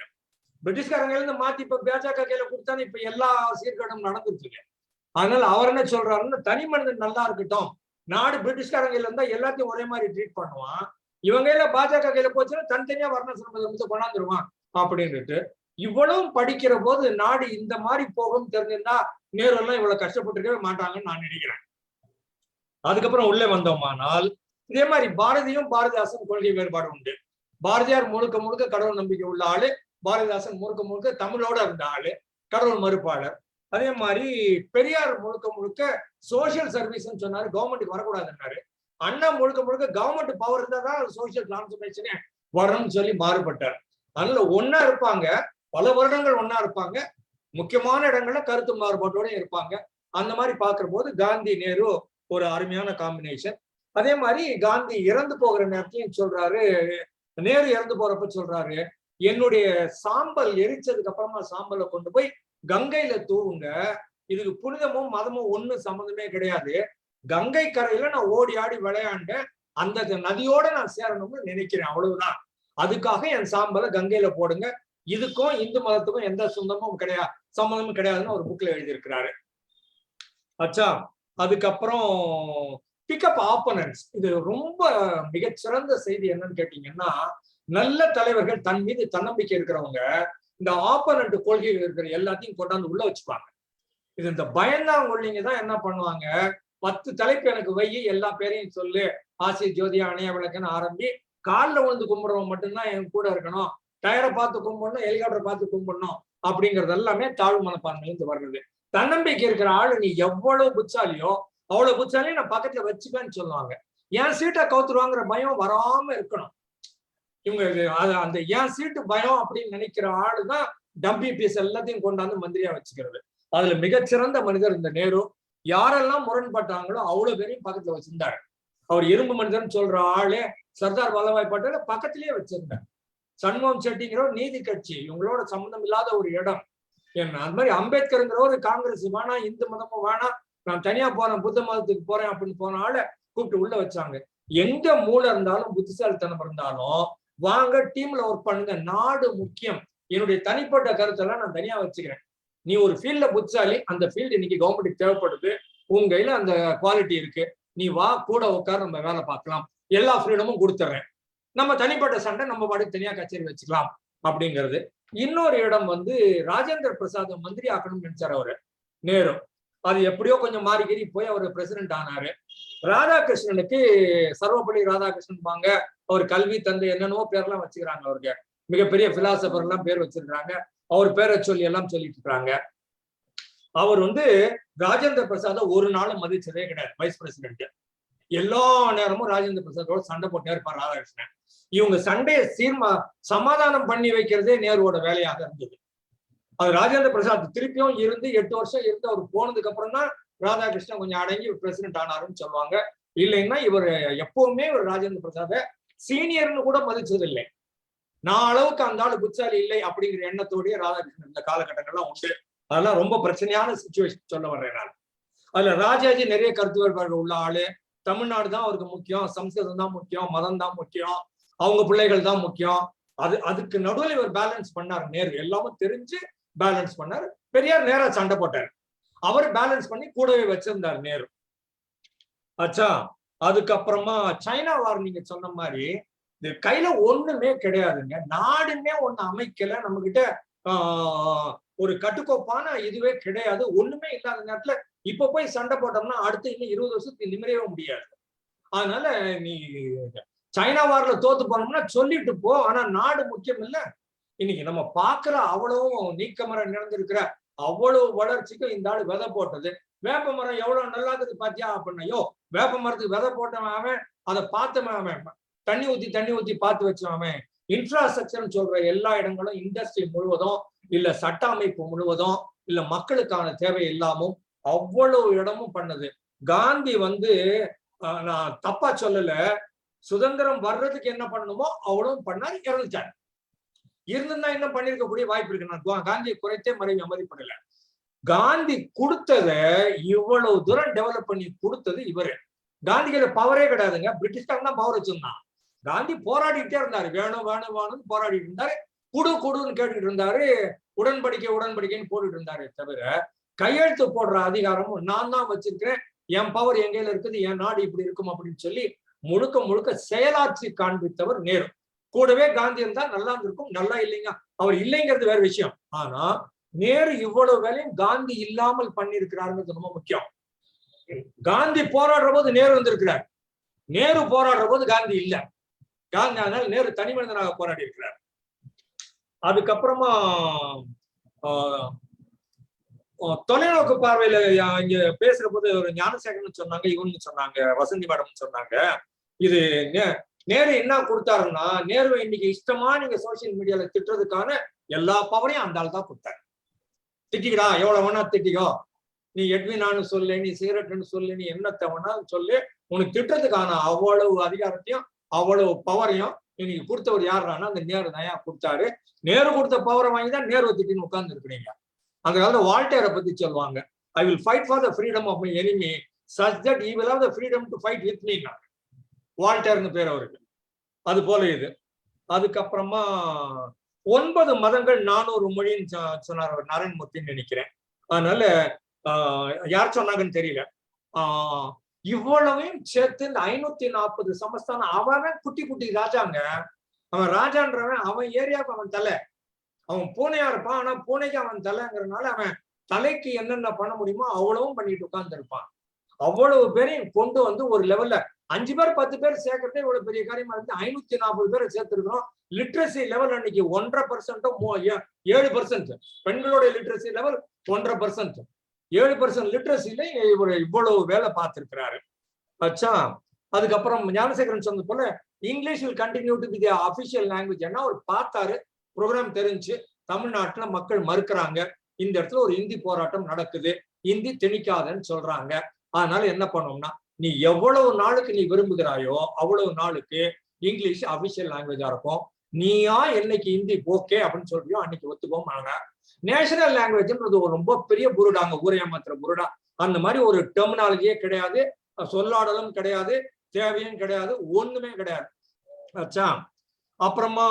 பிரிட்டிஷ்காரங்க இருந்து மாத்தி இப்ப பாஜக கையில கொடுத்தானே இப்ப எல்லா சீர்கேடும் நடந்துட்டு இருக்கு. அதனால அவர் என்ன சொல்றாருன்னா, தனி மனிதன் நல்லா இருக்கட்டும், நாடு பிரிட்டிஷ்காரங்க இருந்தா எல்லாத்தையும் ஒரே மாதிரி ட்ரீட் பண்ணுவான், இவங்க எல்லாம் பாஜக கையில போச்சுன்னா தனித்தனியா வர்ணசிரமத்தை கொண்டாந்துருவான் அப்படின்ட்டு. இவ்வளவு படிக்கிற போது நாடு இந்த மாதிரி போகும் தெரிஞ்சிருந்தா நேரு எல்லாம் இவ்வளவு கஷ்டப்பட்டுருக்கவே மாட்டாங்கன்னு நான் நினைக்கிறேன். அதுக்கப்புறம் உள்ளே வந்தோமானால் இதே மாதிரி பாரதியும் பாரதிதாசன் கொள்கை வேறுபாடு உண்டு. பாரதியார் முழுக்க கடவுள் நம்பிக்கை உள்ள ஆளு, பாரதிதாசன் முழுக்க தமிழோட இருந்த ஆளு. கடவுள் மறுப்பாளர். அதே மாதிரி பெரியார் முழுக்க முழுக்க சோசியல் சர்வீஸ் சொன்னாரு, கவர்மெண்ட்டுக்கு வரக்கூடாதுன்னாரு. அண்ணா முழுக்க முழுக்க கவர்மெண்ட் பவர் இருந்தா தான் சோசியல் டிரான்ஸ்ஃபர்மேஷனே வரணும்னு சொல்லி மாறுபட்டார். அதனால ஒன்னா இருப்பாங்க, பல வருடங்கள் ஒன்னா இருப்பாங்க, முக்கியமான இடங்கள்ல கருத்து மாறுபாட்டோட இருப்பாங்க. அந்த மாதிரி பார்க்கிற போது காந்தி நேரு ஒரு அருமையான காம்பினேஷன். அதே மாதிரி காந்தி இறந்து போகிற நேரத்தையும் சொல்றாரு, நேரு இறந்து போறப்ப சொல்றாரு, என்னுடைய சாம்பல் எரிச்சதுக்கு அப்புறமா சாம்பலை கொண்டு போய் கங்கையில தூவுங்க, இதுக்கு புனிதமும் மதமும் ஒண்ணும் சம்மந்தமே கிடையாது, கங்கை கரையில நான் ஓடி ஆடி விளையாண்டேன், அந்த நதியோட நான் சேரணும்னு நினைக்கிறேன், அவ்வளவுதான். அதுக்காக என் சாம்பலை கங்கையில போடுங்க, இதுக்கும் இந்து மதத்துக்கும் எந்த சொந்தமும் கிடையாது, சம்மந்தமும் கிடையாதுன்னு ஒரு புக்ல எழுதியிருக்கிறாரு. அச்சா, அதுக்கப்புறம் பிக்கப் ஆப்பனன்ஸ். இது ரொம்ப மிகச்சிறந்த செய்தி என்னன்னு கேட்டீங்கன்னா, நல்ல தலைவர்கள் தன் மீது தன்னம்பிக்கை இருக்கிறவங்க இந்த ஆப்பனண்ட் கொள்கைகள் இருக்கிற எல்லாத்தையும் கொண்டாந்து உள்ள வச்சுப்பாங்க. இது இந்த பயந்தாங்கொள்ளிங்க தான் என்ன பண்ணுவாங்க, 10 தலைப்பு எனக்கு வை, எல்லா பேரையும் சொல்லு, ஆசி ஜோதியா அணைய விளக்குன்னு ஆரம்பி, காலில் விழுந்து கும்பிடுறவங்க மட்டும்தான் என் கூட இருக்கணும், டயரை பார்த்து கும்பிடணும், ஹெலிகாப்டர் பார்த்து கும்பிடணும் அப்படிங்கிறது எல்லாமே தாழ்வு மனப்பான்மையிலிருந்து வர்றது. தன்னம்பிக்கை இருக்கிற ஆளு நீ எவ்வளவு புச்சாலியோ அவ்வளவு புச்சாலியும் நான் பக்கத்துல வச்சுப்பேன்னு சொல்லுவாங்க. ஏன் சீட்டை கவுத்துருவாங்கிற பயம் வராம இருக்கணும். இவங்க அந்த ஏன் சீட்டு பயம் அப்படின்னு நினைக்கிற ஆளுதான் டம்பி பீஸ் எல்லாத்தையும் கொண்டாந்து மந்திரியா வச்சுக்கிறது. அதுல மிகச்சிறந்த மனிதர் இந்த நேரு. யாரெல்லாம் முரண்பட்டாங்களோ அவ்வளவு பேரையும் பக்கத்துல வச்சிருந்தாரு. அவர் இரும்பு மனிதர்னு சொல்ற ஆளே சர்தார் வல்லபாய் பட்டேல பக்கத்திலேயே வச்சிருந்தார். சண்முகம் செட்டிங்கிற நீதி கட்சி இவங்களோட சம்பந்தம் இல்லாத ஒரு இடம். என்ன அது மாதிரி அம்பேத்கருங்கிற ஒரு காங்கிரஸ் வேணாம், இந்து மதமும் வேணாம், நான் தனியா போறேன், புத்த மதத்துக்கு போறேன் அப்படின்னு போன ஆளை கூப்பிட்டு உள்ள வச்சாங்க. எங்க மூளை இருந்தாலும் புத்திசாலித்தனம் இருந்தாலும் வாங்க டீம்ல ஒர்க் பண்ணுங்க, நாடு முக்கியம், என்னுடைய தனிப்பட்ட கருத்தெல்லாம் நான் தனியா வச்சுக்கிறேன், நீ ஒரு ஃபீல்ட்ல புத்திசாலி, அந்த ஃபீல்டு இன்னைக்கு கவர்மெண்ட்டுக்கு தேவைப்படுது, உங்க கையில அந்த குவாலிட்டி இருக்கு, நீ வா கூட உட்கார நம்ம வேலை பார்க்கலாம், எல்லா ஃப்ரீடமும் கொடுத்துட்றேன், நம்ம தனிப்பட்ட சண்டை நம்ம பாட்டுக்கு தனியா கச்சேரி வச்சுக்கலாம் அப்படிங்கிறது. இன்னொரு இடம் ராஜேந்திர பிரசாத் மந்திரி ஆக்கணும்னு நினைச்சாரு அவரு நேரு. அது எப்படியோ கொஞ்சம் மாறிக்கறி போய் அவர் பிரசிடென்ட் ஆனாரு. ராதாகிருஷ்ணனுக்கு சர்வப்பள்ளி ராதாகிருஷ்ணன் பாங்க, அவர் கல்வி தந்தை என்னென்னவோ பேர்லாம் வச்சுக்கிறாங்க, அவருக்கு மிகப்பெரிய பிலாசபர் எல்லாம் பேர் வச்சிருக்காங்க, அவர் பேரை சொல்லி எல்லாம் சொல்லிட்டு இருக்காங்க. அவர் ராஜேந்திர பிரசாத ஒரு நாளும் மதிச்சதே கிடையாது. வைஸ் பிரசிடென்ட் எல்லா நேரமும் ராஜேந்திர பிரசாதோட சண்டை போட்டே இருப்பார் ராதாகிருஷ்ணன். இவங்க சண்டையை சமாதானம் பண்ணி வைக்கிறதே நேருவோட வேலையாக இருந்தது. அது ராஜேந்திர பிரசாத் திருப்பியும் இருந்து 8 வருஷம் இருந்து அவர் போனதுக்கு அப்புறம் தான் ராதாகிருஷ்ணன் கொஞ்சம் அடங்கி பிரசிடென்ட் ஆனாருன்னு சொல்லுவாங்க. இல்லைன்னா இவர் எப்பவுமே ஒரு ராஜேந்திர பிரசாத சீனியர்னு கூட மதிச்சது இல்லை. நான் அளவுக்கு அந்த ஆளு புத்தாலி இல்லை அப்படிங்கிற எண்ணத்தோடய ராதாகிருஷ்ணன் இந்த காலகட்டங்கள்லாம் உண்டு. அதெல்லாம் ரொம்ப பிரச்சனையான சிச்சுவேஷன் சொல்ல வர்றேன் நான். அதுல ராஜாஜி நிறைய கருத்து வேறுபாடு உள்ள ஆளு. தமிழ்நாடு தான் அவருக்கு முக்கியம், சம்ஸ்கிருதம் தான் முக்கியம், மதம் தான் முக்கியம், அவங்க பிள்ளைகள் தான் முக்கியம். அதுக்கு நடுவில் இவர் பேலன்ஸ் பண்ணார். நேரு எல்லாமும் தெரிஞ்சு பேலன்ஸ் பண்ணார். பெரியார் நேரா சண்டை போட்டார், அவர் பேலன்ஸ் பண்ணி கூடவே வச்சிருந்தார் நேரு. ஆச்சா, அதுக்கப்புறமா சைனா வார் நீங்க சொன்ன மாதிரி இது கையில ஒண்ணுமே கிடையாதுங்க, நாடுமே ஒண்ணு அமைக்கல, நம்ம கிட்ட ஒரு கட்டுக்கோப்பான இதுவே கிடையாது, ஒண்ணுமே இல்லாத நேரத்துல இப்ப போய் சண்டை போட்டோம்னா அடுத்து இன்னும் 20 வருஷத்துக்கு நிமிரவே முடியாது. அதனால நீ சைனா வார்ல தோத்து போனோம்னா சொல்லிட்டு போ, ஆனா நாடு முக்கியம் இல்ல. இன்னைக்கு நம்ம பாக்குற அவ்வளவும் நீக்கமரம் நிறைந்திருக்கிற அவ்வளவு வளர்ச்சிக்கும் இந்த ஆளு விதை போட்டது. வேப்ப மரம் எவ்வளவு நல்லா இருக்குது பாத்தியா அப்படின்னையோ, வேப்ப மரத்துக்கு விதை போட்டவன் அவன், அதை பார்த்தவன் அவன், தண்ணி ஊத்தி பார்த்து வச்சவன் அவன். இன்ஃப்ராஸ்ட்ரக்சர்னு சொல்ற எல்லா இடங்களும் இண்டஸ்ட்ரி முழுவதும் இல்ல சட்ட அமைப்பு முழுவதும் இல்ல மக்களுக்கான தேவை இல்லாமும் அவ்வளவு இடமும் பண்ணது. காந்தி நான் தப்பா சொல்லல, சுதந்திரம் வர்றதுக்கு என்ன பண்ணணுமோ அவ்வளவு பண்ணாரு, இறந்துட்டாரு. இருந்திருந்தா என்ன பண்ணிருக்கக்கூடிய வாய்ப்பு இருக்கு. நான் காந்தியை குறைத்தே மதிப்படல. காந்தி கொடுத்தத இவ்வளவு தூரம் டெவலப் பண்ணி கொடுத்தது இவரு. காந்திகிட்ட பவரே கிடையாதுங்க, பிரிட்டிஷ்காரன் தான் பவர் வச்சிருந்தான். காந்தி போராடிட்டே இருந்தாரு, வேணும் வேணும் வேணும்னு போராடிட்டு இருந்தாரு, கொடுன்னு கேட்டுட்டு இருந்தாரு, உடன்படிக்கைன்னு போட்டுட்டு இருந்தாரு. தவிர கையெழுத்து போடுற அதிகாரமும் நான் தான் வச்சிருக்கிறேன், என் பவர் எங்கையில இருக்குது, என் நாடு இப்படி இருக்கும் அப்படின்னு சொல்லி முழுக்க முழுக்க செயலாற்றி காண்பித்தவர் நேரு. கூடவே காந்தி இருந்தா நல்லா இருந்திருக்கும், நல்லா இல்லைங்க, அவர் இல்லைங்கிறது வேற விஷயம். ஆனா நேரு இவ்வளவு வேலையும் காந்தி இல்லாமல் பண்ணிருக்கிறாருங்கிறது ரொம்ப முக்கியம். காந்தி போராடுற போது நேரு வந்திருக்கிறார், நேரு போராடுற போது காந்தி இல்ல. காந்தி அதனால நேரு தனி மனிதனாக போராடி இருக்கிறார். அதுக்கப்புறமா தொலைநோக்கு பார்வையில இங்க பேசுற போது ஒரு ஞானசேகரன் சொன்னாங்க, இவங்க சொன்னாங்க, வசந்தி மேடம் சொன்னாங்க. இது நேரு என்ன கொடுத்தாருன்னா, நேரு இன்னைக்கு இஷ்டமா நீங்க சோசியல் மீடியால திட்டுறதுக்கான எல்லா பவரையும் அந்த ஆள் தான் கொடுத்தாரு. திட்டிக்கடா, எவ்வளவு வேணா திட்டிக்கோ, நீ எட்வினான்னு சொல்லு, நீ சிகரெட்னு சொல்லு, நீ என்னத்தை வேணாலும் சொல்லு, உனக்கு திட்டத்துக்கான அவ்வளவு அதிகாரத்தையும் அவ்வளவு பவரையும் இன்னைக்கு கொடுத்தவர் யாருன்னா அந்த நேரு தான் கொடுத்தாரு. நேரு கொடுத்த பவரை வாங்கி தான் நேரு திட்டின்னு உட்கார்ந்து இருக்கிறீங்க. அந்த காலத்துல வால்டேரை பத்தி சொல்லுவாங்க, I will fight for the freedom of my enemy such that he will have the freedom to fight with me. வால்டேர்னு பேர் அவருக்கு. அது போல இது. அதுக்கப்புறமா 9 மதங்கள் 400 மொழின்னு சொன்னார் அவர், நாராயணமூர்த்தின்னு நினைக்கிறேன். அதனால யார் சொன்னாங்கன்னு தெரியல. இவ்வளவையும் சேர்த்து இந்த 540 சமஸ்தானம் அவன் குட்டி குட்டி ராஜாங்க. அவன் ராஜான்றவன் அவன் ஏரியாவுக்கு அவன் தலை. அவன் பூனையா இருப்பான், ஆனா பூனைக்கு அவன் தலைங்கிறதுனால அவன் தலைக்கு என்னென்ன பண்ண முடியுமோ அவ்வளவும் பண்ணிட்டு உட்கார்ந்து இருப்பான். அவ்வளவு பேரையும் கொண்டு வந்து ஒரு லெவல்ல 5 பேர் 10 பேர் சேர்க்கறதே இவ்வளவு பெரிய காரியமா இருந்து 540 பேரை சேர்த்திருக்கிறோம். லிட்ரஸி லெவல் அன்னைக்கு 1.5% 7%. பெண்களுடைய லிட்ரஸி லெவல் 1.5%. 7% லிட்ரஸில இவ்வளவு வேலை பார்த்திருக்கிறாரு. அச்சா, அதுக்கப்புறம் ஞானசேகரன் சொன்னது போல English will continue to be the official language. ஏன்னா அவர் பார்த்தாரு, ப்ரோக்ராம் தெரிஞ்சு தமிழ்நாட்டுல மக்கள் மறுக்கிறாங்க, இந்த இடத்துல ஒரு இந்தி போராட்டம் நடக்குது, இந்தி திணிக்காதன்னு சொல்றாங்க. அதனால என்ன பண்ணோம்னா, நீ எவ்வளவு நாளுக்கு நீ விரும்புகிறாயோ அவ்வளவு நாளுக்கு இங்கிலீஷ் அபிஷியல் லாங்குவேஜா இருக்கும். நீயா என்னைக்கு இந்தி ஓகே அப்படின்னு சொல்றியோ அன்னைக்கு ஒத்துக்கோமாங்க. நேஷனல் லாங்குவேஜ்ன்றது ஒரு ரொம்ப பெரிய புருடாங்க, ஊரே மாத்திர புருடா. அந்த மாதிரி ஒரு டெர்மினாலஜியே கிடையாது, சொல்லாடலும் கிடையாது, தேவையும் கிடையாது, ஒண்ணுமே கிடையாது. ஆச்சா, அப்புறமா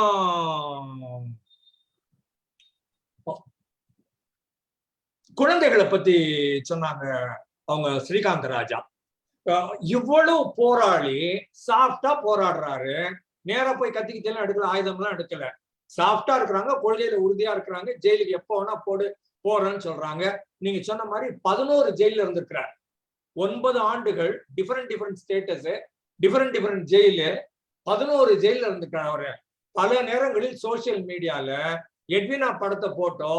குழந்தைகளை பத்தி சொன்னாங்க அவங்க ஸ்ரீகாந்த் ராஜா. இவ்வளவு போராளி சாஃப்டா போராடுறாரு, நேரா போய் கத்திக்கிட்டெல்லாம் எடுக்கல, ஆயுதம்லாம் எடுக்கல, சாஃப்டா இருக்கிறாங்க, கொள்கையில உறுதியா இருக்கிறாங்க. ஜெயிலுக்கு எப்போ வேணா போறேன்னு சொல்றாங்க. நீங்க சொன்ன மாதிரி 11 ஜெயில இருந்திருக்கிறார். 9 ஆண்டுகள் டிஃபரெண்ட் ஸ்டேட்டஸ், டிஃபரெண்ட் ஜெயிலு, 11 ஜெயில இருந்திருக்கிறார் அவரு. பல நேரங்களில் சோசியல் மீடியால எட்வினா படத்தை போட்டோ,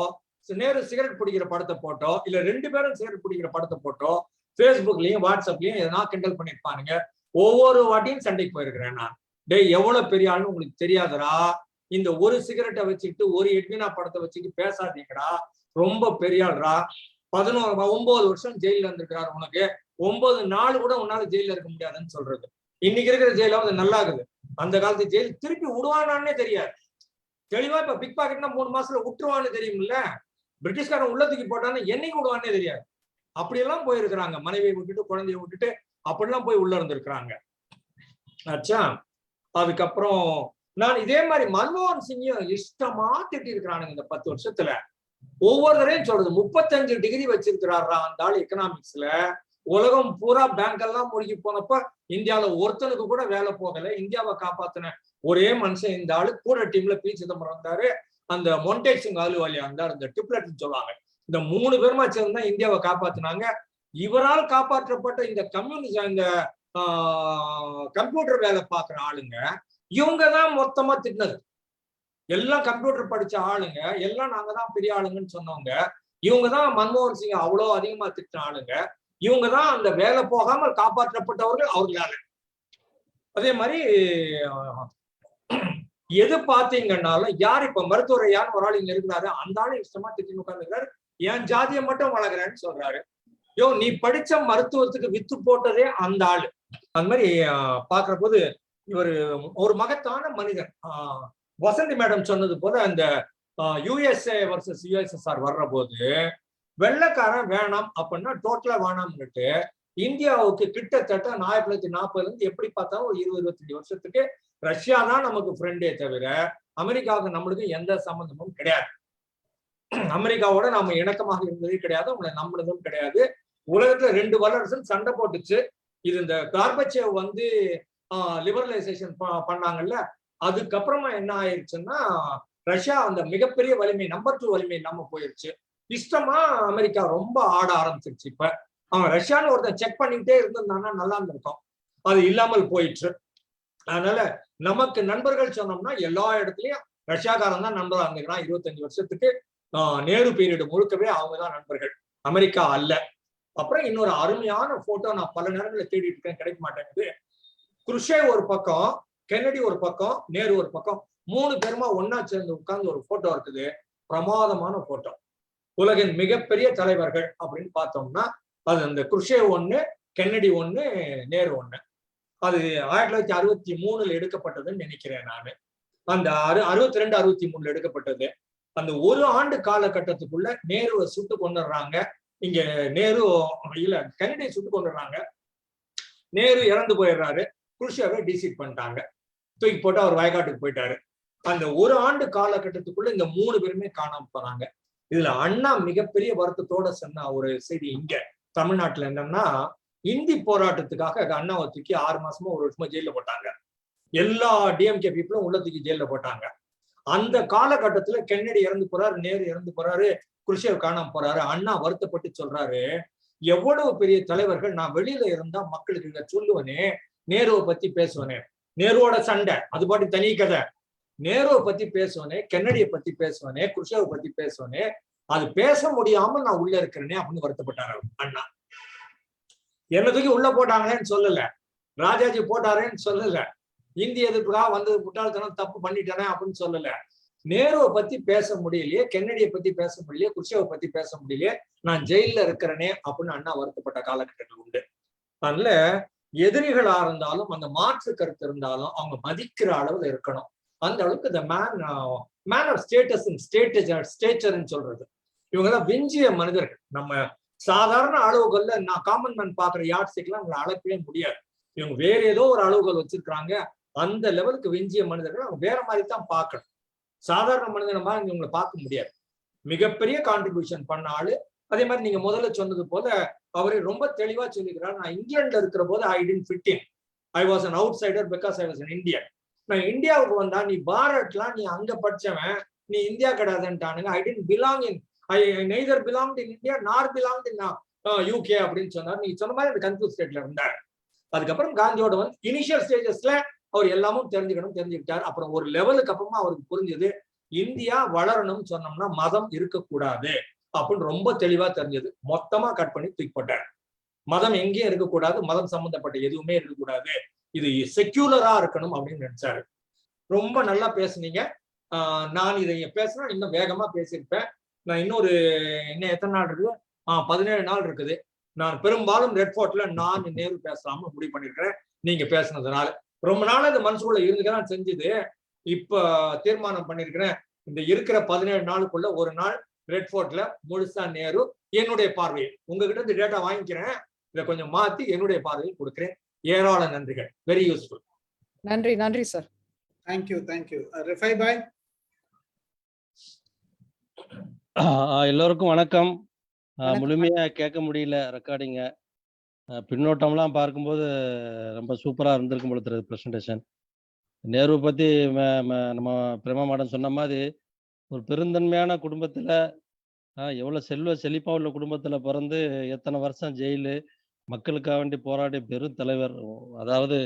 நேரு சிகரெட் பிடிக்கிற படத்தை போட்டோ, இல்ல 2 பேரும் சிகரெட் பிடிக்கிற படத்தை போட்டோ பேஸ்புக்லயும் வாட்ஸ்அப்லயும் எதனா கிண்டல் பண்ணிருப்பானுங்க. ஒவ்வொரு வாட்டியும் சண்டைக்கு போயிருக்கிறேன் நான். டேய், எவ்வளவு பெரிய ஆளுன்னு உங்களுக்கு தெரியாதரா, இந்த ஒரு சிகரெட்டை வச்சுக்கிட்டு ஒரு எட்வினா படத்தை வச்சுக்கிட்டு பேசாதீங்கடா, ரொம்ப பெரிய ஆள்ரா. 9 வருஷம் ஜெயில இருந்திருக்கிறாரு, உனக்கு 9 நாள் கூட உன்னால ஜெயில இருக்க முடியாதுன்னு சொல்றது. இன்னைக்கு இருக்கிற ஜெயிலாவது நல்லா இருக்குது, அந்த காலத்து ஜெயில் திருப்பி விடுவானான்னே தெரியாது. தெளிவா இப்ப பிக் பாக்கெட்னா 3 மாசத்துல விட்டுருவான்னு தெரியுமில்ல, பிரிட்டிஷ்காரன் உள்ளத்துக்கு போட்டான்னு என்னைக்கு விடுவானே தெரியாது. அப்படியெல்லாம் போயிருக்கிறாங்க, மனைவியை விட்டுட்டு குழந்தைய விட்டுட்டு அப்படிலாம் போய் உள்ள இருந்திருக்கிறாங்க. ஆச்சா, அதுக்கப்புறம் நான் இதே மாதிரி மன்மோகன் சிங்கையும் இஷ்டமா திட்டி இருக்கிறானுங்க இந்த 10 வருஷத்துல. ஒவ்வொருத்தரையும் சொல்றது 35 டிகிரி வச்சிருக்கிறாரா அந்த ஆள் எக்கனாமிக்ஸ்ல. உலகம் பூரா பேங்க் எல்லாம் மூழ்கி போனப்ப இந்தியாவில ஒருத்தனுக்கு கூட வேலை போகல. இந்தியாவை காப்பாத்தின ஒரே மனுஷன் இந்த ஆளு. கூட டீம்ல பி சிதம்பரம் இருந்தாரு, அந்த மொன்டேக் சிங் அலுவாலியா இருந்தார், இந்த டிப்லெட்னு சொல்லுவாங்க. இந்த 3 பேருமா சேர்ந்து தான் இந்தியாவை காப்பாத்தினாங்க. இவரால் காப்பாற்றப்பட்ட இந்த கம்யூனிஸ்ட், இந்த கம்ப்யூட்டர் வேலை பார்க்குற ஆளுங்க இவங்கதான் மொத்தமா திட்டினது. எல்லாம் கம்ப்யூட்டர் படிச்ச ஆளுங்க, எல்லாம் நாங்க தான் பெரிய ஆளுங்கன்னு சொன்னவங்க இவங்கதான் மன்மோகன் சிங் அவ்வளோ அதிகமா திட்டின ஆளுங்க. இவங்கதான் அந்த வேலை போகாமல் காப்பாற்றப்பட்டவர்கள் அவர்களால. அதே மாதிரி எது பாத்தீங்கன்னாலும் யார் இப்ப மருத்துவரை யார் ஒரு ஆள் இங்க இருக்கிறாரு, அந்த ஆளு இஷ்டமா திட்டி உட்கார்ந்துருக்காரு, என் ஜாதியை மட்டும் வளர்க்குறேன்னு சொல்றாரு. யோ, நீ படிச்ச மருத்துவத்துக்கு வித்து போட்டதே அந்த ஆளு. அந்த மாதிரி பாக்குற போது இவர் ஒரு மகத்தான மனிதன். வசந்தி மேடம் சொன்னது போல அந்த யுஎஸ்ஏ வர்சஸ் யுஎஸ்எஸ்ஆர் வர்ற போது வெள்ளைக்காரன் வேணாம் அப்படின்னா டோட்டலா வேணாம்னுட்டு இந்தியாவுக்கு கிட்டத்தட்ட 1940 இருந்து எப்படி பார்த்தாலும் ஒரு 20-25 வருஷத்துக்கு ரஷ்யா தான் நமக்கு ஃப்ரெண்டே தவிர அமெரிக்காவுக்கு நம்மளுக்கு எந்த சம்பந்தமும் கிடையாது. அமெரிக்காவோட நாம இணக்கமாக இருந்ததே கிடையாது, உங்களை நம்மளதும் கிடையாது. உலகத்துல 2 வல்லரசும் சண்டை போட்டுச்சு. இது இந்த கார்பச்சேவ் வந்து லிபரலைசேஷன் பண்ணாங்கல்ல, அதுக்கப்புறமா என்ன ஆயிடுச்சுன்னா ரஷ்யா அந்த மிகப்பெரிய வலிமை நம்பர் 2 வலிமை இல்லாம போயிருச்சு. இஷ்டமா அமெரிக்கா ரொம்ப ஆட ஆரம்பிச்சிருச்சு. இப்ப அவன் ரஷ்யான்னு ஒருத்தன் செக் பண்ணிக்கிட்டே இருந்திருந்தான்னா நல்லா இருந்திருக்கும், அது இல்லாமல் போயிடுச்சு. அதனால நமக்கு நண்பர்கள் சொன்னோம்னா எல்லா இடத்துலயும் ரஷ்யாக்காரன் தான் நண்பராக இருந்துக்கிறான். 25 வருஷத்துக்கு நேரு பீரியடு முழுக்கவே அவங்கதான் நண்பர்கள். அமெரிக்கா அல்ல. அப்புறம் இன்னொரு அருமையான போட்டோ நான் பல நேரங்களில் தேடிட்டு இருக்கேன், கிடைக்க மாட்டேங்குது. குருஷேவ் ஒரு பக்கம், கென்னடி ஒரு பக்கம், நேரு ஒரு பக்கம், 3 பேருமா ஒன்னா சேர்ந்து உட்கார்ந்து ஒரு போட்டோ இருக்குது. பிரமாதமான போட்டோ. உலகின் மிகப்பெரிய தலைவர்கள் அப்படின்னு பார்த்தோம்னா அது அந்த குருஷேவ் 1, கென்னடி 1, நேரு 1. அது 1963 எடுக்கப்பட்டதுன்னு நினைக்கிறேன் நான். அந்த 62, 63 எடுக்கப்பட்டது. அந்த ஒரு ஆண்டு காலகட்டத்துக்குள்ள நேருவை சுட்டு கொண்டுடுறாங்க. இங்க நேரு இல்ல கென்னடி சுட்டு கொண்டுடுறாங்க. நேரு இறந்து போயிடுறாரு. குருஷேவை டிசீட் பண்ணிட்டாங்க, தூக்கி போட்டு அவர் வயக்காட்டுக்கு போயிட்டாரு. அந்த ஒரு ஆண்டு காலகட்டத்துக்குள்ள இந்த 3 பேருமே காணாம போனாங்க. இதுல அண்ணா மிகப்பெரிய வருத்தத்தோட சொன்ன ஒரு செய்தி இங்க தமிழ்நாட்டுல என்னன்னா, இந்தி போராட்டத்துக்காக அண்ணாவை தூக்கி 6 மாசமா 1 வருஷமா ஜெயில போட்டாங்க. எல்லா டிஎம்கே பீப்புளும் உள்ள தூக்கி ஜெயில போட்டாங்க. அந்த காலகட்டத்துல கென்னடி இறந்து போறாரு, நேரு இறந்து போறாரு, குருஷேவ் காணாம போறாரு. அண்ணா வருத்தப்பட்டு சொல்றாரு, எவ்வளவு பெரிய தலைவர்கள் நான் வெளியில இருந்தா மக்களுக்கு இங்க சொல்லுவனே, நேருவை பத்தி பேசுவனே, நேருவோட சண்டை அது பாட்டு தனி கதை, நேருவை பத்தி பேசுவனே, கென்னடியை பத்தி பேசுவனே, குருஷேவை பத்தி பேசுவனே, அது பேச முடியாம நான் உள்ள இருக்கிறேனே அப்படின்னு வருத்தப்பட்டாரு அண்ணா. என்ன தூக்கி உள்ள போட்டாங்களேன்னு சொல்லல, ராஜாஜி போட்டாரேன்னு சொல்லல, இந்திய எதிர்ப்புக்காக வந்து முட்டாள்தனம் தப்பு பண்ணிட்டானே அப்படின்னு சொல்லல. நேருவை பத்தி பேச முடியலையே, கென்னடியை பத்தி பேச முடியலையே, குருஷேவை பத்தி பேச முடியலையே, நான் ஜெயில இருக்கிறேனே அப்படின்னு அண்ணா வருத்தப்பட்ட காலகட்டங்கள் உண்டு. அதனால எதிரிகளா இருந்தாலும் அந்த மாற்று கருத்து இருந்தாலும் அவங்க மதிக்கிற அளவுல இருக்கணும். அந்த அளவுக்கு இந்த மேன் ஆஃப் ஸ்டேட்டஸ் ஸ்டேச்சர்ன்னு சொல்றது, இவங்கெல்லாம் விஞ்சிய மனிதர்கள். நம்ம சாதாரண அளவுகள்ல நான் காமன் மேன் பாக்குற யாட்ஸ்டிக்லாம் அவங்களை அளக்கவே முடியாது. இவங்க வேற ஏதோ ஒரு அளவுகள் வச்சிருக்காங்க. அந்த லெவலுக்கு விஞ்சிய மனிதர்கள் அவங்க வேற மாதிரி தான் பார்க்கணும். சாதாரண மனிதனை மாதிரி இவங்களை பார்க்க முடியாது. மிகப்பெரிய கான்ட்ரிபியூஷன் பண்ண ஆளு. அதே மாதிரி நீங்க முதல்ல சொன்னது போல அவரு ரொம்ப தெளிவா சொல்லிக்கிறார், நான் இங்கிலாந்துல இருக்கிற போது I didn't fit in, I was an outsider because I was an Indian. நான் இந்தியாவுக்கு வந்தா நீ பாரத்லாம் நீ அங்க படிச்சவன், நீ இந்தியா கிடையாதுன்ட்டானுங்க. I didn't belong in, I neither belong in India nor belong in UK அப்படின்னு சொன்னார். நீ சொன்ன மாதிரி அந்த கன்ஃபியூஸ் ஸ்டேட்ல இருந்தார். அதுக்கப்புறம் காந்தியோட வந்து இனிஷியல் ஸ்டேஜஸ்ல அவர் எல்லாமும் தெரிஞ்சுக்கிட்டார். அப்புறம் ஒரு லெவலுக்கு அப்புறமா அவருக்கு புரிஞ்சது, இந்தியா வளரணும்னு சொன்னோம்னா மதம் இருக்கக்கூடாது அப்படின்னு ரொம்ப தெளிவா தெரிஞ்சது. மொத்தமா கட் பண்ணி தூக்கி போட்டார். மதம் எங்கேயும் இருக்கக்கூடாது, மதம் சம்பந்தப்பட்ட எதுவுமே இருக்கக்கூடாது, இது செக்யூலரா இருக்கணும் அப்படின்னு நினைச்சாரு. ரொம்ப நல்லா பேசுனீங்க. நான் இதை பேசினா இன்னும் வேகமா பேசியிருப்பேன். நான் இன்னும் எத்தனை நாள் இருக்குது? 17 நாள் இருக்குது. நான் பெரும்பாலும் ரெட் ஃபோர்ட்ல நான் நேரு பேசலாம்னு முடிவு பண்ணிருக்கிறேன். நீங்க பேசுனதுனால ரொம்ப நாள் அது மனசுக்குள்ள இருந்துதான் செஞ்சது. இப்ப தீர்மானம் பண்ணிருக்கிறேன், இந்த இருக்கிற 17 நாளுக்குள்ள ஒரு நாள் ரெட் ஃபோர்ட்ல முழுசா நேரு என்னுடைய பார்வையில், உங்ககிட்ட இந்த டேட்டா வாங்கிக்கிறேன், இதை கொஞ்சம் மாத்தி என்னுடைய பார்வையில் கொடுக்கிறேன். ஏராள நன்றிகள். Very useful. நன்றி நன்றி சார். Thank you thank you. ரிஃபை பாய். எல்லோருக்கும் வணக்கம். முழுமையா கேட்க முடியல ரெக்கார்டிங்க. பின்னோட்டம்லாம் பார்க்கும்போது ரொம்ப சூப்பரா இருந்திருக்கும் போல தெரியுது ப்ரெசன்டேஷன். நேரு பத்தி நம்ம பிரேமா மேடம் சொன்ன மாதிரி ஒரு பெருந்தன்மையான குடும்பத்துல, எவ்வளவு செல்வ செழிப்பா உள்ள குடும்பத்துல பிறந்து எத்தனை வருஷம் ஜெயிலு, மக்களுக்காக வேண்டி போராடிய பெரும் தலைவர். அதாவது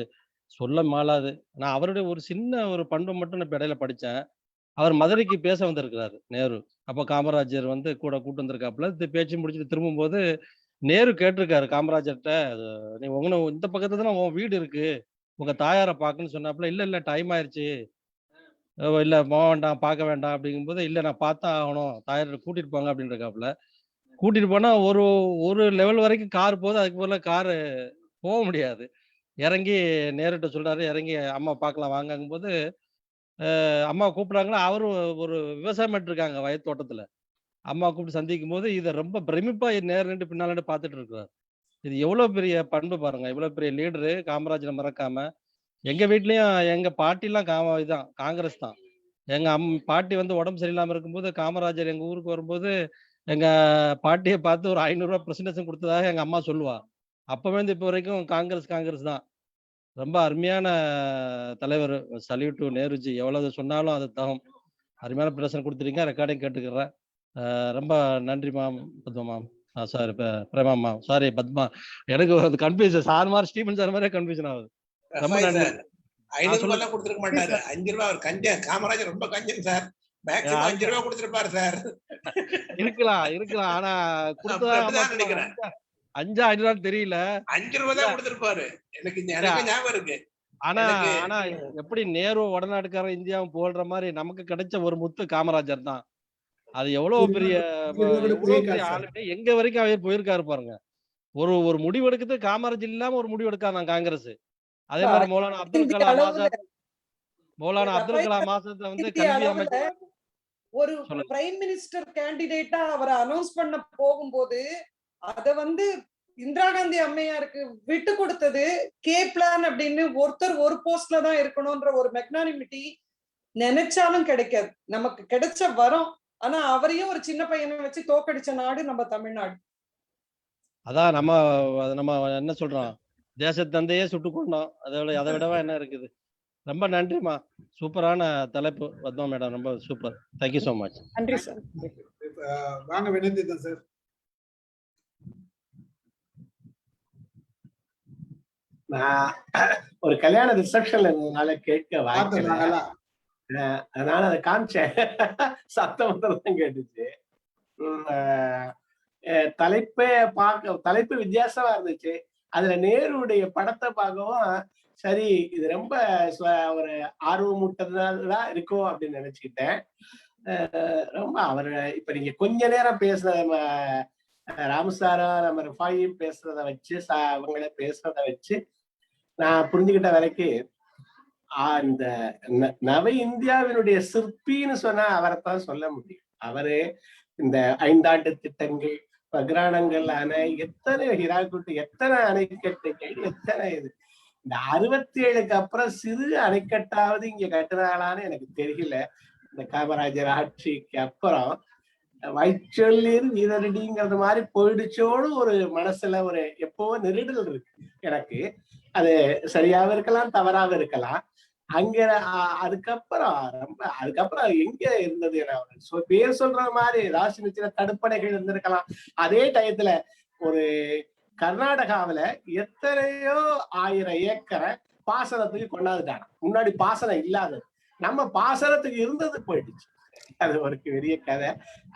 சொல்ல மாளாது. நான் அவருடைய ஒரு சின்ன ஒரு பண்பை மட்டும் நான் இப்ப இடையில படிச்சேன். அவர் மதுரைக்கு பேச வந்திருக்கிறாரு நேரு. அப்ப காமராஜர் வந்து கூட கூட்டு வந்திருக்காப்புல. பேச்சு முடிச்சுட்டு திரும்பும்போது நேரு கேட்டிருக்காரு காமராஜர்கிட்ட, நீ இந்த பக்கத்துல தான் உன் வீடு இருக்கு, உங்க தாயாரை பார்க்கணும்னு சொன்னாப்புல. இல்ல டைம் ஆயிடுச்சு, இல்ல போக வேண்டாம் பார்க்க வேண்டாம் அப்படிங்கும்போது, இல்ல நான் பார்த்தா ஆகணும், தாயாரை கூட்டிட்டு போங்க அப்படின்னு இருக்காப்புல. கூட்டிட்டு போனா ஒரு லெவல் வரைக்கும் கார் போகுது, அதுக்கு போல காரு போக முடியாது. இறங்கி நேருட்ட சொல்றாரு, இறங்கி அம்மா பார்க்கலாம் வாங்கும் போது அம்மா கூப்பிடுறாங்களா. அவரும் ஒரு விவசாயம் பண்ணிருக்காங்க வயல் தோட்டத்துல. அம்மா கூப்பிட்டு சந்திக்கும் போது இதை ரொம்ப பிரமிப்பா நேர் நின்று பின்னால பார்த்துட்டு இருக்கிறார். இது எவ்வளவு பெரிய பண்பு பாருங்க, இவ்வளவு பெரிய லீடரு. காமராஜரை மறக்காம. எங்க வீட்லயும் எங்க பாட்டிலாம் இதுதான் காங்கிரஸ் தான். எங்க பாட்டி வந்து உடம்பு சரியில்லாம இருக்கும்போது காமராஜர் எங்க ஊருக்கு வரும்போது எங்க பாட்டியை பார்த்து ஒரு 500 ரூபாய் பிரசன்டேஷன் கொடுத்ததாக எங்க அம்மா சொல்லுவா. அப்பவே இப்போ வரைக்கும் காங்கிரஸ் தான். ரொம்ப அருமையான தலைவர். Salute to Nehruji. எவ்வளவு சொன்னாலும் அது தகும். அருமையான பிரசன் கொடுத்துருக்கீங்க. ரெக்கார்டிங் கேட்டுக்கிறேன். ரொம்ப நன்றி ma'am. Padma ma'am. Sorry Prema ma'am. Sorry Padma. எனக்கு அது கன்ஃபியூஷன். சார் மாதிரி ஸ்டீபன் சார் மாதிரியே கன்ஃபியூஷன் ஆகுது. ரொம்ப நன்றி. 500 ரூபாய் கொடுத்துருக்க மாட்டாரு. 5 ரூபாய் அவர் கஞ்சன். காமராஜர் ரொம்ப கஞ்சன் சார். மேக்ஸிமம் 5 ரூபா கொடுத்திருப்பாரு சார். இருக்கலாம். ஆனா அப்படிதான் நினைக்கிறேன். 5 தெரியல. 5 ரூபா தான் கொடுத்திருப்பாரு. எனக்கு ஞாபகம் இருக்கு. ஆனா எப்படி நேரு வடநாட்டுக்காரன் இந்தியாவும் போல்ற மாதிரி நமக்கு கிடைச்ச ஒரு முத்து காமராஜர் தான். அது எவ்வளவு பெரிய ஆளுமே எங்க வரைக்கும் அவர் போயிருக்காரு பாருங்க. ஒரு முடிவு எடுக்கிறது காமராஜர் இல்லாம ஒரு முடிவு எடுக்காதான் காங்கிரஸ். அதே மாதிரி மௌலானா அப்துல் கலாம் ஆசாத் வந்து கல்வி அமைச்சர் ஒரு பிரைம் மினிஸ்டர் கேண்டிடேட்டா அவரை அனௌன்ஸ் பண்ண போகும்போது அத வந்து இந்திரா காந்தி அம்மையாருக்கு விட்டு கொடுத்தது கே பிளான் அப்படின்னு ஒருத்தர் ஒரு போஸ்ட்ல தான் இருக்கணும்ன்ற ஒரு மெக்னானிமிட்டி நினைச்சாலும் கிடைக்காது. நமக்கு கிடைச்ச வரம். ஆனா அவரையும் ஒரு சின்ன பையனை வச்சு தோக்கடிச்ச நாடு நம்ம தமிழ்நாடு. அதான் நம்ம என்ன சொல்றோம், தேசத்தந்தையே சுட்டு கொண்டோம். அதை விடவா என்ன இருக்குது. ரொம்ப நன்றிமா, சூப்பரான தலைப்பு பத்மா மேடம், ரொம்ப சூப்பர். Thank you so much. நன்றி சார். வாங்க வினந்திதன் சார். நான் ஒரு கல்யாண ரிசப்ஷன்ல இருந்ததுனால கேட்க வாய்க்கல, அதனால அதை காமிச்சேன். சத்தம் தான் கேட்டுச்சு. தலைப்பு வித்தியாசமா இருந்துச்சு. அதுல நேருடைய படத்தை பார்க்கவும் சரி, இது ரொம்ப ஒரு ஆர்வமூட்டதான் இருக்கும் அப்படின்னு நினைச்சுக்கிட்டேன். ரொம்ப அவர் இப்ப நீங்க கொஞ்ச நேரம் பேசுற ராமசாரா நம்ம ரிஃபாயும் பேசுறத வச்சு அவங்கள பேசுறத வச்சு நான் புரிஞ்சுக்கிட்ட வரைக்கும் இந்த நவ இந்தியாவினுடைய சிற்பின்னு சொன்னா அவரைத்தான் சொல்ல முடியும். அவரு இந்த 5 ஆண்டு திட்டங்கள், பகிராணங்கள், அணை, எத்தனை ஹிராகுட்டு, எத்தனை அணைக்கட்டுகள், எத்தனை இது. இந்த 67க்கு அப்புறம் சிறு அணைக்கட்டாவது இங்க கட்டுறாங்களான்னு எனக்கு தெரியல. இந்த காமராஜர் ஆட்சிக்கு அப்புறம் வைச்சொல்லீர் வீரடிங்கிறது மாதிரி போயிடுச்சோடு ஒரு மனசுல ஒரு எப்பவோ நெருடல் இருக்கு எனக்கு. அது சரியாவும் இருக்கலாம், தவறாவும் இருக்கலாம். அங்க அதுக்கப்புறம் எங்க இருந்தது, பேர் சொல்ற மாதிரி ராசி சில தடுப்பணைகள் இருந்திருக்கலாம். அதே டயத்துல ஒரு கர்நாடகாவில எத்தனையோ 1000 ஏக்கரை பாசனத்துக்கு கொண்டாந்துட்டாங்க. முன்னாடி பாசனம் இல்லாதது, நம்ம பாசனத்துக்கு இருந்தது போயிடுச்சு. அது ஒரு பெரிய கதை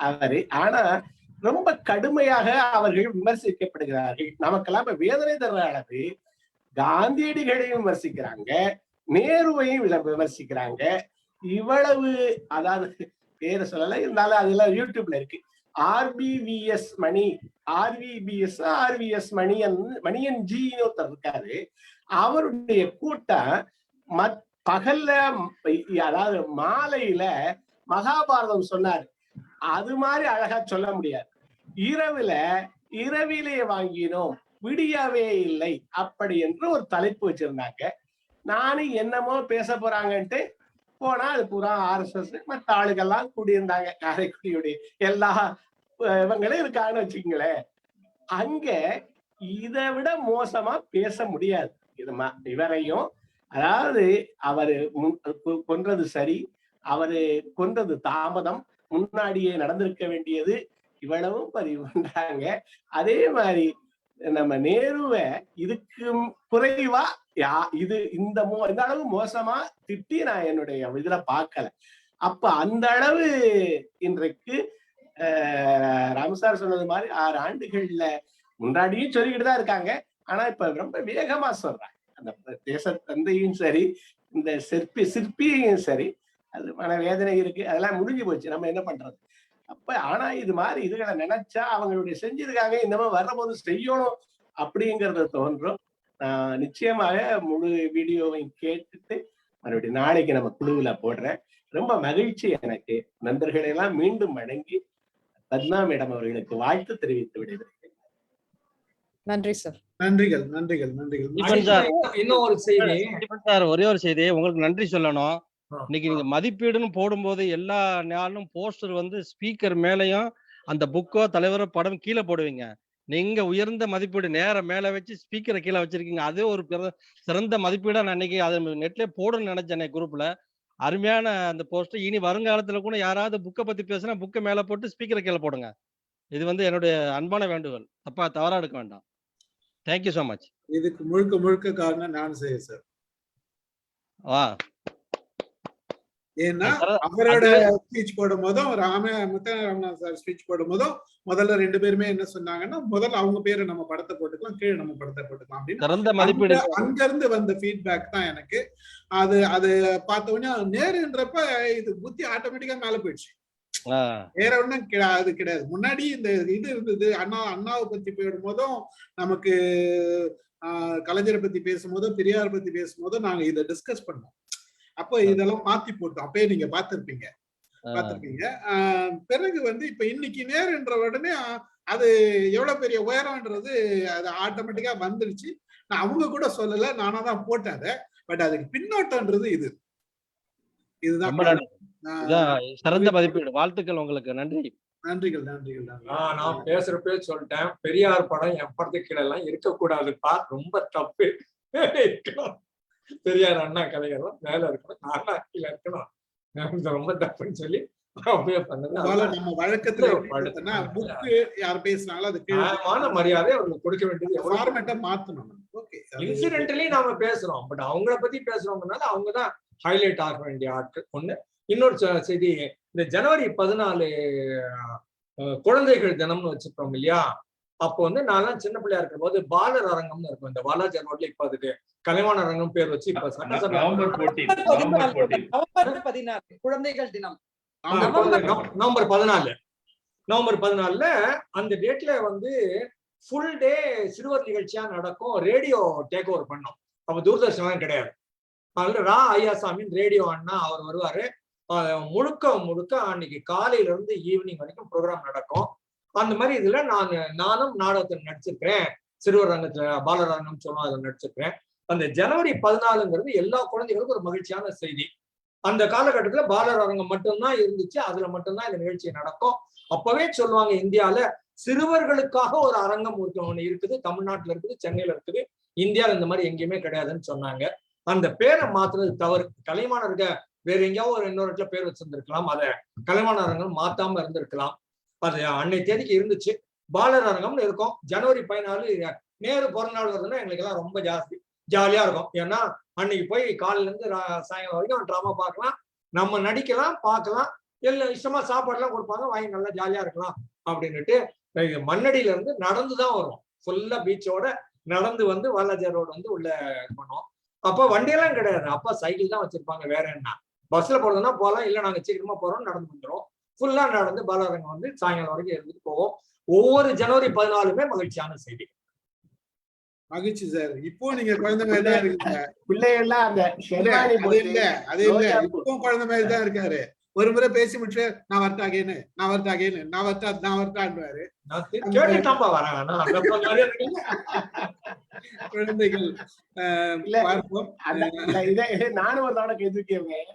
அவரு. ஆனா ரொம்ப கடுமையாக அவர்கள் விமர்சிக்கப்படுகிறார்கள். நமக்கெல்லாம் இப்ப வேதனை தர்ற அளவு காந்தியடிகளையும் விமர்சிக்கிறாங்க, நேருவையும் விமர்சிக்கிறாங்க. இவ்வளவு, அதாவது பேரை சொல்லல, இருந்தாலும் அதெல்லாம் யூடியூப்ல இருக்கு. RBVS மணி, RVS மணியன் ஜின்னு ஒருத்தர் இருக்காரு. அவருடைய கூட்டம் பகல்ல, அதாவது மாலையில மகாபாரதம் சொன்னாரு. அது மாதிரி அழகா சொல்ல முடியாது. இரவிலே வாங்கினோம், விடியவே இல்லை அப்படி என்று ஒரு தலைப்பு வச்சிருந்தாங்க. நானும் என்னமோ பேச போறாங்கன்ட்டு போனா அது பூரா RSS மற்ற ஆளுகள்லாம் கூடியிருந்தாங்க. காரைக்குடியுடைய எல்லா இவங்களும் இருக்காங்கன்னு வச்சுக்கங்களேன். அங்க இதை விட மோசமா பேச முடியாது. இவரையும், அதாவது அவரு கொன்றது சரி, அவரு கொன்றது தாமதம், முன்னாடியே நடந்திருக்க வேண்டியது, இவ்வளவும் பதிவு பண்றாங்க. அதே மாதிரி நம்ம நேருவை இதுக்கு குறைவா இந்த அளவு மோசமா திட்டி நான் என்னுடைய இதுல பார்க்கல. அப்ப அந்த அளவு இன்றைக்கு ராமசார் சொன்னது மாதிரி 6 ஆண்டுகள்ல முன்னாடியும் சொல்லிக்கிட்டு தான் இருக்காங்க. ஆனா இப்ப ரொம்ப வேகமா சொல்றாங்க. அந்த தேச தந்தையும் சரி, இந்த சிற்பியையும் சரி, அது மனவேதனை இருக்கு. அதெல்லாம் முடிஞ்சு போச்சு, நம்ம என்ன பண்றது. அப்ப ஆனா இது மாதிரி இதுகளை நினைச்சா அவங்களுடைய செஞ்சிருக்காங்க, இந்த மாதிரி வர்றபோது செய்யணும் அப்படிங்கறது தோன்றும். நிச்சயமாக முழு வீடியோவையும் கேட்டுட்டு மறுபடியும் நாளைக்கு நம்ம குழுவுல போடுறேன். ரொம்ப மகிழ்ச்சி எனக்கு. நண்பர்களை எல்லாம் மீண்டும் வணங்கி பத்மா மேடம் அவர்களுக்கு வாழ்த்து தெரிவித்து விடுகிறேன். நன்றி சார். நன்றிகள். இன்னும் ஒரு செய்தி சார், ஒரே ஒரு செய்தி உங்களுக்கு நன்றி சொல்லணும். இன்னைக்கு நீங்க மதிப்பீடுன்னு போடும்போது எல்லா நாளும் போஸ்டர் வந்து ஸ்பீக்கர் மேலையும் அந்த புக்கோ தலைவரோ படம் கீழே போடுவீங்க. நீங்க உயர்ந்த மதிப்பீடு நேரம் மேல வச்சு ஸ்பீக்கரை கீழே வச்சிருக்கீங்க. அதே ஒரு சிறந்த மதிப்பீடா நான் இன்னைக்கு அதை நெட்ல போடணும்னு நினைச்சேன் குரூப்ல. அருமையான அந்த போஸ்டர். இனி வருங்காலத்துல கூட யாராவது புக்கை பத்தி பேசினா புக்கை மேல போட்டு ஸ்பீக்கரை கீழே போடுங்க. இது வந்து என்னுடைய அன்பான வேண்டுகோள், தவறா எடுக்க வேண்டாம். Thank you so much. இதுக்கு முழுக்க காரணம் நான் செய்ய சார். ஏன்னா சரத், அவரோட அது ஸ்பீச் போடும் போதும் முத்தராமநாதன் சார் ஸ்பீச் போடும் போதும் முதல்ல 2 பேருமே என்ன சொன்னாங்கன்னா, முதல்ல அவங்க பேரை நம்ம படத்தை போட்டுக்கலாம், கீழே நம்ம படத்தை போட்டுக்கலாம் அப்படின்னு சிறந்த மதிப்பீடு. அங்க இருந்து வந்த ஃபீட்பேக் தான் எனக்கு. அது அது பார்த்த உடனே நேருன்றப்ப இது புத்தி ஆட்டோமேட்டிக்கா மேல போயிடுச்சு. வேற ஒண்ணும் அது கிடையாது. முன்னாடி இந்த இது இருந்தது. அண்ணாவை பத்தி போடும் போதும் நமக்கு கலைஞரை பத்தி பேசும்போதும் பெரியார் பத்தி பேசும்போதும் நாங்க இதை டிஸ்கஸ் பண்ணோம். அப்போ இதெல்லாம் மாத்தி போட்டோம். அப்பயே நீங்க பார்த்திருப்பீங்க. பிறகு வந்து இப்ப இன்னைக்கு நேருன்ற உடனே அது எவ்வளவு பெரிய உயரம்ன்றது அது ஆட்டோமேட்டிக்கா வந்துருச்சு. நான் அவங்க கூட சொல்லல, நானா தான் போட்டேன் அதை. பட் அதுக்கு பின்னோட்டம்ன்றது இதுதான். சிறந்த மதிப்பீடு. வாழ்த்துக்கள் உங்களுக்கு. நன்றி. நன்றிகள். நான் பேசுறப்பே சொல்லிட்டேன், பெரியார் படம் என் படத்துக்கு கீழே எல்லாம் இருக்கக்கூடாதுப்பா, ரொம்ப தப்பு. பெரியார் அண்ணா கலைஞர்லாம் மேல இருக்கணும், நானா கீழே இருக்கணும், ரொம்ப தப்புன்னு சொல்லி நம்ம வழக்கத்துல புக்கு யார் பேசுனாலும் அதுக்கு மரியாதை அவங்களுக்கு கொடுக்க வேண்டியது ஃபார்மேட்டை மாத்தணும். இன்சிடென்டலி நாம பேசுறோம், பட் அவங்கள பத்தி பேசுறோம்னால அவங்கதான் ஹைலைட் ஆக வேண்டிய ஆட்கள். ஒண்ணு. இன்னொரு செய்தி, இந்த ஜனவரி 14 குழந்தைகள் தினம்னு வச்சிருக்கோம் இல்லையா? அப்போ வந்து நான் சின்ன பிள்ளையா இருக்கும் போது பாலர் அரங்கம்னு இருக்கும் இந்த வாலாஜி ரோட்ல. இப்ப அதுக்கு கலைவாணர் அரங்கம் பேர் வச்சு இப்ப சட்டசபை நவம்பர் 14 குழந்தைகள் தினம், நவம்பர் 14 அந்த டேட்ல வந்து ஃபுல் டே சிறுவர் நிகழ்ச்சியா நடக்கும். ரேடியோ டேக் ஓவர் பண்ணோம். அப்ப தூர்தர்ஷன்லாம் கிடையாது. அதனால ரா ஐயாசாமின் ரேடியோ அண்ணா அவர் வருவாரு. முழுக்க அன்னைக்கு காலையில இருந்து ஈவினிங் வரைக்கும் ப்ரோக்ராம் நடக்கும். அந்த மாதிரி இதுல நானும் நாடகத்தில் நடிச்சிருக்கிறேன். சிறுவர் ரங்கத்துல பாலர் அரங்கம் சொல்லுவோம், அதில் நடிச்சிருக்கிறேன். அந்த ஜனவரி 14ங்கிறது எல்லா குழந்தைகளுக்கும் ஒரு மகிழ்ச்சியான செய்தி. அந்த காலகட்டத்துல பாலர் அரங்கம் மட்டும்தான் இருந்துச்சு, அதுல மட்டும்தான் இந்த நிகழ்ச்சி நடக்கும். அப்பவே சொல்லுவாங்க, இந்தியால சிறுவர்களுக்காக ஒரு அரங்கம் ஒன்று இருக்குது, தமிழ்நாட்டுல இருக்குது, சென்னையில இருக்குது, இந்தியாவில் இந்த மாதிரி எங்கேயுமே கிடையாதுன்னு சொன்னாங்க. அந்த பேரை மாத்துறது தவறு. கலைமானருக்கு வேற எங்கேயாவது இன்னொரு இடத்துல பேர் வச்சிருந்திருக்கலாம், அதை கலைவாணர் அரங்கம் மாத்தாம இருந்திருக்கலாம். அது அன்னை தேதிக்கு இருந்துச்சு. பாலர் அரங்கம்னு இருக்கும். ஜனவரி 14 நேரு பிறந்த நாள் வருதுன்னா எங்களுக்கு எல்லாம் ரொம்ப ஜாலியா இருக்கும். ஏன்னா அன்னைக்கு போய் காலையில இருந்து சாயங்காலம் வரைக்கும் டிராமா பார்க்கலாம், நம்ம நடிக்கலாம், பார்க்கலாம், எல்லாம் இஷ்டமா சாப்பாடுலாம் கொடுப்பாங்க, வாங்கி நல்லா ஜாலியா இருக்கலாம் அப்படின்னுட்டு மண்ணடியில இருந்து நடந்துதான் வரும். ஃபுல்லா பீச்சோட நடந்து வந்து வாலாஜி ரோடு வந்து உள்ள பண்ணுவோம். அப்போ வண்டியெல்லாம் கிடையாது, அப்பா சைக்கிள் தான் வச்சிருப்பாங்க. வேற என்ன, பஸ்ல போறதுன்னா போகலாம், இல்ல நாங்க சீக்கிரமா போறோம், நடந்து வந்துடும். ஃபுல்லா நடந்து பாலரங்கம் வந்து சாயங்காலம் வரைக்கும் இருந்துட்டு போவோம். ஒவ்வொரு ஜனவரி 14மே மகிழ்ச்சியான செய்தி. மகிழ்ச்சி சார். இப்போ நீங்க குழந்தை மாதிரி தான் இருக்கீங்க. பிள்ளைகள்லாம் அந்த அது இல்ல இப்போ குழந்தை மாதிரி தான் இருக்காரு. ஒரு முறை பேசி முடிச்சு நான் வரட்டாகேன்னு குழந்தைகள் நானும் ஒரு தடவை கேட்டிருக்கேன்.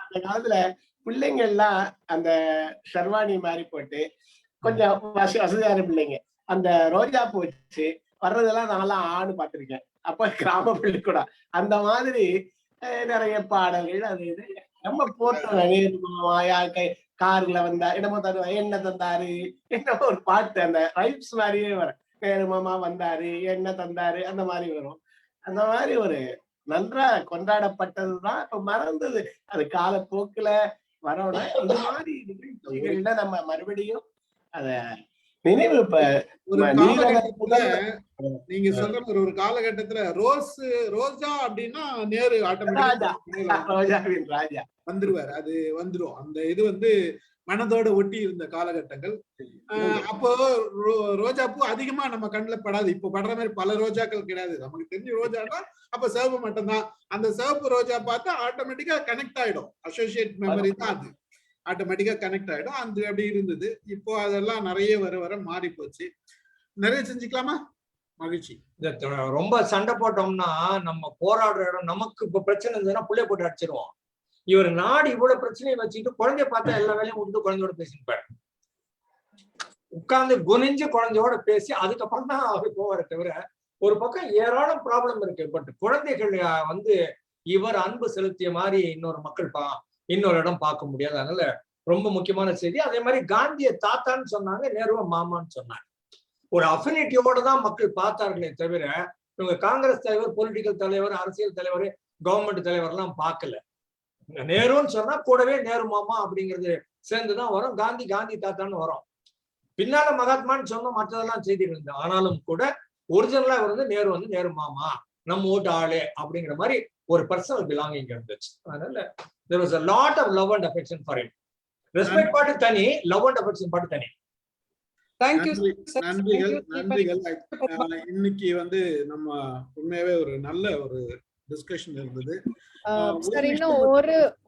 அந்த காலத்துல பிள்ளைங்க எல்லாம் அந்த ஷர்வானி மாதிரி போட்டு கொஞ்சம் வசதியான பிள்ளைங்க அந்த ரோஜா பூ வச்சு வர்றதெல்லாம் நான்லாம் ஆடு பார்த்திருக்கேன். அப்ப கிராம பள்ளிக்கூடம் அந்த மாதிரி நிறைய பாடல்கள் அது இது நம்ம போட்டு கார்ல வந்தா என்னமோ தருவா, என்ன தந்தாரு, என்னமோ ஒரு பாட்டு அந்த ரைப்ஸ் மாதிரியே வரும். நேருமாமா வந்தாரு, என்ன தந்தாரு, அந்த மாதிரி வரும். அந்த மாதிரி ஒரு நன்றா கொண்டாடப்பட்டதுதான் இப்ப மறந்தது. அது காலப்போக்குல வரணும். இந்த மாதிரி நிகழ்ச்சிகள்ல நம்ம மறுபடியும் அத நினைவு இப்ப ஒரு காலகட்டத்துல நீங்க சொல்ற ஒரு காலகட்டத்துல ரோஜா அப்படின்னா நேரு ரோஜாவின் ராஜா வந்துருவாரு. அது வந்துரும். அந்த இது வந்து மனதோட ஒட்டி இருந்த காலகட்டங்கள். அப்போ ரோஜா பூ அதிகமா நம்ம கண்ணுல படாது. இப்ப படுற மாதிரி பல ரோஜாக்கள் கிடையாது. நமக்கு தெரிஞ்ச ரோஜானா அப்ப சிவப்பு மட்டும்தான். அந்த சிவப்பு ரோஜா பார்த்தா ஆட்டோமேட்டிக்கா கனெக்ட் ஆயிடும். அசோசியேட் மெமரி தான் அது. ஆட்டோமேட்டிக்கா கனெக்ட் ஆயிடும். அந்த அப்படி இருந்தது. இப்போ அதெல்லாம் நிறைய வர மாறி போச்சு. நிறைய செஞ்சுக்கலாமா? மகிழ்ச்சி. ரொம்ப சண்டை போட்டோம்னா நம்ம போராடுற இடம் நமக்கு இப்ப பிரச்சனை இருந்ததுன்னா புள்ளைய போட்டு அடிச்சிருவோம். இவர் நாடு இவ்வளவு பிரச்சனையை வச்சுக்கிட்டு குழந்தைய பார்த்தா எல்லா வேலையும் விட்டு குழந்தையோட பேசிருப்பாரு. உட்கார்ந்து குனிஞ்சு குழந்தையோட பேசி அதுக்கப்புறம் தான் அவர் போவாரு தவிர ஒரு பக்கம் ஏராளம் ப்ராப்ளம் இருக்கு. பட் குழந்தைகள் வந்து இவர் அன்பு செலுத்திய மாதிரி இன்னொரு இடம் பார்க்க முடியாது. அதனால ரொம்ப முக்கியமான செய்தி. அதே மாதிரி காந்திய தாத்தான்னு சொன்னாங்க, நேருவ மாமான்னு சொன்னாங்க. ஒரு அஃபினிட்டியோட தான் மக்கள் பார்த்தார்களே தவிர இவங்க காங்கிரஸ் தலைவர், பொலிட்டிக்கல் தலைவர், அரசியல் தலைவர், கவர்மெண்ட் தலைவர் எல்லாம் பார்க்கல. நேருன்னு சொன்னா கூடவே நேரு மாமா அப்படிங்கிறது சேர்ந்துதான் வரும். காந்தி காந்தி தாத்தான்னு வரும். பின்னால மகாத்மான்னு சொன்ன மற்றதெல்லாம் செய்திகள் இருந்தது. ஆனாலும் கூட ஒரிஜினலா வந்து நேரு வந்து நேரு மாமா, நம்ம ஓட்டு ஆளு அப்படிங்கிற மாதிரி ஒரு பர்சனல் பிலாங்கிங் இருந்துச்சு. அதனால there was a lot of love and affection for him. Respect பாட்டு தனி, லவ் அண்ட் அஃபெக்ஷன் பாட்டு தனி. தேங்க்யூ. நன்றிகள். இன்னைக்கு வந்து நம்ம உண்மையாவே ஒரு நல்ல ஒரு டிஸ்கஷன் இருந்தது. சார் இன்னும்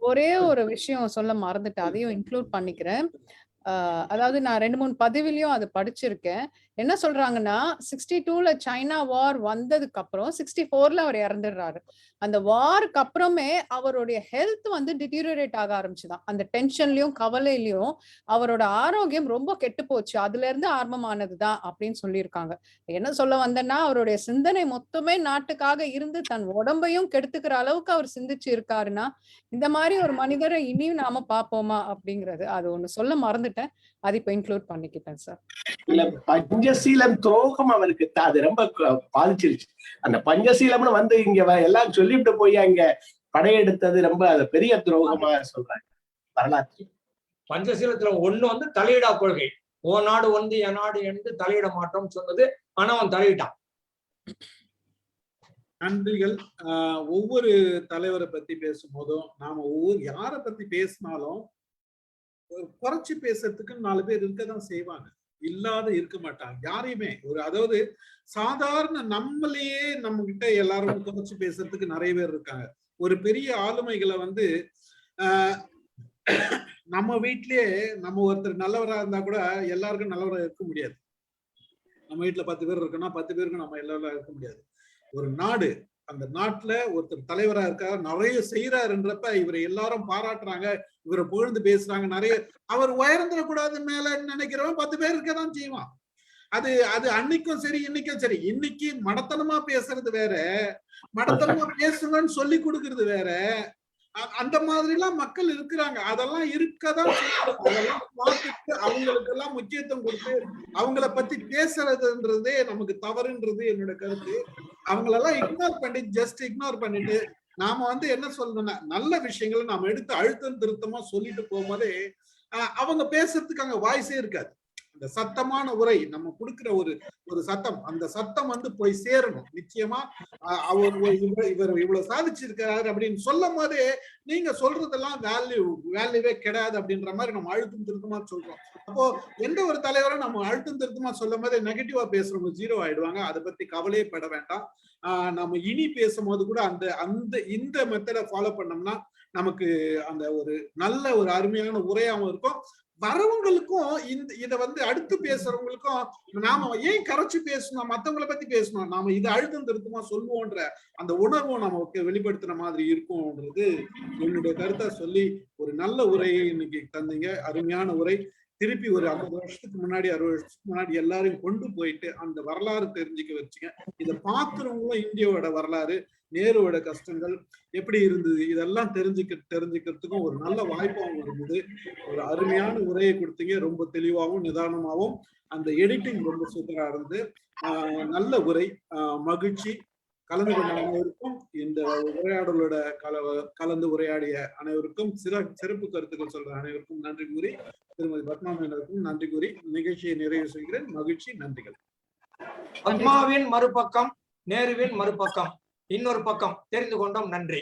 ஒரே ஒரு விஷயம் சொல்ல மறந்துட்டேன், அதையும் இன்க்ளூட் பண்ணிக்கிறேன். அதாவது நான் 2-3 பதிவிலையும் அது படிச்சிருக்கேன். என்ன சொல்றாங்கன்னா 62ல சைனா வார் வந்ததுக்கு அப்புறம் 64ல அவர் இறந்துடுறாரு. அந்த வாருக்கு அப்புறமே அவருடைய ஹெல்த் வந்து டிட்டீரியரேட் ஆக ஆரம்பிச்சுதான். அந்த டென்ஷன்லயும் கவலையிலயும் அவரோட ஆரோக்கியம் ரொம்ப கெட்டு போச்சு. அதுல இருந்து ஆரம்பமானதுதான் அப்படின்னு சொல்லியிருக்காங்க. என்ன சொல்ல வந்தேன்னா அவருடைய சிந்தனை மொத்தமே நாட்டுக்காக இருந்து தன் உடம்பையும் கெடுத்துக்கிற அளவுக்கு அவர் சிந்திச்சு இருக்காருன்னா இந்த மாதிரி ஒரு மனிதரை இனியும் நாம பார்ப்போமா அப்படிங்கிறது அது ஒண்ணு சொல்ல மறந்துட்டேன். அது இப்ப இன்க்ளூட் பண்ணிக்கிட்டேன் சார். இல்ல பஞ்சசீலம் துரோகம் அவருக்கு அது ரொம்ப பாதிச்சிருச்சு. அந்த பஞ்சசீலம்னு வந்து இங்க எல்லாம் சொல்லிட்டு போய் அங்க படையெடுத்தது ரொம்ப அது பெரிய துரோகமா சொல்றாங்க வரலாற்று. பஞ்சசீலத்துல ஒண்ணு வந்து தலையிடா கொள்கை. ஓ நாடு வந்து என் நாடு என்று தலையிட மாட்டோம் சொன்னது. ஆனா அவன் தலையிட்டான். நன்றிகள். ஒவ்வொரு தலைவரை பத்தி பேசும்போதும் நாம யாரை பத்தி பேசினாலும் குறைச்சு பேசுறதுக்கு 4 பேர் இருக்கதான் செய்வாங்க, இல்லாத இருக்க மாட்டாங்க யாரையுமே. அதாவது சாதாரண நம்மளையே நம்ம கிட்ட எல்லாரும் குறைச்சு பேசுறதுக்கு நிறைய பேர் இருக்காங்க. ஒரு பெரிய ஆளுமைகளை வந்து நம்ம வீட்லயே நம்ம ஒருத்தர் நல்லவரா இருந்தா கூட எல்லாருக்கும் நல்லவரா இருக்க முடியாது. நம்ம வீட்டுல 10 பேர் இருக்குன்னா 10 பேருக்கு நம்ம எல்லாரும் இருக்க முடியாது. ஒரு நாடு, அந்த நாட்டுல ஒருத்தர் தலைவரா இருக்காரு, நிறைய செய்யறாருன்றப்ப இவரை எல்லாரும் பாராட்டுறாங்க, இவரை புகழ்ந்து பேசுறாங்க. நிறைய அவர் உயர்ந்துடக்கூடாது மேல நினைக்கிறவன் 10 பேர் இருக்கதான் செய்வான். அது அது அன்னைக்கும் சரி இன்னைக்கும் சரி. இன்னைக்கு மடத்தனமா பேசுறது வேற, மடத்தனமா பேசுங்கன்னு சொல்லி கொடுக்கறது வேற. அந்த மாதிரி எல்லாம் மக்கள் இருக்கிறாங்க. அதெல்லாம் இருக்கதான், அதெல்லாம் பார்த்துட்டு அவங்களுக்கு எல்லாம் முக்கியத்துவம் கொடுத்து அவங்கள பத்தி பேசுறதுன்றதே நமக்கு தவறுன்றது என்னோட கருத்து. அவங்களெல்லாம் இக்னோர் பண்ணி ஜஸ்ட் இக்னோர் பண்ணிட்டு நாம வந்து என்ன சொல்லணும்னா நல்ல விஷயங்களை நாம எடுத்து அழுத்தம் திருத்தமா சொல்லிட்டு போகும்போதே அவங்க பேசுறதுக்கு அங்க வாய்ஸே இருக்காது. அந்த சத்தமான உரை நம்ம கொடுக்கிற ஒரு சத்தம், அந்த சத்தம் வந்து போய் சேரணும். நிச்சயமா அவர் இவர் இவ்வளவு சாதிச்சிருக்கிறாரு அப்படின்னு சொல்லும் போதே நீங்க சொல்றதெல்லாம் வேல்யூவே கிடையாது அப்படின்ற மாதிரி நம்ம அழுத்தம் திருத்தமா சொல்றோம். அப்போ எந்த ஒரு தலைவரும் நம்ம அழுத்தம் திருத்தமா சொல்லும் போதே நெகட்டிவா பேசுறவங்க 0 ஆயிடுவாங்க. அதை பத்தி கவலையே பட வேண்டாம். நம்ம இனி பேசும்போது கூட இந்த மெத்தடை ஃபாலோ பண்ணோம்னா நமக்கு அந்த ஒரு நல்ல ஒரு அருமையான உரையாவும் இருக்கும். வரவங்களுக்கும் இத வந்து அடுத்து பேசுறவங்களுக்கும் நாம ஏன் கரைச்சு பேசணும், மத்தவங்களை பத்தி பேசணும், நாம இதை அழுத்தம் திருத்தமா சொல்லுவோன்ற அந்த உணர்வும் நமக்கு வெளிப்படுத்துற மாதிரி இருக்கும்ன்றது என்னுடைய கருத்தை சொல்லி ஒரு நல்ல உரையை இன்னைக்கு தந்தீங்க. அருமையான உரை. திருப்பி ஒரு 50 வருஷத்துக்கு முன்னாடி 60 வருஷத்துக்கு முன்னாடி எல்லாரையும் கொண்டு போயிட்டு அந்த வரலாறு தெரிஞ்சுக்க வச்சுங்க. இதை பார்க்கிறவங்களும் இந்தியாவோட வரலாறு, நேருவோட கஷ்டங்கள் எப்படி இருந்தது இதெல்லாம் தெரிஞ்சுக்கிறதுக்கும் ஒரு நல்ல வாய்ப்பாகவும் இருந்தது. ஒரு அருமையான உரையை கொடுத்தீங்க, ரொம்ப தெளிவாகவும் நிதானமாகவும். அந்த எடிட்டிங் ரொம்ப சூப்பரா இருந்தது. நல்ல உரை. மகிழ்ச்சி. கலந்து கொண்ட அனைவருக்கும், இந்த உரையாடலோட கலந்து உரையாடிய அனைவருக்கும், சிறப்பு கருத்துக்கள் சொல்ற அனைவருக்கும் நன்றி கூறி, திருமதி பத்மாவினருக்கும் நன்றி கூறி நிகழ்ச்சியை நிறைவு செய்கிறேன். மகிழ்ச்சி. நன்றிகள். பத்மாவின் மறுபக்கம், நேருவின் மறுபக்கம், இன்னொரு பக்கம் தெரிந்து கொண்டோம். நன்றி.